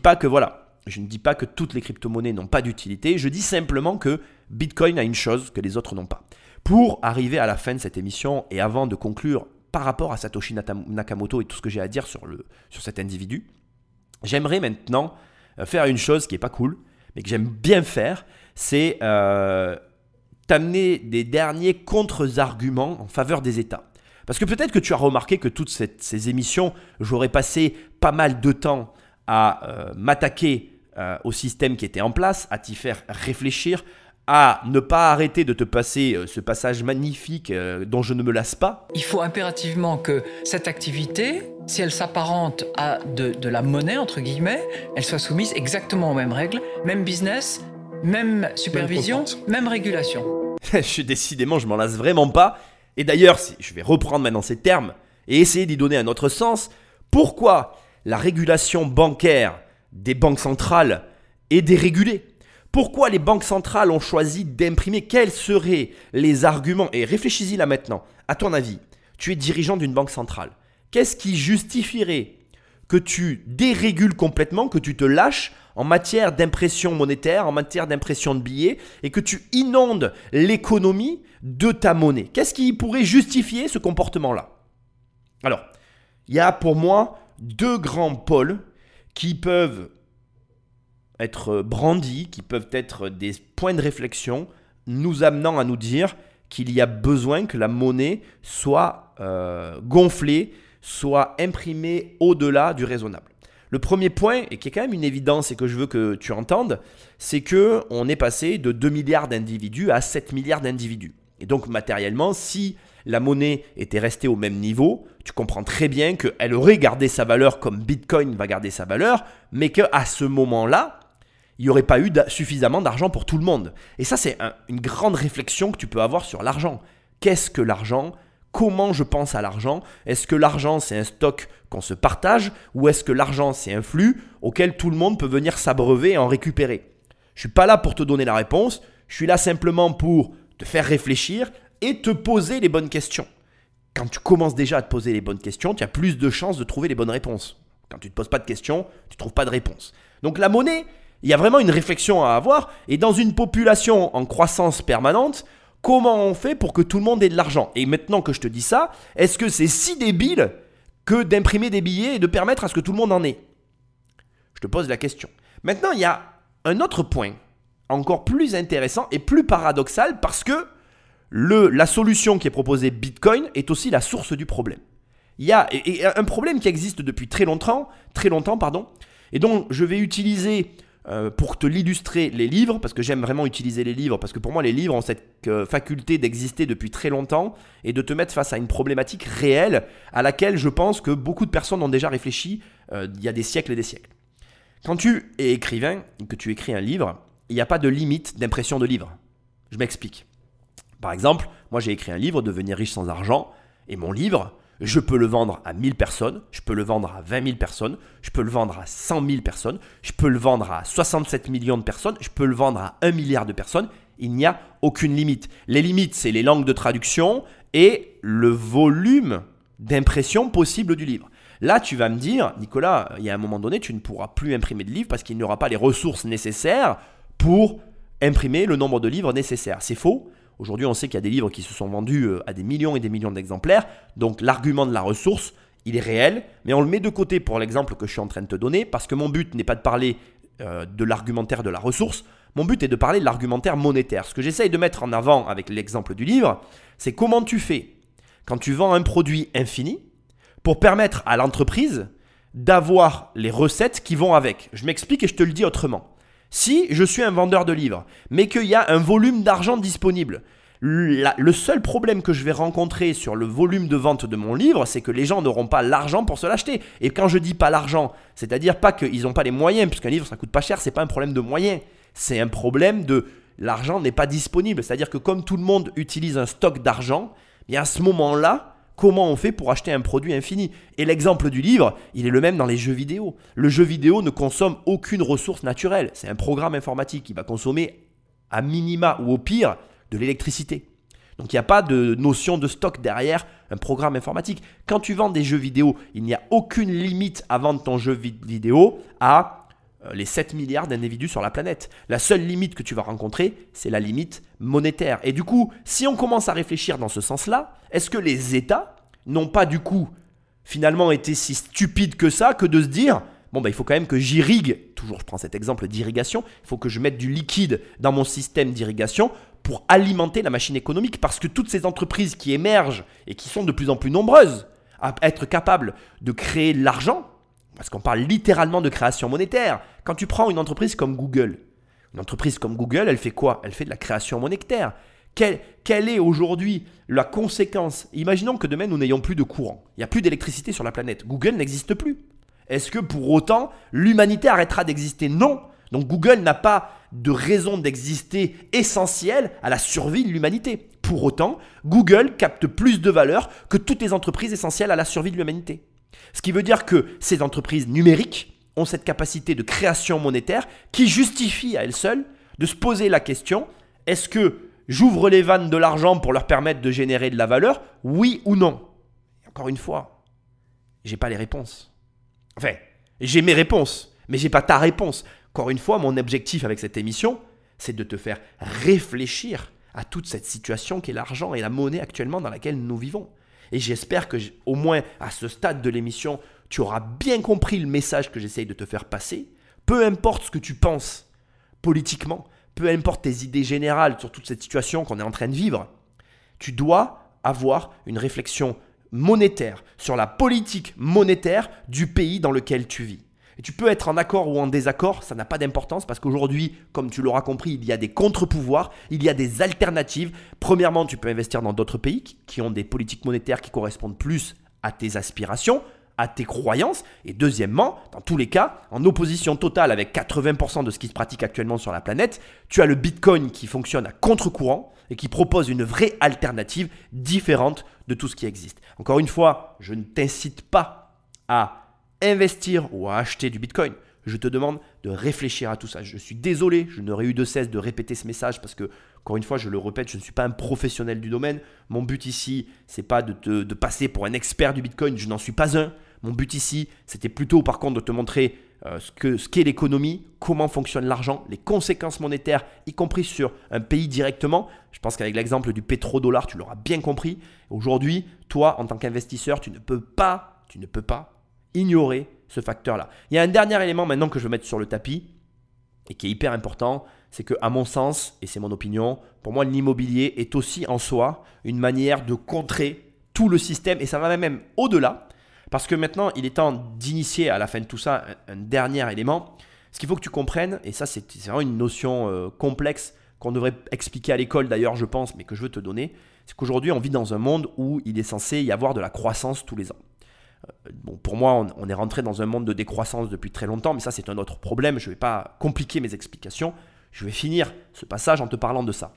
pas que toutes les crypto-monnaies n'ont pas d'utilité, je dis simplement que Bitcoin a une chose que les autres n'ont pas. Pour arriver à la fin de cette émission et avant de conclure par rapport à Satoshi Nakamoto et tout ce que j'ai à dire sur cet individu, j'aimerais maintenant faire une chose qui n'est pas cool, mais que j'aime bien faire, c'est t'amener des derniers contre-arguments en faveur des États. Parce que peut-être que tu as remarqué que toutes ces émissions, j'aurais passé pas mal de temps à m'attaquer au système qui était en place, à t'y faire réfléchir, à ne pas arrêter de te passer ce passage magnifique dont je ne me lasse pas. Il faut impérativement que cette activité, si elle s'apparente à de la monnaie, entre guillemets, elle soit soumise exactement aux mêmes règles, même business, même supervision, même régulation. Décidément, je m'en lasse vraiment pas. Et d'ailleurs, je vais reprendre maintenant ces termes et essayer d'y donner un autre sens. Pourquoi la régulation bancaire des banques centrales est dérégulée ? Pourquoi les banques centrales ont choisi d'imprimer? Quels seraient les arguments? Et réfléchis-y là maintenant. À ton avis, tu es dirigeant d'une banque centrale. Qu'est-ce qui justifierait que tu dérégules complètement, que tu te lâches en matière d'impression monétaire, en matière d'impression de billets et que tu inondes l'économie de ta monnaie? Qu'est-ce qui pourrait justifier ce comportement-là? Alors, il y a pour moi deux grands pôles qui peuvent être brandis, qui peuvent être des points de réflexion, nous amenant à nous dire qu'il y a besoin que la monnaie soit gonflée, soit imprimée au-delà du raisonnable. Le premier point, et qui est quand même une évidence et que je veux que tu entendes, c'est qu'on est passé de 2 milliards d'individus à 7 milliards d'individus. Et donc matériellement, si la monnaie était restée au même niveau, tu comprends très bien qu'elle aurait gardé sa valeur comme Bitcoin va garder sa valeur, mais qu'à ce moment-là, il n'y aurait pas eu suffisamment d'argent pour tout le monde. Et ça, c'est une grande réflexion que tu peux avoir sur l'argent. Qu'est-ce que l'argent? Comment je pense à l'argent? Est-ce que l'argent, c'est un stock qu'on se partage ou est-ce que l'argent, c'est un flux auquel tout le monde peut venir s'abreuver et en récupérer? Je ne suis pas là pour te donner la réponse. Je suis là simplement pour te faire réfléchir et te poser les bonnes questions. Quand tu commences déjà à te poser les bonnes questions, tu as plus de chances de trouver les bonnes réponses. Quand tu ne te poses pas de questions, tu ne trouves pas de réponse. Donc la monnaie, il y a vraiment une réflexion à avoir. Et dans une population en croissance permanente, comment on fait pour que tout le monde ait de l'argent? Et maintenant que je te dis ça, est-ce que c'est si débile que d'imprimer des billets et de permettre à ce que tout le monde en ait? Je te pose la question. Maintenant, il y a un autre point encore plus intéressant et plus paradoxal parce que la solution qui est proposée Bitcoin est aussi la source du problème. Il y a un problème qui existe depuis très longtemps, et donc je vais utiliser pour te l'illustrer les livres, parce que j'aime vraiment utiliser les livres, parce que pour moi les livres ont cette faculté d'exister depuis très longtemps et de te mettre face à une problématique réelle à laquelle je pense que beaucoup de personnes ont déjà réfléchi il y a des siècles et des siècles. Quand tu es écrivain et que tu écris un livre, il n'y a pas de limite d'impression de livre. Je m'explique. Par exemple, moi j'ai écrit un livre, Devenir riche sans argent, et mon livre, je peux le vendre à 1000 personnes, je peux le vendre à 20 000 personnes, je peux le vendre à 100 000 personnes, je peux le vendre à 67 millions de personnes, je peux le vendre à 1 milliard de personnes. Il n'y a aucune limite. Les limites, c'est les langues de traduction et le volume d'impression possible du livre. Là, tu vas me dire, Nicolas, il y a un moment donné, tu ne pourras plus imprimer de livres parce qu'il n'y aura pas les ressources nécessaires pour imprimer le nombre de livres nécessaires. C'est faux. Aujourd'hui, on sait qu'il y a des livres qui se sont vendus à des millions et des millions d'exemplaires. Donc, l'argument de la ressource, il est réel. Mais on le met de côté pour l'exemple que je suis en train de te donner parce que mon but n'est pas de parler de l'argumentaire de la ressource. Mon but est de parler de l'argumentaire monétaire. Ce que j'essaye de mettre en avant avec l'exemple du livre, c'est comment tu fais quand tu vends un produit infini pour permettre à l'entreprise d'avoir les recettes qui vont avec. Je m'explique et je te le dis autrement. Si je suis un vendeur de livres, mais qu'il y a un volume d'argent disponible, Le seul problème que je vais rencontrer sur le volume de vente de mon livre, c'est que les gens n'auront pas l'argent pour se l'acheter. Et quand je dis pas l'argent, c'est-à-dire pas qu'ils n'ont pas les moyens, puisqu'un livre ça coûte pas cher, c'est pas un problème de moyens. C'est un problème de l'argent n'est pas disponible. C'est-à-dire que comme tout le monde utilise un stock d'argent, et à ce moment-là, comment on fait pour acheter un produit infini? Et l'exemple du livre, il est le même dans les jeux vidéo. Le jeu vidéo ne consomme aucune ressource naturelle. C'est un programme informatique qui va consommer à minima ou au pire de l'électricité. Donc il n'y a pas de notion de stock derrière un programme informatique. Quand tu vends des jeux vidéo, il n'y a aucune limite à vendre ton jeu vidéo à les 7 milliards d'individus sur la planète. La seule limite que tu vas rencontrer, c'est la limite monétaire. Et du coup, si on commence à réfléchir dans ce sens-là, est-ce que les États n'ont pas du coup finalement été si stupides que ça que de se dire bon, il faut quand même que j'irrigue, toujours je prends cet exemple d'irrigation, il faut que je mette du liquide dans mon système d'irrigation pour alimenter la machine économique parce que toutes ces entreprises qui émergent et qui sont de plus en plus nombreuses à être capables de créer de l'argent, parce qu'on parle littéralement de création monétaire. Quand tu prends une entreprise comme Google, elle fait quoi? Elle fait de la création monétaire. Quelle est aujourd'hui la conséquence? Imaginons que demain nous n'ayons plus de courant, il n'y a plus d'électricité sur la planète, Google n'existe plus. Est-ce que pour autant, l'humanité arrêtera d'exister? Non. Donc Google n'a pas de raison d'exister essentielle à la survie de l'humanité. Pour autant, Google capte plus de valeur que toutes les entreprises essentielles à la survie de l'humanité. Ce qui veut dire que ces entreprises numériques ont cette capacité de création monétaire qui justifie à elles seules de se poser la question, est-ce que j'ouvre les vannes de l'argent pour leur permettre de générer de la valeur? Oui ou non? Encore une fois, je n'ai pas les réponses. Enfin, j'ai mes réponses, mais je n'ai pas ta réponse. Encore une fois, mon objectif avec cette émission, c'est de te faire réfléchir à toute cette situation qu'est l'argent et la monnaie actuellement dans laquelle nous vivons. Et j'espère que, au moins à ce stade de l'émission, tu auras bien compris le message que j'essaye de te faire passer. Peu importe ce que tu penses politiquement, peu importe tes idées générales sur toute cette situation qu'on est en train de vivre, tu dois avoir une réflexion monétaire, sur la politique monétaire du pays dans lequel tu vis. Et tu peux être en accord ou en désaccord, ça n'a pas d'importance parce qu'aujourd'hui, comme tu l'auras compris, il y a des contre-pouvoirs, il y a des alternatives. Premièrement, tu peux investir dans d'autres pays qui ont des politiques monétaires qui correspondent plus à tes aspirations, à tes croyances. Et deuxièmement, dans tous les cas, en opposition totale avec 80% de ce qui se pratique actuellement sur la planète, tu as le Bitcoin qui fonctionne à contre-courant et qui propose une vraie alternative différente de tout ce qui existe. Encore une fois, je ne t'incite pas à investir ou à acheter du Bitcoin. Je te demande de réfléchir à tout ça. Je suis désolé, je n'aurais eu de cesse de répéter ce message parce que, encore une fois, je le répète, je ne suis pas un professionnel du domaine. Mon but ici, ce n'est pas de passer pour un expert du Bitcoin, je n'en suis pas un. Mon but ici, c'était plutôt par contre de te montrer ce qu'est l'économie, comment fonctionne l'argent, les conséquences monétaires, y compris sur un pays directement. Je pense qu'avec l'exemple du pétrodollar, tu l'auras bien compris. Aujourd'hui, toi, en tant qu'investisseur, tu ne peux pas ignorer ce facteur-là. Il y a un dernier élément maintenant que je veux mettre sur le tapis et qui est hyper important, c'est qu'à mon sens, et c'est mon opinion, pour moi l'immobilier est aussi en soi une manière de contrer tout le système et ça va même au-delà parce que maintenant il est temps d'initier à la fin de tout ça un dernier élément. Ce qu'il faut que tu comprennes, et ça c'est vraiment une notion complexe qu'on devrait expliquer à l'école d'ailleurs je pense, mais que je veux te donner, c'est qu'aujourd'hui on vit dans un monde où il est censé y avoir de la croissance tous les ans. Bon, pour moi, on est rentré dans un monde de décroissance depuis très longtemps, mais ça, c'est un autre problème. Je ne vais pas compliquer mes explications. Je vais finir ce passage en te parlant de ça.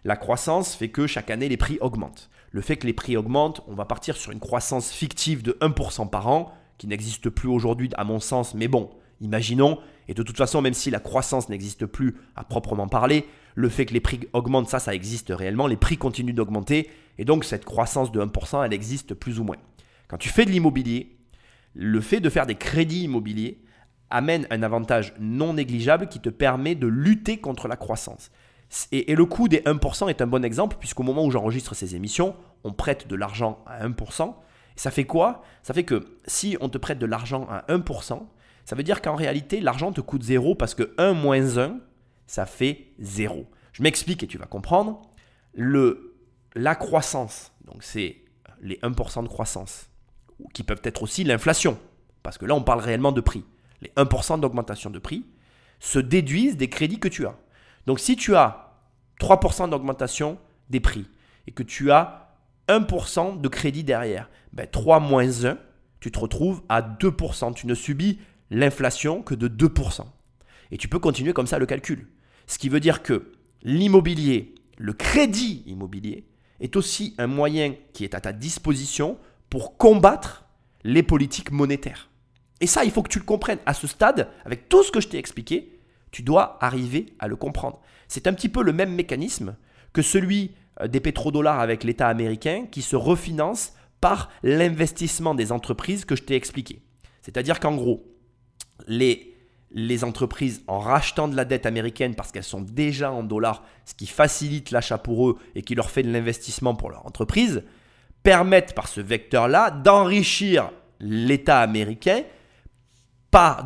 La croissance fait que chaque année, les prix augmentent. Le fait que les prix augmentent, on va partir sur une croissance fictive de 1% par an, qui n'existe plus aujourd'hui à mon sens, mais bon, imaginons. Et de toute façon, même si la croissance n'existe plus à proprement parler, le fait que les prix augmentent, ça existe réellement. Les prix continuent d'augmenter et donc cette croissance de 1%, elle existe plus ou moins. Quand tu fais de l'immobilier, le fait de faire des crédits immobiliers amène un avantage non négligeable qui te permet de lutter contre la croissance. Et le coût des 1% est un bon exemple puisqu'au moment où j'enregistre ces émissions, on prête de l'argent à 1%. Et ça fait quoi? Ça fait que si on te prête de l'argent à 1%, ça veut dire qu'en réalité, l'argent te coûte 0 parce que 1 moins 1, ça fait 0. Je m'explique et tu vas comprendre. La croissance, donc c'est les 1% de croissance, qui peuvent être aussi l'inflation, parce que là on parle réellement de prix. Les 1% d'augmentation de prix se déduisent des crédits que tu as. Donc si tu as 3% d'augmentation des prix et que tu as 1% de crédit derrière, 3 moins 1, tu te retrouves à 2%. Tu ne subis l'inflation que de 2%. Et tu peux continuer comme ça le calcul. Ce qui veut dire que l'immobilier, le crédit immobilier, est aussi un moyen qui est à ta disposition pour combattre les politiques monétaires. Et ça, il faut que tu le comprennes. À ce stade, avec tout ce que je t'ai expliqué, tu dois arriver à le comprendre. C'est un petit peu le même mécanisme que celui des pétrodollars avec l'État américain qui se refinance par l'investissement des entreprises que je t'ai expliqué. C'est-à-dire qu'en gros, les entreprises, en rachetant de la dette américaine parce qu'elles sont déjà en dollars, ce qui facilite l'achat pour eux et qui leur fait de l'investissement pour leur entreprise, permettent par ce vecteur-là d'enrichir l'État américain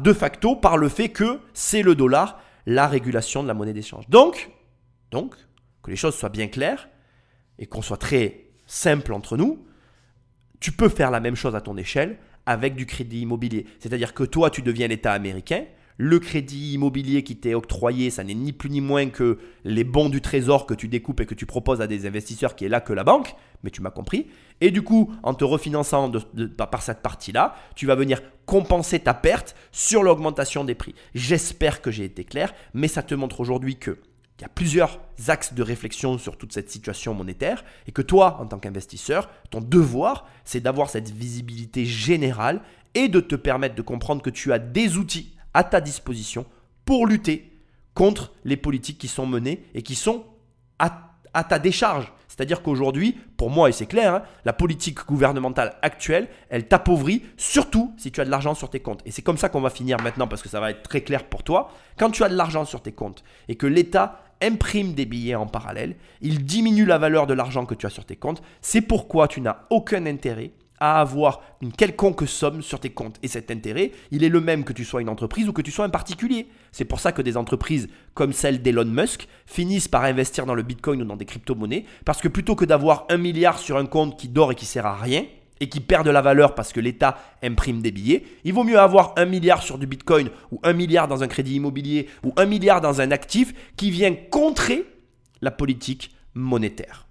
de facto par le fait que c'est le dollar la régulation de la monnaie d'échange. Donc, que les choses soient bien claires et qu'on soit très simple entre nous, tu peux faire la même chose à ton échelle avec du crédit immobilier. C'est-à-dire que toi, tu deviens l'État américain. Le crédit immobilier qui t'est octroyé, ça n'est ni plus ni moins que les bons du trésor que tu découpes et que tu proposes à des investisseurs qui est là que la banque, mais tu m'as compris. Et du coup, en te refinançant par cette partie-là, tu vas venir compenser ta perte sur l'augmentation des prix. J'espère que j'ai été clair, mais ça te montre aujourd'hui qu'il y a plusieurs axes de réflexion sur toute cette situation monétaire et que toi, en tant qu'investisseur, ton devoir, c'est d'avoir cette visibilité générale et de te permettre de comprendre que tu as des outils à ta disposition pour lutter contre les politiques qui sont menées et qui sont à ta décharge. C'est-à-dire qu'aujourd'hui, pour moi, et c'est clair, la politique gouvernementale actuelle, elle t'appauvrit, surtout si tu as de l'argent sur tes comptes. Et c'est comme ça qu'on va finir maintenant parce que ça va être très clair pour toi. Quand tu as de l'argent sur tes comptes et que l'État imprime des billets en parallèle, il diminue la valeur de l'argent que tu as sur tes comptes. C'est pourquoi tu n'as aucun intérêt à avoir une quelconque somme sur tes comptes. Et cet intérêt, il est le même que tu sois une entreprise ou que tu sois un particulier. C'est pour ça que des entreprises comme celle d'Elon Musk finissent par investir dans le Bitcoin ou dans des crypto-monnaies, parce que plutôt que d'avoir 1 milliard sur un compte qui dort et qui sert à rien, et qui perd de la valeur parce que l'État imprime des billets, il vaut mieux avoir 1 milliard sur du Bitcoin ou 1 milliard dans un crédit immobilier ou 1 milliard dans un actif qui vient contrer la politique monétaire.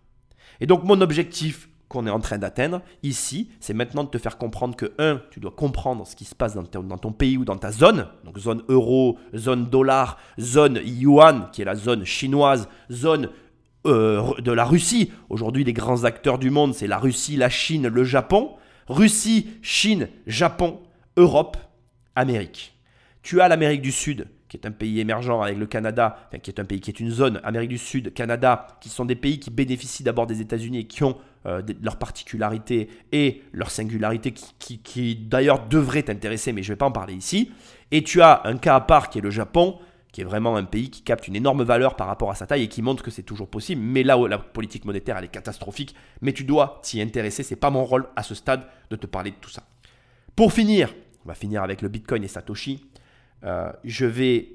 Et donc mon objectif qu'on est en train d'atteindre ici, c'est maintenant de te faire comprendre que 1, tu dois comprendre ce qui se passe dans ton pays ou dans ta zone, donc zone euro, zone dollar, zone yuan, qui est la zone chinoise, zone de la Russie. Aujourd'hui, les grands acteurs du monde, c'est la Russie, la Chine, le Japon. Russie, Chine, Japon, Europe, Amérique. Tu as l'Amérique du Sud, qui est un pays émergent avec le Canada, enfin, qui est un pays qui est une zone, Amérique du Sud, Canada, qui sont des pays qui bénéficient d'abord des États-Unis et qui ont leurs particularités et leurs singularités qui d'ailleurs devraient t'intéresser, mais je ne vais pas en parler ici. Et tu as un cas à part qui est le Japon, qui est vraiment un pays qui capte une énorme valeur par rapport à sa taille et qui montre que c'est toujours possible. Mais là où la politique monétaire, elle est catastrophique, mais tu dois t'y intéresser. Ce n'est pas mon rôle à ce stade de te parler de tout ça. Pour finir, on va finir avec le Bitcoin et Satoshi. Je vais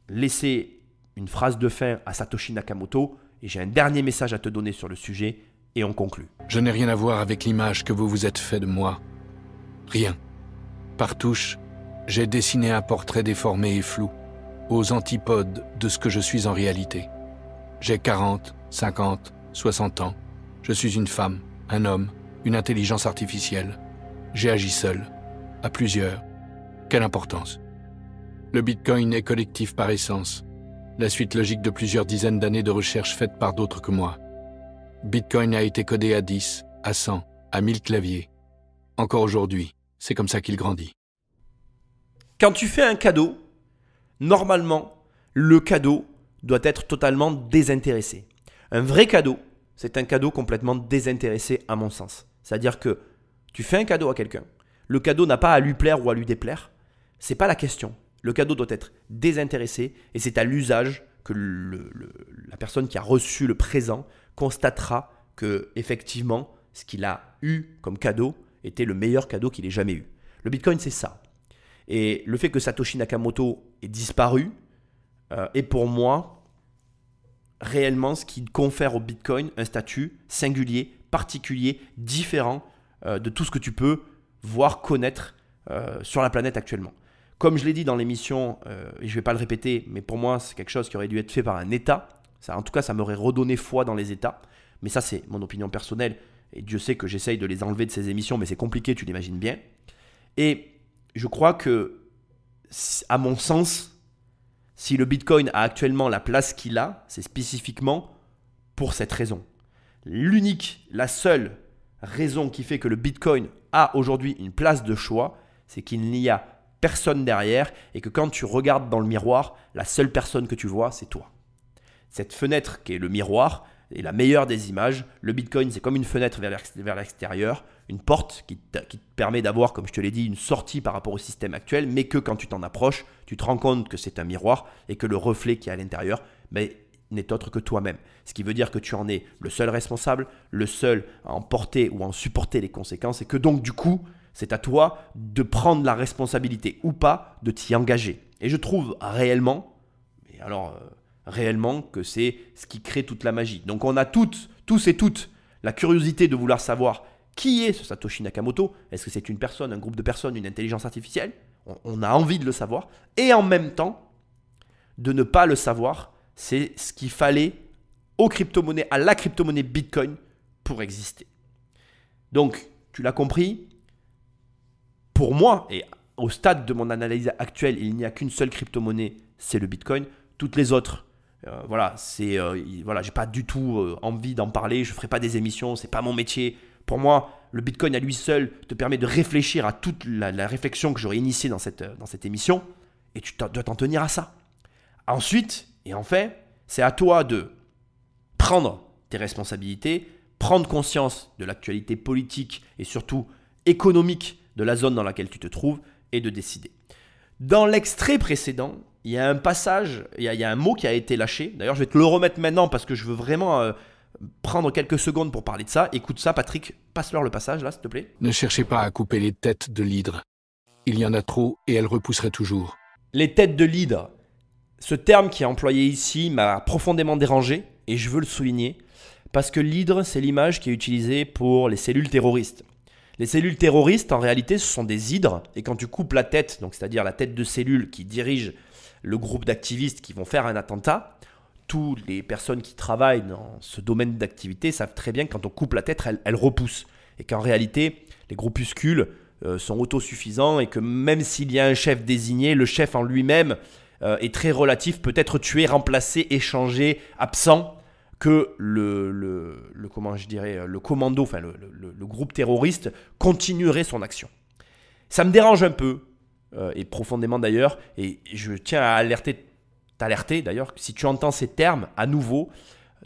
laisser une phrase de fin à Satoshi Nakamoto et j'ai un dernier message à te donner sur le sujet et on conclut. Je n'ai rien à voir avec l'image que vous vous êtes fait de moi. Rien. Par touche, j'ai dessiné un portrait déformé et flou, aux antipodes de ce que je suis en réalité. J'ai 40, 50, 60 ans. Je suis une femme, un homme, une intelligence artificielle. J'ai agi seul, à plusieurs. Quelle importance? Le Bitcoin est collectif par essence, la suite logique de plusieurs dizaines d'années de recherche faites par d'autres que moi. Bitcoin a été codé à 10, à 100, à 1000 claviers. Encore aujourd'hui, c'est comme ça qu'il grandit. Quand tu fais un cadeau, normalement, le cadeau doit être totalement désintéressé. Un vrai cadeau, c'est un cadeau complètement désintéressé à mon sens. C'est-à-dire que tu fais un cadeau à quelqu'un, le cadeau n'a pas à lui plaire ou à lui déplaire, c'est pas la question. Le cadeau doit être désintéressé et c'est à l'usage que la personne qui a reçu le présent constatera que effectivement ce qu'il a eu comme cadeau était le meilleur cadeau qu'il ait jamais eu. Le Bitcoin, c'est ça. Et le fait que Satoshi Nakamoto ait disparu est pour moi réellement ce qui confère au Bitcoin un statut singulier, particulier, différent de tout ce que tu peux voir, connaître sur la planète actuellement. Comme je l'ai dit dans l'émission, et je ne vais pas le répéter, mais pour moi, c'est quelque chose qui aurait dû être fait par un État. Ça, en tout cas, ça m'aurait redonné foi dans les États. mais ça c'est mon opinion personnelle, et Dieu sait que j'essaye de les enlever de ces émissions, mais c'est compliqué, tu l'imagines bien. Et je crois que, à mon sens, si le Bitcoin a actuellement la place qu'il a, c'est spécifiquement pour cette raison. La seule raison qui fait que le Bitcoin a aujourd'hui une place de choix, c'est qu'il n'y a personne derrière et que quand tu regardes dans le miroir, la seule personne que tu vois, c'est toi. Cette fenêtre qui est le miroir est la meilleure des images. Le Bitcoin, c'est comme une fenêtre vers l'extérieur, une porte qui te permet d'avoir, comme je te l'ai dit, une sortie par rapport au système actuel, mais que quand tu t'en approches, tu te rends compte que c'est un miroir et que le reflet qui est à l'intérieur n'est autre que toi-même. Ce qui veut dire que tu en es le seul responsable, le seul à en porter ou à en supporter les conséquences et que donc du coup, c'est à toi de prendre la responsabilité ou pas de t'y engager. Et je trouve réellement, réellement que c'est ce qui crée toute la magie. Donc on a tous et toutes la curiosité de vouloir savoir qui est ce Satoshi Nakamoto. Est-ce que c'est une personne, un groupe de personnes, une intelligence artificielle? On a envie de le savoir. Et en même temps, de ne pas le savoir, c'est ce qu'il fallait à la crypto-monnaie Bitcoin pour exister. Donc, tu l'as compris, pour moi, et au stade de mon analyse actuelle, il n'y a qu'une seule crypto-monnaie, c'est le Bitcoin. Toutes les autres, j'ai pas du tout envie d'en parler, je ne ferai pas des émissions, c'est pas mon métier. Pour moi, le Bitcoin à lui seul te permet de réfléchir à toute la réflexion que j'aurais initiée dans cette émission, et tu dois t'en tenir à ça. Ensuite, et enfin, c'est à toi de prendre tes responsabilités, prendre conscience de l'actualité politique et surtout économique de la zone dans laquelle tu te trouves et de décider. Dans l'extrait précédent, il y a un passage, il y a un mot qui a été lâché. D'ailleurs, je vais te le remettre maintenant parce que je veux vraiment prendre quelques secondes pour parler de ça. Écoute ça, Patrick, passe-leur le passage là, s'il te plaît. Ne cherchez pas à couper les têtes de l'hydre. Il y en a trop et elle repousserait toujours. Les têtes de l'hydre. Ce terme qui est employé ici m'a profondément dérangé et je veux le souligner parce que l'hydre, c'est l'image qui est utilisée pour les cellules terroristes. Les cellules terroristes, en réalité, ce sont des hydres et quand tu coupes la tête, donc c'est-à-dire la tête de cellule qui dirige le groupe d'activistes qui vont faire un attentat, toutes les personnes qui travaillent dans ce domaine d'activité savent très bien que quand on coupe la tête, elle repousse et qu'en réalité, les groupuscules sont autosuffisants et que même s'il y a un chef désigné, le chef en lui-même est très relatif, peut être tué, remplacé, échangé, absent, que le commando, enfin le groupe terroriste continuerait son action. Ça me dérange un peu, et profondément d'ailleurs, et je tiens à t'alerter d'ailleurs, si tu entends ces termes, à nouveau,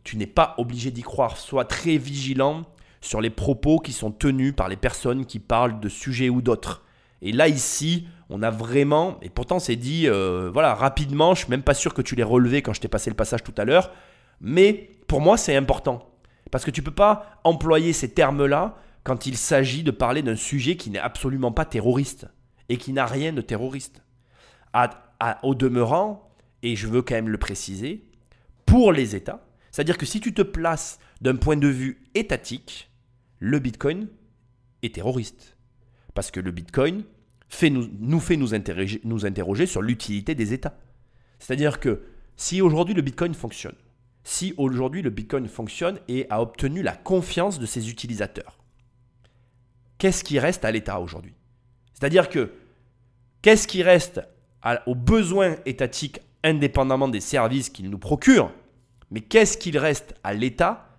tu n'es pas obligé d'y croire. Sois très vigilant sur les propos qui sont tenus par les personnes qui parlent de sujets ou d'autres. Et là, ici, on a vraiment, et pourtant c'est dit rapidement, je ne suis même pas sûr que tu l'aies relevé quand je t'ai passé le passage tout à l'heure, mais pour moi c'est important. Parce que tu ne peux pas employer ces termes-là quand il s'agit de parler d'un sujet qui n'est absolument pas terroriste et qui n'a rien de terroriste. Au demeurant, et je veux quand même le préciser, pour les États, c'est-à-dire que si tu te places d'un point de vue étatique, le Bitcoin est terroriste. Parce que le Bitcoin nous fait nous interroger sur l'utilité des États. C'est-à-dire que si aujourd'hui le Bitcoin fonctionne, et a obtenu la confiance de ses utilisateurs, qu'est-ce qui reste à l'État aujourd'hui? C'est-à-dire que qu'est-ce qui reste aux besoins étatiques indépendamment des services qu'il nous procure, mais qu'est-ce qu'il reste à l'État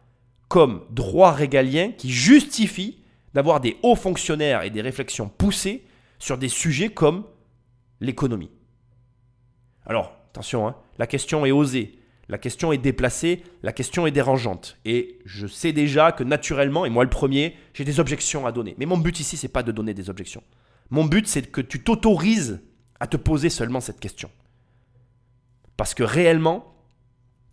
comme droit régalien qui justifie d'avoir des hauts fonctionnaires et des réflexions poussées sur des sujets comme l'économie? Alors, attention, la question est osée, la question est déplacée, la question est dérangeante. Et je sais déjà que naturellement, et moi le premier, j'ai des objections à donner. Mais mon but ici, ce n'est pas de donner des objections. Mon but, c'est que tu t'autorises à te poser seulement cette question. Parce que réellement,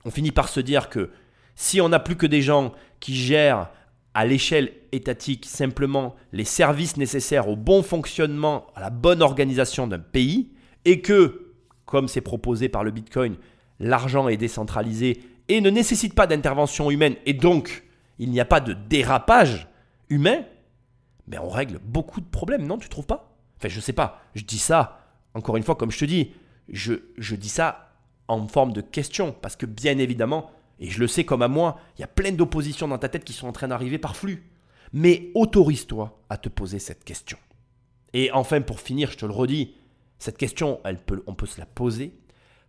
on finit par se dire que si on n'a plus que des gens qui gèrent à l'échelle étatique simplement les services nécessaires au bon fonctionnement, à la bonne organisation d'un pays, et que, comme c'est proposé par le Bitcoin, l'argent est décentralisé et ne nécessite pas d'intervention humaine, et donc il n'y a pas de dérapage humain, mais on règle beaucoup de problèmes, non, tu trouves pas? Enfin, je sais pas, je dis ça, encore une fois, comme je te dis, je dis ça en forme de question, parce que bien évidemment, Et je le sais comme à moi, il y a plein d'oppositions dans ta tête qui sont en train d'arriver par flux. Mais autorise-toi à te poser cette question. Et enfin, pour finir, je te le redis, cette question, on peut se la poser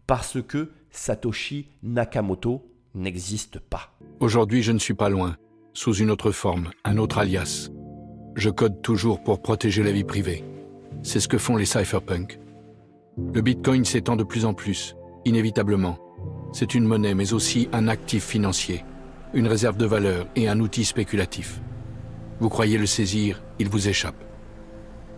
parce que Satoshi Nakamoto n'existe pas. Aujourd'hui, je ne suis pas loin, sous une autre forme, un autre alias. Je code toujours pour protéger la vie privée. C'est ce que font les cypherpunks. Le Bitcoin s'étend de plus en plus, inévitablement. C'est une monnaie, mais aussi un actif financier, une réserve de valeur et un outil spéculatif. Vous croyez le saisir, il vous échappe.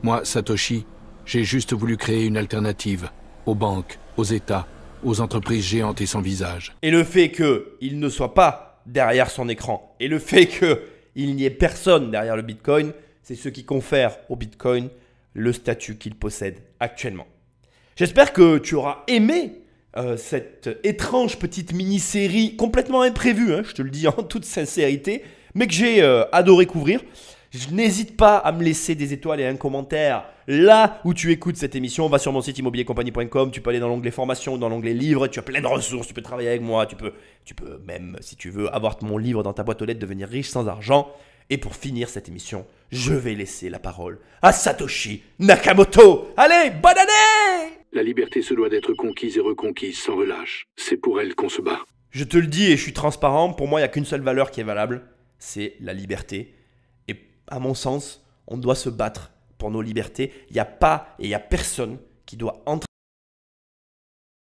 Moi, Satoshi, j'ai juste voulu créer une alternative aux banques, aux États, aux entreprises géantes et sans visage. Et le fait qu'il ne soit pas derrière son écran, et le fait qu'il n'y ait personne derrière le Bitcoin, c'est ce qui confère au Bitcoin le statut qu'il possède actuellement. J'espère que tu auras aimé cette étrange petite mini-série complètement imprévue, je te le dis en toute sincérité, mais que j'ai adoré couvrir. N'hésite pas à me laisser des étoiles et un commentaire là où tu écoutes cette émission. Va sur mon site immobiliercompagnie.com, tu peux aller dans l'onglet formation ou dans l'onglet livres, tu as plein de ressources, tu peux travailler avec moi, tu peux même, si tu veux, avoir mon livre dans ta boîte aux lettres, devenir riche sans argent. Et pour finir cette émission, je vais laisser la parole à Satoshi Nakamoto. Allez, bonne année! La liberté se doit d'être conquise et reconquise sans relâche. C'est pour elle qu'on se bat. Je te le dis et je suis transparent, pour moi, il n'y a qu'une seule valeur qui est valable, c'est la liberté. Et à mon sens, on doit se battre pour nos libertés. Il n'y a pas et il n'y a personne qui doit entrer